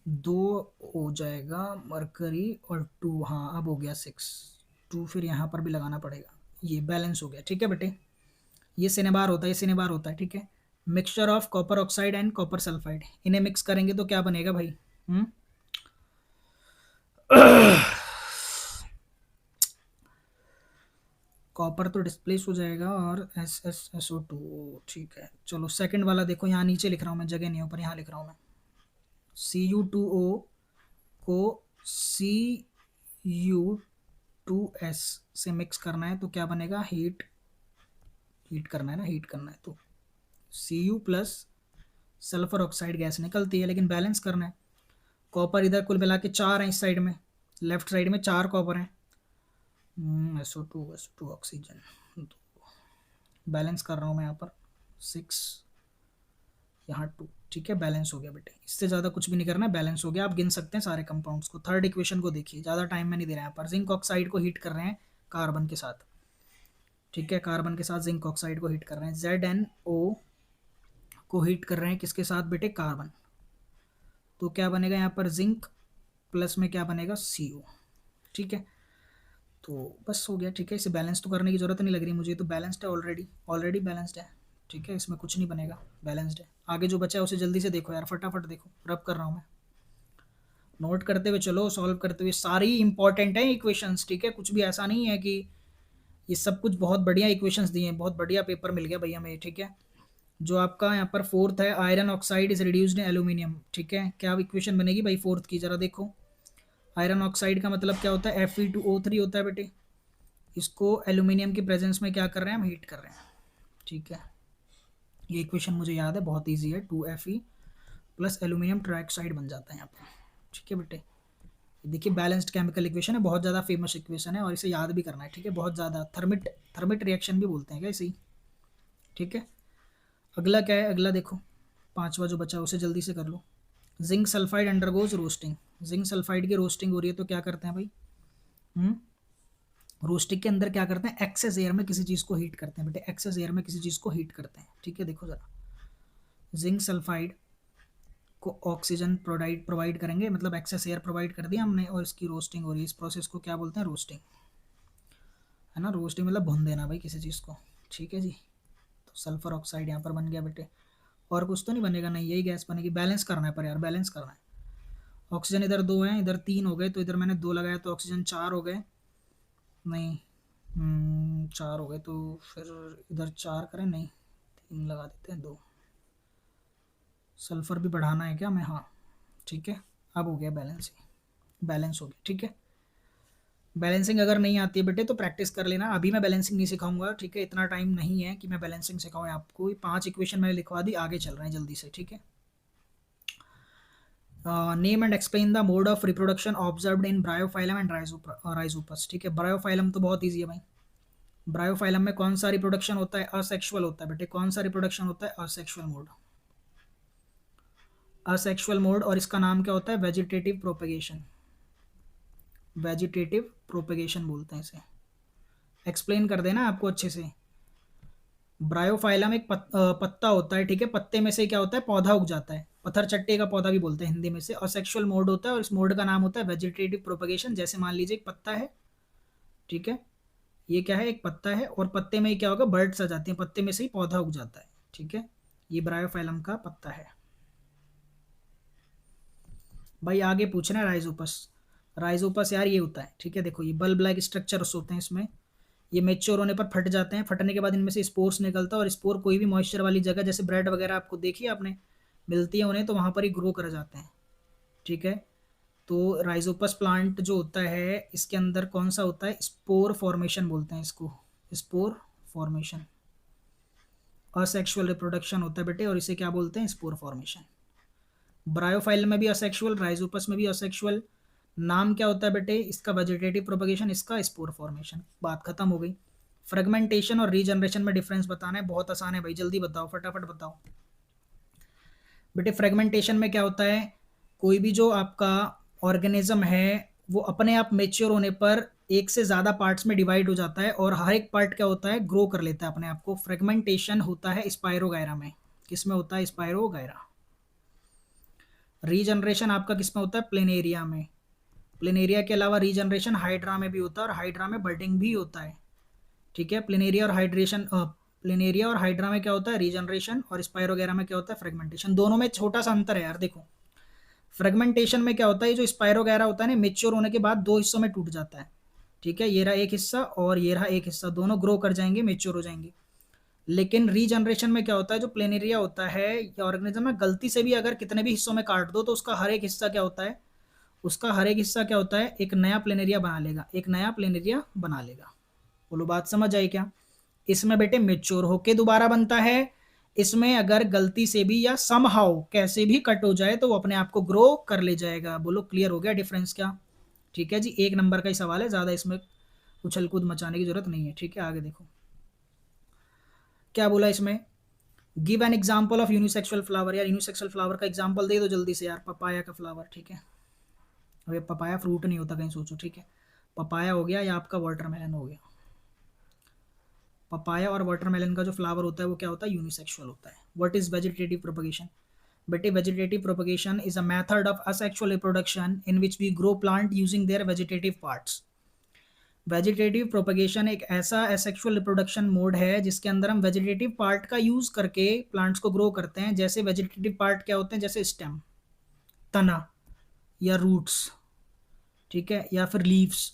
2 हो जाएगा मरकरी और 2, हाँ अब हो गया 6। 2 फिर यहाँ पर भी लगाना पड़ेगा, ये बैलेंस हो गया। ठीक है बेटे, ये सिनेबार होता है, ये सिनेबार होता है। ठीक है, mixture of copper oxide and copper sulphide, इन्हें मिक्स करेंगे तो क्या बनेगा भाई, कॉपर तो डिस्प्लेस हो जाएगा और SSSO2। ठीक है, चलो सेकंड वाला देखो, यहाँ नीचे लिख रहा हूँ मैं, जगह नहीं ऊपर, यहाँ लिख रहा हूँ मैं। Cu2O को Cu2S से मिक्स करना है तो क्या बनेगा, हीट, हीट करना है ना, हीट करना है तो Cu plus sulphur oxide gas निकलती है, लेकिन बैलेंस करना है। कॉपर इधर कुल मिला के 4 हैं इस साइड में, लेफ्ट साइड में 4 कॉपर हैं। SO2 ऑक्सीजन, बैलेंस कर रहा हूँ मैं यहाँ पर, 6 यहाँ 2। ठीक है, बैलेंस हो गया बेटे, इससे ज़्यादा कुछ भी नहीं करना है, बैलेंस हो गया। आप गिन सकते हैं सारे कंपाउंड्स को। थर्ड इक्वेशन को देखिए, ज़्यादा टाइम में नहीं दे रहे हैं यहाँ पर। जिंक ऑक्साइड को हीट कर रहे हैं कार्बन के साथ। ठीक है, कार्बन के साथ जिंक ऑक्साइड को हीट कर रहे हैं। ZnO को हीट कर रहे हैं किसके साथ बेटे, कार्बन। तो क्या बनेगा यहाँ पर, जिंक प्लस में क्या बनेगा, CO। ठीक है, तो बस हो गया। ठीक है, इसे बैलेंस तो करने की जरूरत नहीं लग रही मुझे, तो बैलेंस्ड है ऑलरेडी, ऑलरेडी बैलेंस्ड है। ठीक है, इसमें कुछ नहीं बनेगा, बैलेंस्ड है। आगे जो बचा है उसे जल्दी से देखो यार, फटाफट देखो, रब कर रहा हूँ मैं। नोट करते हुए चलो, सॉल्व करते हुए, सारी इंपॉर्टेंट है इक्वेशंस। ठीक है, कुछ भी ऐसा नहीं है कि ये सब कुछ बहुत बढ़िया इक्वेशंस दिए हैं, बहुत बढ़िया पेपर मिल गया भैया हमें। ठीक है, जो आपका यहाँ पर फोर्थ है, iron oxide is reduced in aluminium. ठीक है, क्या इक्वेशन बनेगी भाई फोर्थ की, जरा देखो। आयरन ऑक्साइड का मतलब क्या होता है, Fe2O3 होता है बेटे। इसको एल्यूमिनियम की प्रेजेंस में क्या कर रहे हैं, हम हीट कर रहे हैं। ठीक है, ये इक्वेशन मुझे याद है, बहुत ईजी है। 2Fe प्लस एल्यूमिनियम ट्राइऑक्साइड बन जाता है यहाँ पे। ठीक है बेटे, देखिए बैलेंस्ड केमिकल इक्वेशन है, बहुत ज़्यादा फेमस इक्वेशन है और इसे याद भी करना है। ठीक है, बहुत ज़्यादा, थर्मिट थर्मिट रिएक्शन भी बोलते हैं क्या इसे। ठीक है, अगला क्या है, अगला देखो, पांचवा जो बचा उसे जल्दी से कर लो। Zinc sulphide undergoes roasting, zinc sulphide की रोस्टिंग हो रही है तो क्या करते हैं भाई, रोस्टिंग के अंदर क्या करते हैं, एक्सेस एयर में किसी चीज़ को हीट करते हैं बेटे, एक्सेस एयर में किसी चीज़ को हीट करते हैं। ठीक है, देखो ज़रा, जिंक सल्फाइड को ऑक्सीजन प्रोवाइड प्रोवाइड करेंगे, मतलब एक्सेस एयर प्रोवाइड कर दिया हमने, और इसकी रोस्टिंग हो रही है। इस प्रोसेस को क्या बोलते हैं, रोस्टिंग, है ना। रोस्टिंग मतलब भून देना भाई किसी चीज़ को। ठीक है जी, तो सल्फर ऑक्साइड यहाँ पर बन गया बेटे। और कुछ तो नहीं बनेगा, नहीं यही गैस बनेगी। बैलेंस करना है पर यार, बैलेंस करना है। ऑक्सीजन इधर 2 हैं इधर 3 हो गए, तो इधर मैंने 2 लगाया तो ऑक्सीजन 4 हो गए, नहीं 4 हो गए, तो फिर इधर 4 करें, नहीं 3 लगा देते हैं, 2। सल्फर भी बढ़ाना है क्या हमें, हाँ ठीक है, अब हो गया बैलेंसिंग, बैलेंस हो गया। ठीक है, बैलेंसिंग अगर नहीं आती है बेटे तो प्रैक्टिस कर लेना, अभी मैं बैलेंसिंग नहीं सिखाऊंगा। ठीक है, इतना टाइम नहीं है कि मैं बैलेंसिंग सिखाऊँ आपको। 5 इक्वेशन मैंने लिखवा दी, आगे चल रहे हैं जल्दी से। ठीक है, name and explain the mode of reproduction observed in Bryophyllum and Rhizopus. ठीक है, ब्रायोफाइलम तो बहुत ईजी है भाई। ब्रायोफाइलम में कौन सा रिप्रोडक्शन होता है? असेक्सुअल होता है बेटे। कौन सा रिप्रोडक्शन होता है? Asexual mode, asexual mode. और इसका नाम क्या होता है? वेजिटेटिव प्रोपेगेशन, वेजिटेटिव प्रोपेगेशन बोलते हैं इसे। एक्सप्लेन कर देना आपको अच्छे से। ब्रायोफाइलम एक पत्ता होता है। ठीक है, पत्ते में से क्या होता है? पौधा उग जाता है, पत्थर चट्टे का पौधा भी बोलते हैं हिंदी में से। असेक्सुअल मोड होता है और इस मोड का नाम होता है वेजिटेटिव प्रोपेगेशन। जैसे मान लीजिए एक पत्ता है, ठीक है, ये क्या है? एक पत्ता है, और पत्ते में क्या होगा? बर्ड्स आ जाती हैं, पत्ते में से ही पौधा उग जाता है। ठीक है, ये ब्रायोफाइलम का पत्ता है भाई। आगे पूछना है राइजोपस। राइजोपस यार ये होता है, ठीक है, देखो ये बल्ब लाइक स्ट्रक्चर्स होते हैं इसमें। ये मेच्योर होने पर फट जाते हैं, फटने के बाद इनमें से स्पोर्स निकलता है, और स्पोर कोई भी मॉइस्चर वाली जगह, जैसे ब्रेड वगैरह आपको देखी आपने मिलती है उन्हें, तो वहाँ पर ही ग्रो कर जाते हैं। ठीक है, तो राइजोपस प्लांट जो होता है इसके अंदर कौन सा होता है? स्पोर फॉर्मेशन बोलते हैं इसको, स्पोर फॉर्मेशन। असेक्सुअल रिप्रोडक्शन होता है बेटे, और इसे क्या बोलते हैं? Spore formation. ब्रायोफाइल में भी असेक्सुअल, राइजोपस में भी असेक्सुअल। नाम क्या होता है बेटे इसका? वेजिटेटिव प्रोपगेशन, इसका स्पोर फॉर्मेशन। बात खत्म हो गई। फ्रेगमेंटेशन और रीजनरेशन में डिफरेंस बताना है, बहुत आसान है भाई, जल्दी बताओ, फटाफट बताओ बेटे। फ्रेगमेंटेशन में क्या होता है? कोई भी जो आपका ऑर्गेनिज्म है वो अपने आप मेच्योर होने पर एक से ज्यादा पार्ट्स में डिवाइड हो जाता है, और हर एक पार्ट क्या होता है? ग्रो कर लेता है अपने आप को। फ्रेगमेंटेशन होता है स्पाइरोगायरा में। किस में होता है? स्पाइरोगायरा। रीजनरेशन आपका किस में होता है? प्लेनेरिया में। प्लेनेरिया के अलावा रीजनरेशन हाइड्रा में भी होता है, और हाइड्रा में बर्डिंग भी होता है। ठीक है, प्लेनेरिया और हाइड्रेशन, प्लेनेरिया और हाइड्रा में क्या होता है? रीजनरेशन। और स्पाइरोगैरा में क्या होता है? फ्रेगमेंटेशन। दोनों में छोटा सा अंतर है यार, देखो। फ्रेगमेंटेशन में क्या होता है? जो स्पाइरोगैरा होता है ना, मेच्योर होने के बाद दो हिस्सों में टूट जाता है। ठीक है, ये रहा एक हिस्सा और ये रहा एक हिस्सा, दोनों ग्रो कर जाएंगे, मेच्योर हो जाएंगे। लेकिन रीजनरेशन में क्या होता है? जो प्लेनेरिया होता है या ऑर्गेनिज्म है, गलती से भी अगर कितने भी हिस्सों में काट दो तो उसका हर एक हिस्सा क्या होता है? उसका हर एक हिस्सा क्या होता है? एक नया प्लेनेरिया बना लेगा, एक नया प्लेनेरिया बना लेगा। बोलो बात समझ आई क्या? इसमें बेटे मेच्योर होके दोबारा बनता है। इसमें अगर गलती से भी या समहाउ कैसे भी कट हो जाए तो वो अपने आप को ग्रो कर ले जाएगा। बोलो क्लियर हो गया डिफरेंस क्या? ठीक है जी, एक नंबर का ही सवाल है, ज्यादा इसमें उछल कूद मचाने की जरूरत नहीं है। ठीक है, आगे देखो क्या बोला इसमें। Give an example of unisexual flower. यार यूनिसेक्सुअल फ्लावर का एग्जाम्पल दे दो जल्दी से यार। पपाया का फ्लावर, ठीक है। अब ये पपाया फ्रूट नहीं होता, कहीं सोचो। ठीक है, पपाया हो गया या आपका वाटरमेलन हो गया। पपाया और वाटरमेलन का जो फ्लावर होता है वो क्या होता है? यूनिसेक्सुअल होता है। What is vegetative propagation? बेटे vegetative propagation is a method of asexual reproduction in which we grow plant using their vegetative parts. Vegetative propagation एक ऐसा एसेक्सुअल रिप्रोडक्शन मोड है जिसके अंदर हम वेजिटेटिव पार्ट का यूज करके प्लांट्स को ग्रो करते हैं। जैसे वेजिटेटिव पार्ट क्या होते हैं? जैसे स्टेम, तना, या रूट्स, ठीक है, या फिर लीव्स।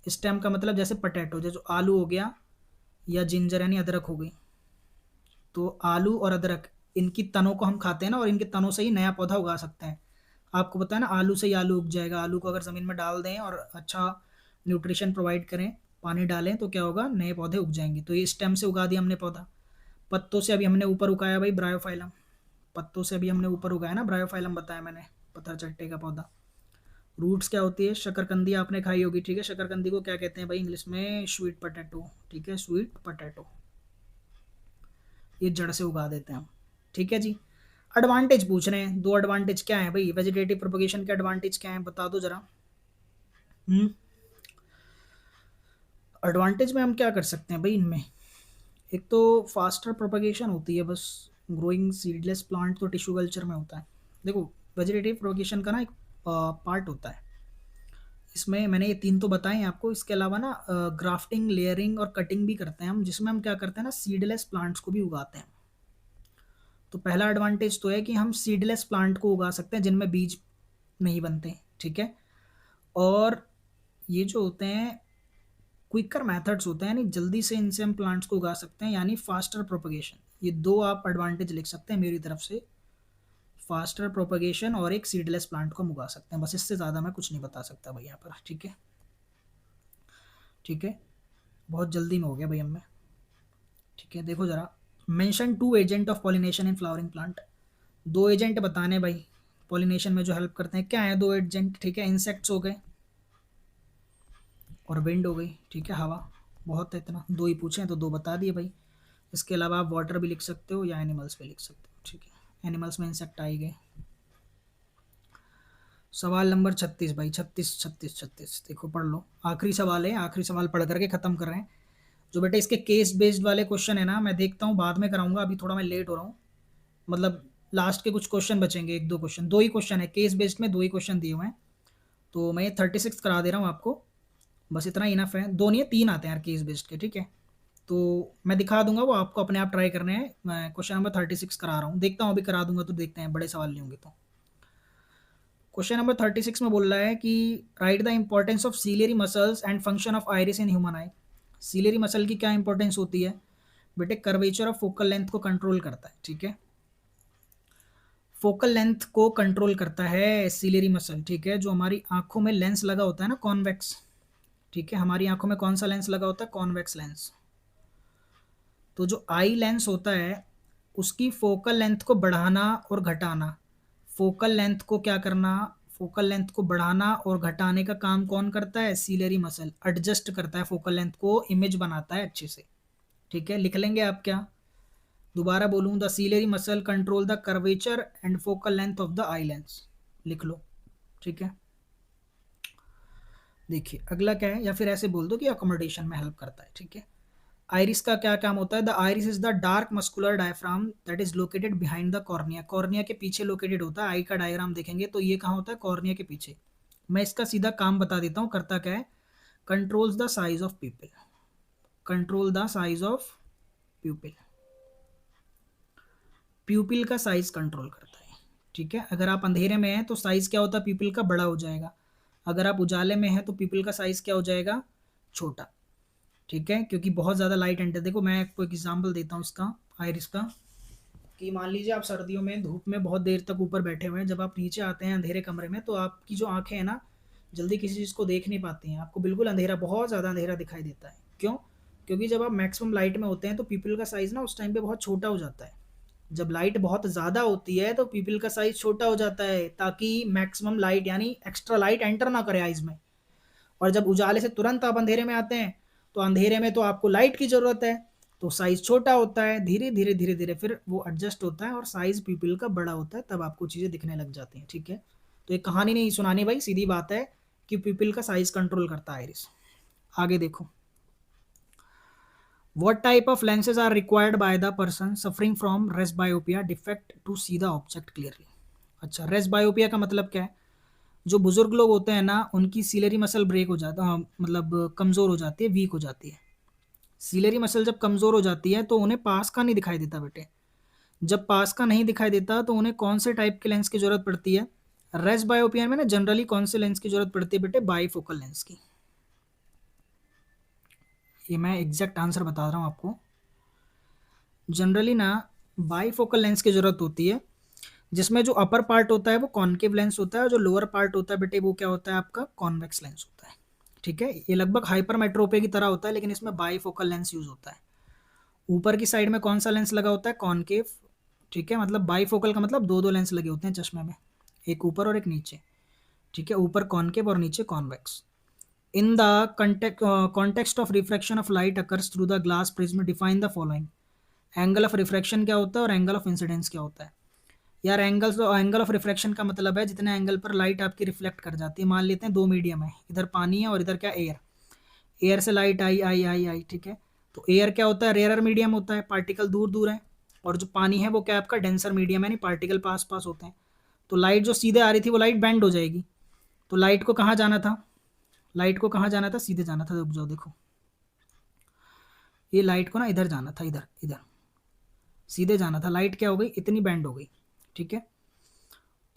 स्टेम का मतलब जैसे पटेटो, जैसे आलू हो गया, या जिंजर यानी अदरक हो गई। तो आलू और अदरक, इनकी तनों को हम खाते हैं ना, और इनके तनों से ही नया पौधा उगा सकते हैं। आपको पता है ना, आलू से ही आलू उग जाएगा। आलू को अगर ज़मीन में डाल दें और अच्छा न्यूट्रिशन प्रोवाइड करें, पानी डालें, तो क्या होगा? नए पौधे उग जाएंगे। तो ये स्टेम से उगा दिया हमने पौधा। पत्तों से अभी हमने ऊपर उगाया भाई ब्रायोफाइलम। पत्तों से अभी हमने ऊपर उगाया ना, ब्रायोफाइलम बताया मैंने, पत्थर चट्टे का पौधा। रूट्स क्या होती है? शकरकंदी आपने खाई होगी, ठीक है। शकरकंदी को क्या कहते हैं भाई इंग्लिश में? स्वीट पटेटो, ठीक है, स्वीट पटेटो। ये जड़ से उगा देते हैं हम। ठीक है जी। एडवांटेज पूछ रहे हैं, दो एडवांटेज क्या है भाई? वेजिटेटिव प्रोपगेशन के एडवांटेज क्या है, बता दो जरा। एडवांटेज में हम क्या कर सकते हैं भाई इनमें? एक तो फास्टर प्रोपगेशन होती है, बस ग्रोइंग सीडलेस प्लांट तो टिश्यू कल्चर में होता है। देखो वेजिटेटिव प्रोपगेशन का ना एक पार्ट होता है इसमें, मैंने ये तीन तो बताए हैं आपको। इसके अलावा ना ग्राफ्टिंग, लेयरिंग और कटिंग भी करते हैं हम, जिसमें हम क्या करते हैं ना, सीडलेस प्लांट्स को भी उगाते हैं। तो पहला एडवांटेज तो है कि हम सीडलेस प्लांट को उगा सकते हैं जिनमें बीज नहीं बनते, ठीक है। और ये जो होते हैं क्विकर मेथड्स होते हैं, यानी जल्दी से इनसे हम प्लांट्स को उगा सकते हैं, यानी फास्टर प्रोपगेशन। ये दो आप एडवांटेज लिख सकते हैं मेरी तरफ से। फास्टर प्रोपगेशन और एक सीडलेस प्लांट को हम उगा सकते हैं। बस इससे ज़्यादा मैं कुछ नहीं बता सकता भाई यहाँ पर। ठीक है, ठीक है, बहुत जल्दी में हो गया भाई हमें। ठीक है, देखो ज़रा, mention 2 agent of pollination in flowering plant. 2 agent बताने भाई पॉलिनेशन में जो हेल्प करते हैं। क्या है 2 एजेंट? ठीक है, इंसेक्ट्स हो गए और विंड हो गई। ठीक है, हवा। बहुत है, इतना 2 ही पूछे हैं तो 2 बता दिए भाई। इसके अलावा आप वाटर भी लिख सकते हो या एनिमल्स भी लिख सकते हो। ठीक है, एनिमल्स में इंसेक्ट आ ही गए। सवाल नंबर 36 भाई, 36 36 36, देखो पढ़ लो। आखिरी सवाल है, आखिरी सवाल पढ़ करके ख़त्म कर रहे हैं। जो बेटा इसके केस बेस्ड वाले क्वेश्चन है ना, मैं देखता हूँ बाद में कराऊंगा, अभी थोड़ा मैं लेट हो रहा हूँ। मतलब लास्ट के कुछ क्वेश्चन बचेंगे, 1-2 क्वेश्चन, 2 ही क्वेश्चन है केस बेस्ड में, 2 ही क्वेश्चन दिए हुए हैं। तो मैं 36 करा दे रहा हूँ आपको, बस इतना इनफ है। 2 नहीं है, 3 आते हैं यार केस बेस्ड के। ठीक है, तो मैं दिखा दूंगा, वो आपको अपने आप ट्राई करने हैं। मैं क्वेश्चन नंबर 36 करा रहा हूँ, देखता हूँ अभी करा दूंगा तो देखते हैं, बड़े सवाल नहीं होंगे तो। क्वेश्चन नंबर 36 में बोल रहा है कि right the importance of ciliary muscles and function of iris in human I. Ciliary muscle की क्या इंपॉर्टेंस होती है बेटे? कर्वेचर ऑफ फोकल लेंथ को कंट्रोल करता है। ठीक है, फोकल लेंथ को कंट्रोल करता है सीलियरी मसल। ठीक है, जो हमारी आंखों में लेंस लगा होता है ना, कॉन्वेक्स। ठीक है, हमारी आंखों में कौन सा लेंस लगा होता है? Convex lens. तो जो आई लेंस होता है उसकी फोकल लेंथ को बढ़ाना और घटाना, फोकल लेंथ को क्या करना, फोकल लेंथ को बढ़ाना और घटाने का काम कौन करता है? Ciliary muscle. एडजस्ट करता है फोकल लेंथ को, इमेज बनाता है अच्छे से। ठीक है, लिख लेंगे आप क्या? दोबारा बोलूँ, the ciliary muscle control the curvature and focal length of the eye lens. लिख लो। ठीक है, देखिए अगला क्या है, या फिर ऐसे बोल दो कि अकोमोडेशन में हेल्प करता है। ठीक है, आइरिस का क्या काम होता है? The iris is the dark muscular diaphragm that is located behind the cornea. Cornea के पीछे लोकेटेड होता है। आई का डायग्राम देखेंगे तो ये कहाँ होता है? कॉर्निया के पीछे। मैं इसका सीधा काम बता देता हूँ, करता क्या है? Controls the size of people, control the size of प्यूपिल। प्यूपिल का साइज कंट्रोल करता है। ठीक है, अगर आप अंधेरे में हैं तो साइज क्या होता है पीपल का? बड़ा हो जाएगा। अगर आप उजाले में हैं तो पीपल का साइज क्या हो जाएगा? छोटा। ठीक है, क्योंकि बहुत ज़्यादा लाइट एंटर। देखो मैं आपको एक एग्जांपल देता हूँ इसका, आइरिस का, कि मान लीजिए आप सर्दियों में धूप में बहुत देर तक ऊपर बैठे हुए हैं, जब आप नीचे आते हैं अंधेरे कमरे में तो आपकी जो आंखें हैं ना, जल्दी किसी चीज़ को देख नहीं पाती हैं। आपको बिल्कुल अंधेरा, बहुत ज़्यादा अंधेरा दिखाई देता है। क्यों? क्योंकि जब आप मैक्सिमम लाइट में होते हैं तो पीपल का साइज़ ना उस टाइम पे बहुत छोटा हो जाता है। जब लाइट बहुत ज़्यादा होती है तो पीपल का साइज़ छोटा हो जाता है, ताकि मैक्सिमम लाइट यानी एक्स्ट्रा लाइट एंटर ना करे आइज़ में। और जब उजाले से तुरंत आप अंधेरे में आते हैं तो अंधेरे में तो आपको लाइट की ज़रूरत है, तो साइज़ छोटा होता है। धीरे धीरे धीरे धीरे फिर वो एडजस्ट होता है और साइज़ पीपल का बड़ा होता है, तब आपको चीज़ें दिखने लग जाती हैं। ठीक है, तो एक कहानी नहीं सुनानी भाई, सीधी बात है कि पीपल का साइज़ कंट्रोल करता है आइरिस। आगे देखो, what type of lenses are required by the person suffering from presbyopia defect to see the object clearly। अच्छा, presbyopia का मतलब क्या है? जो बुजुर्ग लोग होते हैं ना, उनकी सीलरी मसल ब्रेक हो जाता है, मतलब कमज़ोर हो जाती है, वीक हो जाती है। सीलरी मसल जब कमज़ोर हो जाती है तो उन्हें पास का नहीं दिखाई देता बेटे। जब पास का नहीं दिखाई देता तो उन्हें कौन से टाइप के लेंस की ज़रूरत पड़ती है? रेस बायोपिया में ना जनरली कौन से लेंस की ज़रूरत पड़ती है बेटे? बाईफोकल लेंस की। ये मैं एग्जैक्ट आंसर बता रहा हूँ आपको। जनरली ना बाईफोकल लेंस की ज़रूरत होती है, जिसमें जो अपर पार्ट होता है वो कॉनकेव लेंस होता है और जो लोअर पार्ट होता है बेटे वो क्या होता है आपका? कॉन्वेक्स लेंस होता है। ठीक है, ये लगभग हाइपरमेट्रोपे की तरह होता है, लेकिन इसमें बाईफोकल लेंस यूज़ होता है। ऊपर की साइड में कौन सा लेंस लगा होता है? कॉनकेव। ठीक है, मतलब बाईफोकल का मतलब 2-2 लेंस लगे होते हैं चश्मे में, एक ऊपर और एक नीचे। ठीक है, ऊपर कॉनकेव और नीचे convex. In the context of refraction of light occurs through the glass prism, define the following. Angle of refraction क्या होता है और एंगल ऑफ इंसिडेंस क्या होता है? यार एंगल ऑफ रिफ्रैक्शन का मतलब है जितने एंगल पर लाइट आपकी रिफ्लेक्ट कर जाती है। मान लेते हैं 2 मीडियम है, इधर पानी है और इधर क्या? एयर। एयर से लाइट आई आई आई आई। ठीक है, तो एयर क्या होता है? रेयरर मीडियम होता है, पार्टिकल दूर दूर है। और जो पानी है वो क्या आपका? डेंसर मीडियम है, यानी पार्टिकल पास पास होते हैं। तो लाइट जो सीधे आ रही थी वो लाइट बेंड हो जाएगी। तो लाइट को कहाँ जाना था? लाइट को कहाँ जाना था? सीधे जाना था। रुक जाओ, देखो ये लाइट को ना इधर जाना था, इधर इधर सीधे जाना था। लाइट क्या हो गई? इतनी बेंड हो गई। ठीक है,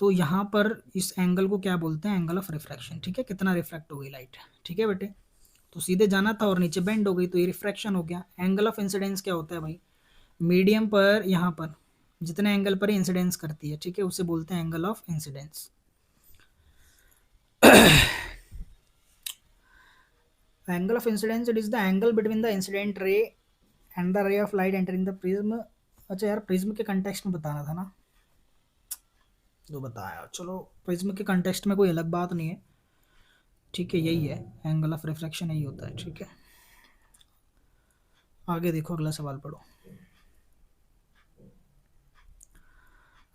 तो यहाँ पर इस एंगल को क्या बोलते हैं? Angle of refraction. ठीक है, कितना रिफ्रैक्ट हो गई लाइट। ठीक है बेटे, तो सीधे जाना था और नीचे बेंड हो गई, तो ये रिफ्रैक्शन हो गया। एंगल ऑफ इंसिडेंस क्या होता है भाई? मीडियम पर, यहाँ पर जितने एंगल पर इंसिडेंस करती है, ठीक है, उसे बोलते हैं angle of incidence. Angle of incidence, it is the angle between the incident ray and the ray of light entering the prism. अच्छा यार, प्रिज्म के कंटेक्स्ट में बताना था ना, जो बताया। चलो, प्रिज्म के कंटेक्स्ट में कोई अलग बात नहीं है, ठीक है, यही है एंगल ऑफ रिफ्रैक्शन, यही होता है, ठीक है। आगे देखो, अगला सवाल पढ़ो।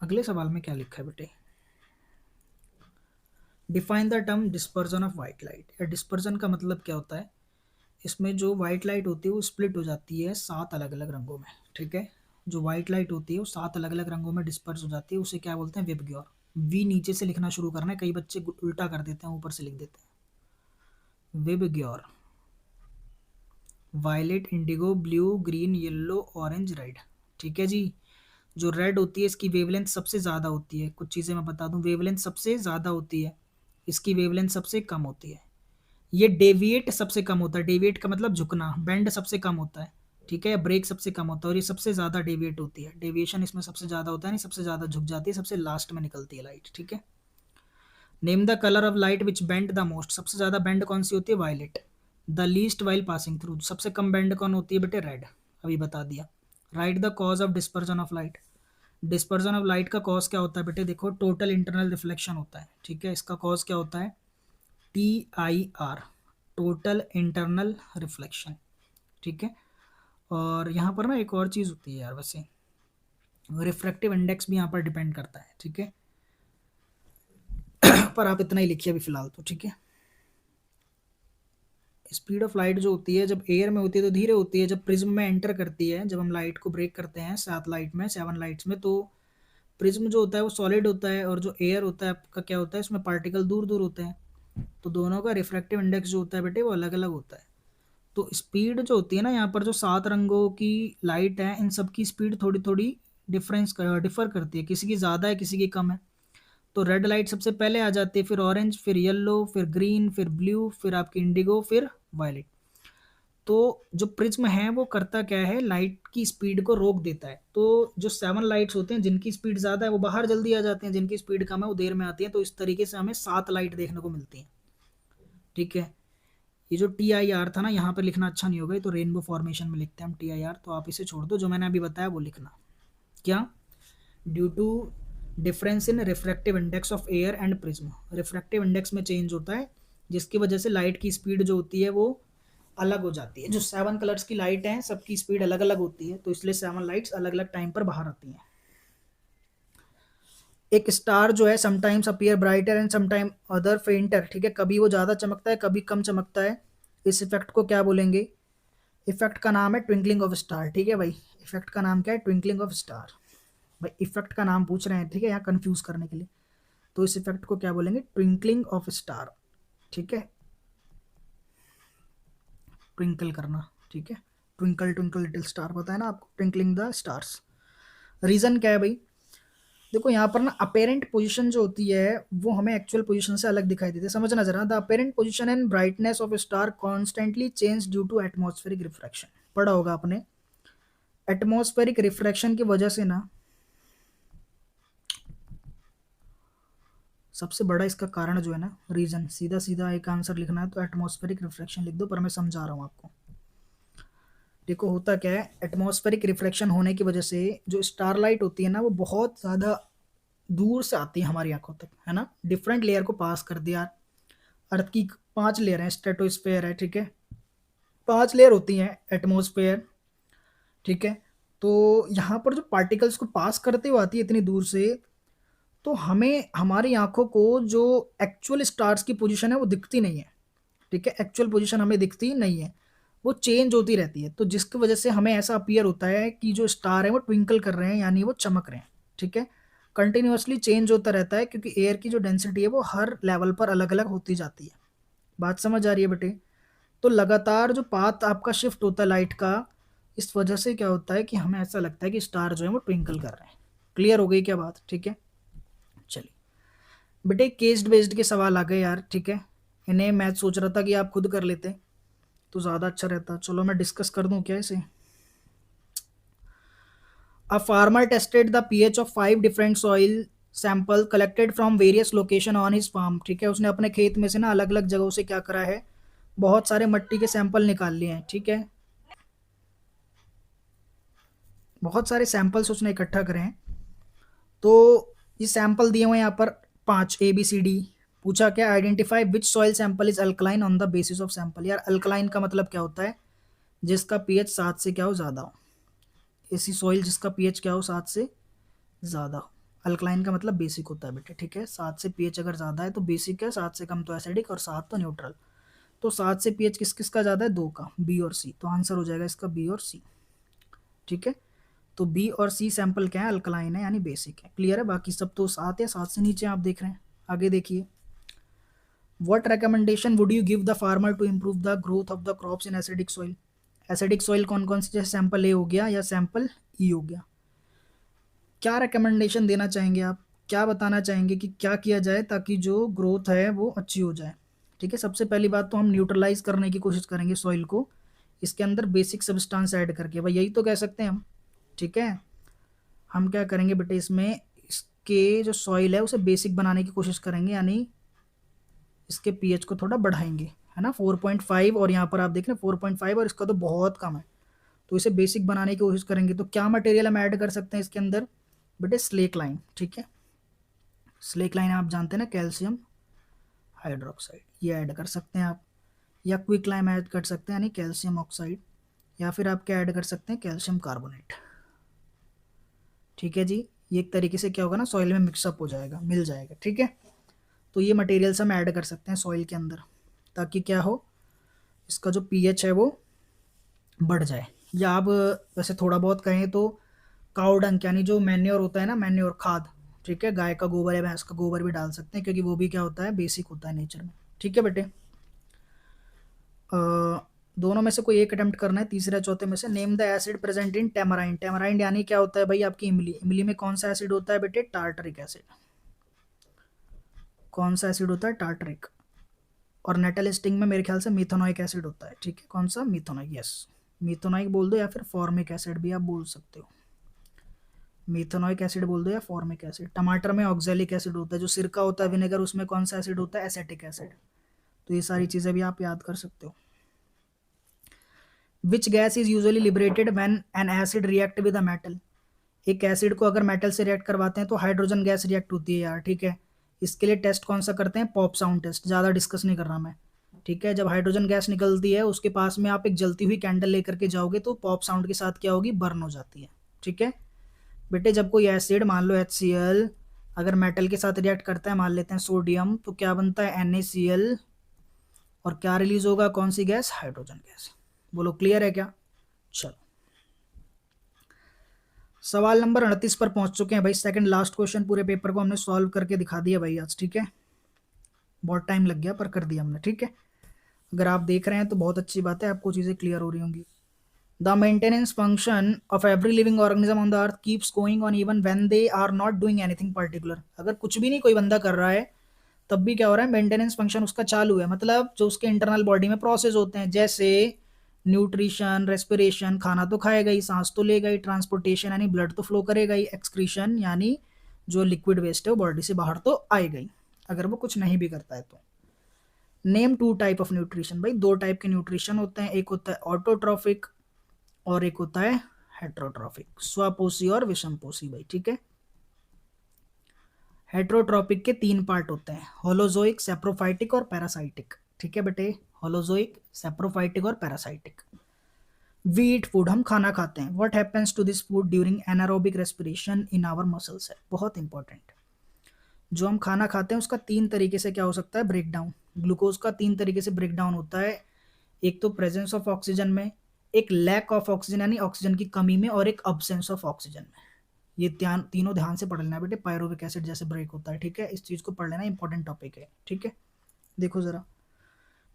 अगले सवाल में क्या लिखा है बेटे? Define the term dispersion of white light. या डिस्पर्जन का मतलब क्या होता है? इसमें जो वाइट लाइट होती है वो स्प्लिट हो जाती है 7 अलग अलग रंगों में, ठीक है। जो वाइट लाइट होती है वो 7 अलग अलग रंगों में डिस्पर्स हो जाती है, उसे क्या बोलते हैं? विबग्योर। वी नीचे से लिखना शुरू करना है, कई बच्चे उल्टा कर देते हैं, ऊपर से लिख देते हैं। VIBGYOR, violet, indigo, blue, green, yellow, orange, red, ठीक है जी। जो रेड होती है इसकी वेवलेंथ सबसे ज़्यादा होती है। कुछ चीज़ें मैं बता दूं, वेवलेंथ सबसे ज़्यादा होती है, इसकी वेवलेंथ सबसे कम होती है। ये डेविएट सबसे कम होता है, डेविएट का मतलब झुकना, बेंड सबसे कम होता है, ठीक है, या ब्रेक सबसे कम होता है, और ये सबसे ज़्यादा डेविएट होती है। डेविएशन इसमें सबसे ज़्यादा होता है, नहीं, सबसे ज़्यादा झुक जाती है, सबसे लास्ट में निकलती है लाइट, ठीक है। Name the colour of light which bend the most. सबसे ज़्यादा बेंड कौन सी होती है? Violet. The least while passing through. सबसे कम बेंड कौन होती है बेटे? रेड। अभी बता दिया। Right the cause of dispersion of light. Dispersion of light का कॉज क्या होता है बेटे? देखो, टोटल इंटरनल रिफ्लेक्शन होता है, ठीक है। इसका कॉज क्या होता है? TIR, टोटल इंटरनल रिफ्लेक्शन, ठीक है। और यहाँ पर ना एक और चीज़ होती है यार, वैसे रिफ्रैक्टिव इंडेक्स भी यहाँ पर डिपेंड करता है, ठीक है। पर आप इतना ही लिखिए अभी फिलहाल तो, ठीक है। स्पीड ऑफ लाइट जो होती है जब एयर में होती है तो धीरे होती है, जब प्रिज्म में एंटर करती है, जब हम लाइट को ब्रेक करते हैं 7 लाइट्स में, तो प्रिज्म जो होता है वो सॉलिड होता है, और जो एयर होता है आपका क्या होता है, इसमें पार्टिकल दूर दूर होते हैं, तो दोनों का रिफ्रैक्टिव इंडेक्स जो होता है बेटे वो अलग अलग होता है। तो स्पीड जो होती है ना, यहाँ पर जो 7 रंगों की लाइट है, इन सब की स्पीड थोड़ी थोड़ी डिफर करती है, किसी की ज़्यादा है, किसी की कम है। तो रेड लाइट सबसे पहले आ जाती है, फिर ऑरेंज, फिर येलो, फिर ग्रीन, फिर ब्लू, फिर आपकी इंडिगो, फिर वायलेट। तो जो प्रिज्म है वो करता क्या है? लाइट की स्पीड को रोक देता है। तो जो 7 लाइट्स होते हैं जिनकी स्पीड ज़्यादा है वो बाहर जल्दी आ जाते हैं, जिनकी स्पीड कम है वो देर में आती है। तो इस तरीके से हमें 7 लाइट देखने को मिलती हैं, ठीक है। ये जो TIR था ना, यहाँ पर लिखना अच्छा नहीं होगा, ये तो रेनबो फॉर्मेशन में लिखते हैं हम TIR, तो आप इसे छोड़ दो, जो मैंने अभी बताया वो लिखना। क्या? Due to difference in refractive index of air and prism. Refractive index में चेंज होता है, जिसकी वजह से लाइट की स्पीड जो होती है वो अलग हो जाती है। जो 7 कलर्स की लाइट हैं सबकी स्पीड अलग अलग होती है, तो इसलिए 7 लाइट्स अलग अलग टाइम पर बाहर आती हैं। एक स्टार जो है sometimes appear brighter and sometime other फेंटर, ठीक है, कभी वो ज़्यादा चमकता है, कभी कम चमकता है। इस इफेक्ट को क्या बोलेंगे? इफेक्ट का नाम है ट्विंकलिंग ऑफ स्टार, ठीक है भाई। इफेक्ट का नाम क्या है? Twinkling of star. भाई इफेक्ट का नाम पूछ रहे हैं, ठीक है, यहाँ कंफ्यूज करने के लिए। तो इस इफेक्ट को क्या बोलेंगे? ट्विंकलिंग ऑफ स्टार, ठीक है, ट्विंकल करना, ठीक है। ट्विंकल ट्विंकल लिटिल स्टार, पता है ना आपको, ट्विंकलिंग द स्टार्स। रीजन क्या है भाई? देखो यहाँ पर ना अपेरेंट पोजीशन जो होती है वो हमें एक्चुअल पोजीशन से अलग दिखाई देती है। समझना जरा, the apparent position and brightness of star constantly change due to atmospheric refraction. पढ़ा होगा आपने, एटमॉस्फेरिक रिफ्रैक्शन की वजह से ना, सबसे बड़ा इसका कारण जो है ना, रीजन, सीधा सीधा एक आंसर लिखना है तो एटमॉस्फेरिक रिफ्रैक्शन लिख दो, पर मैं समझा रहा हूँ आपको। देखो होता क्या है, एटमॉस्फेरिक रिफ्रैक्शन होने की वजह से जो स्टारलाइट होती है ना वो बहुत ज़्यादा दूर से आती है हमारी आंखों तक, है ना। डिफरेंट लेयर को पास कर दिया। अर्थ की 5 लेयर है, स्ट्रेटोस्फेयर है, ठीक है, 5 लेयर होती हैं एटमॉस्फेयर, ठीक है। तो यहाँ पर जो पार्टिकल्स को पास करते हुए आती है इतनी दूर से, तो हमें हमारी आंखों को जो एक्चुअल स्टार्स की पोजीशन है वो दिखती नहीं है, ठीक है। एक्चुअल पोजीशन हमें दिखती नहीं है, वो चेंज होती रहती है। तो जिसकी वजह से हमें ऐसा अपीयर होता है कि जो स्टार है वो ट्विंकल कर रहे हैं, यानी वो चमक रहे हैं, ठीक है। कंटिन्यूअसली चेंज होता रहता है, क्योंकि एयर की जो डेंसिटी है वो हर लेवल पर अलग अलग होती जाती है। बात समझ आ रही है बेटे? तो लगातार जो पाथ आपका शिफ्ट होता है लाइट का, इस वजह से क्या होता है कि हमें ऐसा लगता है कि स्टार जो है वो ट्विंकल कर रहे हैं। क्लियर हो गई क्या बात? ठीक है, चलिए बेटे, केस्ड बेस्ड के सवाल आ गए यार, ठीक है। इन्हें मैं सोच रहा था कि आप खुद कर लेते तो ज़्यादा अच्छा रहता। चलो मैं डिस्कस कर दूं क्या इसे? A farmer tested the pH of 5 different soil sample collected from various location on his farm. ठीक है, उसने अपने खेत में से ना अलग अलग जगहों से क्या करा है, बहुत सारे मट्टी के सैंपल निकाल लिए हैं। ठीक है, बहुत सारे सैंपल्स उसने इकट्ठा करे हैं। तो ये सैंपल दिए हुए हैं यहाँ पर 5 ABCD। पूछा क्या, identify which soil sample is alkaline on the basis of sample. यार अल्कलाइन का मतलब क्या होता है, जिसका पीएच 7 से क्या हो, ज़्यादा हो। ऐसी सॉइल जिसका पीएच क्या हो, 7 से ज़्यादा हो। अल्कलाइन का मतलब बेसिक होता है बेटे। ठीक है, 7 से पीएच अगर ज़्यादा है तो बेसिक है, 7 से कम तो एसिडिक और 7 तो न्यूट्रल। तो 7 से पीएच किस किस का ज़्यादा है, 2 का, बी और सी। तो आंसर हो जाएगा इसका बी और सी। ठीक है, तो बी और सी सैंपल क्या है, अल्कलाइन है यानी बेसिक है। क्लियर है, बाकी सब तो 7 है, 7 से नीचे आप देख रहे हैं। आगे देखिए, what recommendation would you give the farmer to improve the growth of the crops in acidic soil. Acidic soil कौन कौन सी, जैसे सैंपल ए हो गया या सैंपल ई हो गया। क्या रिकमेंडेशन देना चाहेंगे आप, क्या बताना चाहेंगे कि क्या किया जाए ताकि जो ग्रोथ है वो अच्छी हो जाए। ठीक है, सबसे पहली बात तो हम न्यूट्रलाइज करने की कोशिश करेंगे सॉइल को, इसके अंदर बेसिक सब्सटेंस ऐड करके, भाई यही तो कह सकते हैं हम। ठीक है, हम क्या करेंगे बेटे, इसमें इसके जो सॉइल है उसे बेसिक बनाने की कोशिश करेंगे, यानी इसके पीएच को थोड़ा बढ़ाएंगे, है ना। 4.5 और यहाँ पर आप देख रहे हैं 4.5 और इसका तो बहुत कम है। तो इसे बेसिक बनाने की कोशिश करेंगे। तो क्या मटेरियल हम ऐड कर सकते हैं इसके अंदर बेटे, स्लेक लाइन। ठीक है, स्लेक लाइन आप जानते हैं ना, कैल्शियम हाइड्रोक्साइड, ये ऐड कर सकते हैं आप। या क्विक लाइम ऐड कर सकते हैं यानी कैल्शियम ऑक्साइड, या फिर आप क्या ऐड कर सकते हैं, कैल्शियम कार्बोनेट। ठीक है जी, ये एक तरीके से क्या होगा ना, सॉइल में मिक्सअप हो जाएगा, मिल जाएगा। ठीक है, तो ये मटेरियल्स हम ऐड कर सकते हैं सॉइल के अंदर, ताकि क्या हो, इसका जो पीएच है वो बढ़ जाए। या आप वैसे थोड़ा बहुत कहें तो काउ डंक यानी जो मैन्योर होता है ना, मैन्योर खाद, ठीक है, गाय का गोबर या भैंस का गोबर भी डाल सकते हैं, क्योंकि वो भी क्या होता है, बेसिक होता है नेचर में। ठीक है बेटे, दोनों में से कोई एक अटेम्प्ट करना है, तीसरा चौथे में से। Name the acid present in tamarind. Tamarind यानी क्या होता है भाई, आपकी इमली। इमली में कौन सा एसिड होता है बेटे, टार्टरिक एसिड। कौन सा एसिड होता है, टार्टरिक। और नेटल स्टिंग में मेरे ख्याल से मिथेनोइक एसिड होता है। ठीक है, कौन सा, मिथेनोइक, यस। मिथेनोइक बोल दो या फिर फॉर्मिक एसिड भी आप बोल सकते हो। मिथेनोइक एसिड बोल दो या फॉर्मिक एसिड। टमाटर में ऑक्जेलिक एसिड होता है, जो सिरका होता है विनेगर, उसमें कौन सा एसिड होता है, एसेटिक एसिड। तो ये सारी चीज़ें भी आप याद कर सकते हो। Which gas is usually liberated when an acid react with a metal. एक एसिड को अगर मेटल से रिएक्ट करवाते हैं तो हाइड्रोजन गैस रिएक्ट होती है यार। ठीक है, इसके लिए टेस्ट कौन सा करते हैं, पॉप साउंड टेस्ट। ज़्यादा डिस्कस नहीं कर रहा मैं। ठीक है, जब हाइड्रोजन गैस निकलती है, उसके पास में आप एक जलती हुई कैंडल लेकर के जाओगे तो पॉप साउंड के साथ क्या होगी, बर्न हो जाती है। ठीक है बेटे, जब कोई एसिड मान लो HCl अगर मेटल के साथ रिएक्ट करता है, मान लेते हैं सोडियम, तो क्या बनता है, NaCl। और क्या रिलीज होगा, कौन सी गैस, हाइड्रोजन गैस। बोलो क्लियर है क्या। चलो, सवाल नंबर 38 पर पहुंच चुके हैं भाई। सेकंड लास्ट क्वेश्चन, पूरे पेपर को हमने सॉल्व करके दिखा दिया भाई आज। ठीक है, बहुत टाइम लग गया पर कर दिया हमने। ठीक है, अगर आप देख रहे हैं तो बहुत अच्छी बात है, आपको चीज़ें क्लियर हो रही होंगी। The maintenance function of every living organism on the earth keeps going on even when they are not doing anything particular. अगर कुछ भी नहीं कोई बंदा कर रहा है तब भी क्या हो रहा है, मेंटेनेंस फंक्शन उसका चालू है। मतलब जो उसके इंटरनल बॉडी में प्रोसेस होते हैं, जैसे न्यूट्रिशन, रेस्पिरेशन, खाना तो खाएगा ही, सांस तो लेगा ही, ट्रांसपोर्टेशन यानी ब्लड तो फ्लो करेगा ही, एक्सक्रीशन यानी जो लिक्विड वेस्ट है वो बॉडी से बाहर तो आएगा ही, अगर वो कुछ नहीं भी करता है तो। Name 2 type of nutrition. भाई 2 टाइप के न्यूट्रिशन होते हैं, एक होता है ऑटोट्रॉफिक और एक होता है हेट्रोट्रॉफिक, स्वपोषी और विषमपोषी भाई। ठीक है, हेट्रोट्रॉपिक के 3 पार्ट होते हैं, होलोजोइक, सेप्रोफाइटिक और पैरासाइटिक। ठीक है बेटे, होलोजोइक, सेप्रोफाइटिक और पैरासाइटिक। वी ईट फूड, हम खाना खाते हैं। What happens to this food during anaerobic respiration in our muscles है, बहुत इंपॉर्टेंट। जो हम खाना खाते हैं उसका 3 तरीके से क्या हो सकता है, ब्रेक डाउन। ग्लूकोज का 3 तरीके से ब्रेक डाउन होता है, एक तो प्रेजेंस ऑफ ऑक्सीजन में, एक लैक ऑफ ऑक्सीजन यानी ऑक्सीजन की कमी में, और एक अब्सेंस ऑफ ऑक्सीजन में। ये तीनों ध्यान से पढ़ लेना बेटे, पायरुविक एसिड जैसे ब्रेक होता है। ठीक है, इस चीज़ को पढ़ लेना, इंपॉर्टेंट टॉपिक है। ठीक है, देखो जरा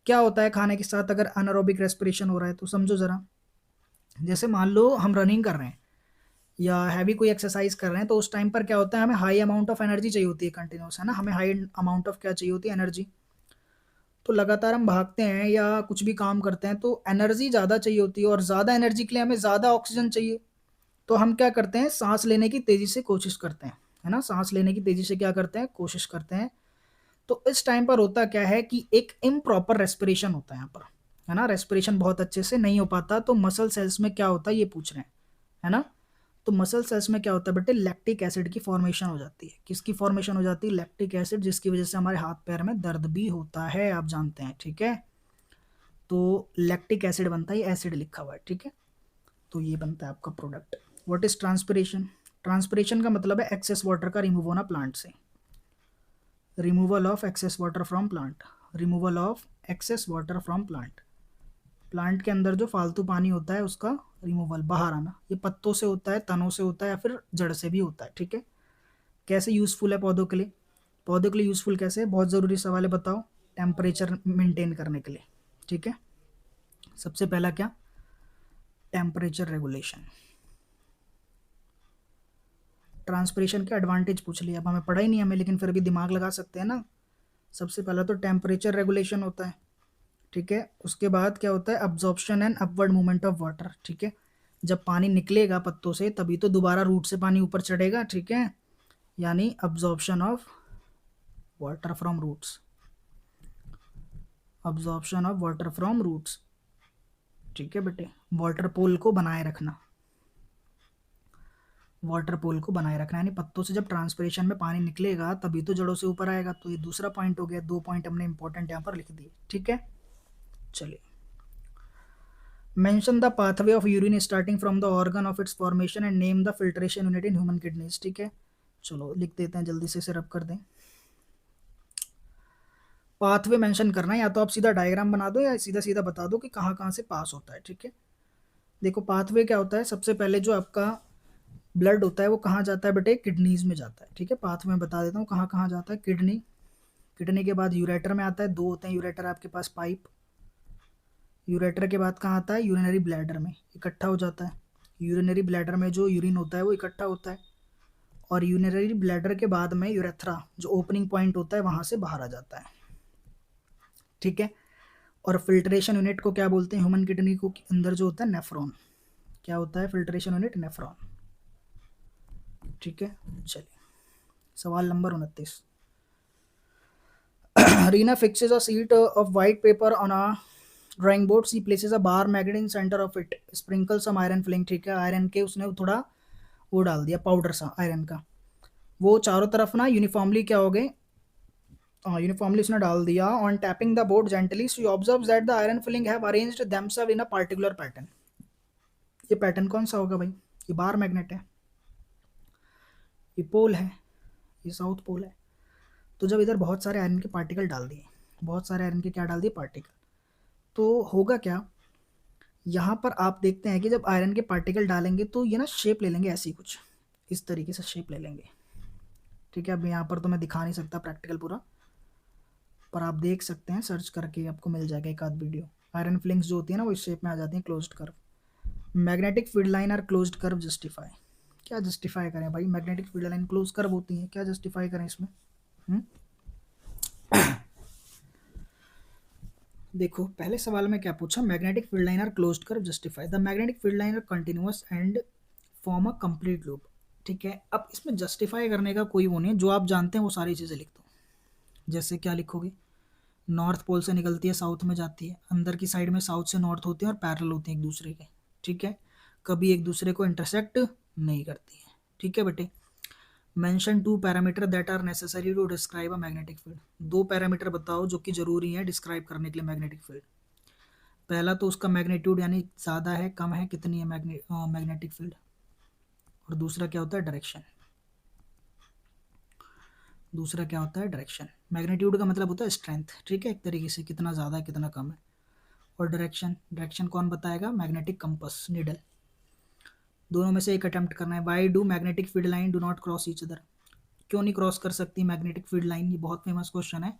क्या होता है खाने के साथ अगर अनारोबिक रेस्पिरेशन हो रहा है तो समझो जरा। जैसे मान लो हम रनिंग कर रहे हैं या हैवी कोई एक्सरसाइज कर रहे हैं, तो उस टाइम पर क्या होता है, हमें हाई अमाउंट ऑफ एनर्जी चाहिए होती है कंटिन्यूस, है ना। हमें हाई अमाउंट ऑफ क्या चाहिए होती है, एनर्जी। तो लगातार हम भागते हैं या कुछ भी काम करते हैं तो एनर्जी ज़्यादा चाहिए होती है, और ज़्यादा एनर्जी के लिए हमें ज़्यादा ऑक्सीजन चाहिए। तो हम क्या करते हैं, सांस लेने की तेजी से कोशिश करते हैं, है ना, सांस लेने की तेजी से क्या करते हैं, कोशिश करते हैं। तो इस टाइम पर होता क्या है कि एक इम्प्रॉपर रेस्पिरेशन होता है यहाँ पर, है ना, रेस्पिरेशन बहुत अच्छे से नहीं हो पाता। तो मसल सेल्स में क्या होता है ये पूछ रहे हैं, है ना। तो मसल सेल्स में क्या होता है बेटे, लैक्टिक एसिड की फॉर्मेशन हो जाती है। किसकी फॉर्मेशन हो जाती है, लैक्टिक एसिड, जिसकी वजह से हमारे हाथ पैर में दर्द भी होता है, आप जानते हैं, ठीक है। तो लैक्टिक एसिड बनता है, एसिड लिखा हुआ है, ठीक है। तो ये बनता है आपका product. What is transpiration, transpiration का मतलब है एक्सेस वाटर का रिमूव होना प्लांट से, removal of excess water from plant, removal of excess water from plant. Plant के अंदर जो फालतू पानी होता है उसका रिमूवल, बाहर आना। ये पत्तों से होता है, तनों से होता है, या फिर जड़ से भी होता है, ठीक है। कैसे यूजफुल है पौधों के लिए, पौधों के लिए यूजफुल कैसे है, बहुत ज़रूरी सवाल है, बताओ। टेम्परेचर मेंटेन करने के लिए, ठीक है। सबसे पहला क्या, टेम्परेचर रेगुलेशन। ट्रांसपिरेशन के एडवांटेज पूछ लिया, अब हमें पढ़ा ही नहीं हमें, लेकिन फिर भी दिमाग लगा सकते हैं ना। सबसे पहला तो टेम्परेचर रेगुलेशन होता है, ठीक है। उसके बाद क्या होता है, absorption and upward movement of water, ठीक है। जब पानी निकलेगा पत्तों से तभी तो दोबारा रूट से पानी ऊपर चढ़ेगा, ठीक है, यानी absorption of water from roots, absorption of water from roots, ठीक है बेटे। वाटर पोल को बनाए रखना, वाटर पोल को बनाए रखना, यानी पत्तों से जब ट्रांसपिरेशन में पानी निकलेगा तभी तो जड़ों से ऊपर आएगा। तो ये दूसरा पॉइंट हो गया, 2 पॉइंट हमने इंपॉर्टेंट यहाँ पर लिख दिए, ठीक है। चलिए, mention the pathway of urine starting from the organ of its formation and name the filtration unit in human kidneys, ठीक है। चलो लिख देते हैं, जल्दी से इसे रब कर दें। पाथवे मेंशन करना है, या तो आप सीधा डायग्राम बना दो या सीधा सीधा बता दो कि कहाँ कहाँ से पास होता है, ठीक है। देखो पाथवे क्या होता है, सबसे पहले जो आपका ब्लड होता है वो कहाँ जाता है बेटे, किडनीज में जाता है, ठीक है। पाथवे में बता देता हूँ कहाँ कहाँ जाता है, किडनी, किडनी के बाद यूरेटर में आता है, दो होते हैं यूरेटर आपके पास, पाइप। यूरेटर के बाद कहाँ आता है, यूरिनरी ब्लैडर में इकट्ठा हो जाता है। यूरिनरी ब्लैडर में जो यूरिन होता है वो इकट्ठा होता है, और यूरिनरी ब्लैडर के बाद में यूरेथ्रा जो ओपनिंग पॉइंट होता है वहाँ से बाहर आ जाता है, ठीक है। और फिल्ट्रेशन यूनिट को क्या बोलते हैं, ह्यूमन किडनी को अंदर जो होता है नेफ्रॉन, क्या होता है फिल्ट्रेशन यूनिट, नेफ्रॉन, ठीक है। चलिए, सवाल number 29। Reena fixes a sheet of white paper on a drawing board. She places a bar magnet in center of it. Sprinkles some iron filling, ठीक है। आयरन के उसने थोड़ा वो डाल दिया, पाउडर सा आयरन का, वो चारों तरफ ना यूनिफॉर्मली क्या हो गए, यूनिफॉर्मली उसने डाल दिया। On tapping the board gently she observes that the iron filing have arranged themselves in a particular pattern. ये पैटर्न कौन सा होगा भाई, ये बार मैग्नेट है, ये पोल है, ये साउथ पोल है। तो जब इधर बहुत सारे आयरन के पार्टिकल डाल दिए, बहुत सारे आयरन के क्या डाल दिए, पार्टिकल, तो होगा क्या, यहाँ पर आप देखते हैं कि जब आयरन के पार्टिकल डालेंगे तो ये ना शेप ले लेंगे, ऐसी कुछ इस तरीके से शेप ले लेंगे, ठीक है। अब यहाँ पर तो मैं दिखा नहीं सकता प्रैक्टिकल पूरा, पर आप देख सकते हैं, सर्च करके आपको मिल जाएगा एक आध वीडियो। आयरन फिलिंग्स जो होती है ना वो इस शेप में आ जाती हैं, closed curve. Magnetic field line are closed curve justify, क्या जस्टिफाई करें भाई, magnetic field line close curve होती है, क्या जस्टिफाई करें इसमें। देखो पहले सवाल में क्या पूछा, magnetic field line are closed curve justify, the magnetic field line are continuous and form a complete loop, ठीक है। अब इसमें जस्टिफाई करने का कोई वो नहीं है, जो आप जानते हैं वो सारी चीज़ें लिख दो। जैसे क्या लिखोगे, नॉर्थ पोल से निकलती है, साउथ में जाती है, अंदर की साइड में साउथ से नॉर्थ होती है और पैरेलल होती है एक दूसरे के, ठीक है, कभी एक दूसरे को इंटरसेक्ट नहीं करती है, ठीक है बेटे। Mention 2 parameter that are necessary to describe a magnetic field, 2 parameter बताओ जो कि जरूरी है डिस्क्राइब करने के लिए मैग्नेटिक फील्ड। पहला तो उसका मैग्नीट्यूड, यानी ज़्यादा है कम है, कितनी है मैग्नेटिक फील्ड, और दूसरा क्या होता है, डायरेक्शन, दूसरा क्या होता है, डायरेक्शन। मैग्नीट्यूड का मतलब होता है स्ट्रेंथ, ठीक है, एक तरीके से कितना ज़्यादा है कितना कम है। और डायरेक्शन, डायरेक्शन कौन बताएगा, मैग्नेटिक कंपास नीडल। दोनों में से एक अटेम्प्ट करना है। Why do magnetic field line do not cross each other, क्यों नहीं क्रॉस कर सकती मैग्नेटिक फील्ड लाइन, ये बहुत फेमस क्वेश्चन है।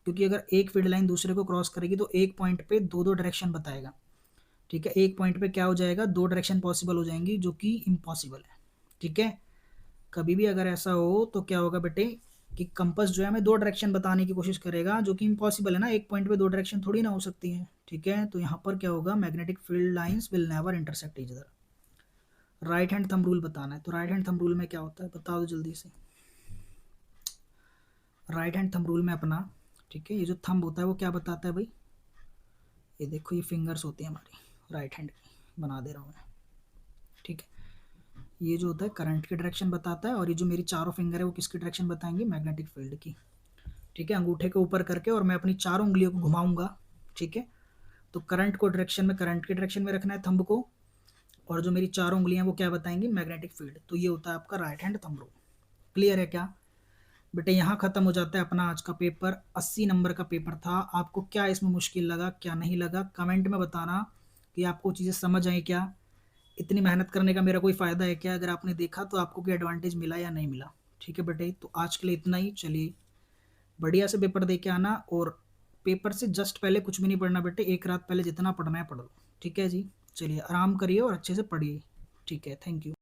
क्योंकि अगर एक फील्ड लाइन दूसरे को क्रॉस करेगी तो एक पॉइंट पे दो दो डायरेक्शन बताएगा, ठीक है। एक पॉइंट पे क्या हो जाएगा, दो डायरेक्शन पॉसिबल हो जाएंगी, जो कि इम्पॉसिबल है, ठीक है। कभी भी अगर ऐसा हो तो क्या होगा बेटे, कि कंपास जो है हमें दो डायरेक्शन बताने की कोशिश करेगा, जो कि इम्पॉसिबल है ना, एक पॉइंट पे दो डायरेक्शन थोड़ी ना हो सकती है, ठीक है। तो यहाँ पर क्या होगा, magnetic field lines will never intersect each other. Right hand thumb rule बताना है। तो राइट हैंड थंब रूल में क्या होता है बता दो जल्दी से। राइट हैंड थंब रूल में अपना, ठीक है, ये जो थंब होता है वो क्या बताता है भाई, ये देखो ये फिंगर्स होती हैं हमारी राइट हैंड की, बना दे रहा हूँ मैं, ठीक है। ये जो होता है करंट की डायरेक्शन बताता है, और ये जो मेरी चारों फिंगर है वो किसकी डायरेक्शन बताएंगे, मैग्नेटिक फील्ड की, ठीक है। अंगूठे के ऊपर करके और मैं अपनी चारों उंगलियों को घुमाऊंगा, ठीक है। तो करंट को डायरेक्शन में, करंट की डायरेक्शन में रखना है थंब को, और जो मेरी चारों उंगलियां वो क्या बताएंगी, मैग्नेटिक फील्ड। तो ये होता है आपका right hand thumb rule. Clear है क्या बेटे? यहाँ खत्म हो जाता है अपना आज का पेपर। 80 नंबर का पेपर था। आपको क्या इसमें मुश्किल लगा, क्या नहीं लगा, कमेंट में बताना कि आपको चीज़ें समझ आई क्या, इतनी मेहनत करने का मेरा कोई फ़ायदा है क्या, अगर आपने देखा तो आपको कोई एडवांटेज मिला या नहीं मिला। ठीक है बेटे, तो आज के लिए इतना ही। चलिए बढ़िया से पेपर दे के आना, और पेपर से जस्ट पहले कुछ भी नहीं पढ़ना बेटे, एक रात पहले जितना पढ़ना है पढ़ लो। ठीक है जी, चलिए आराम करिए और अच्छे से पढ़िए। ठीक है, थैंक यू।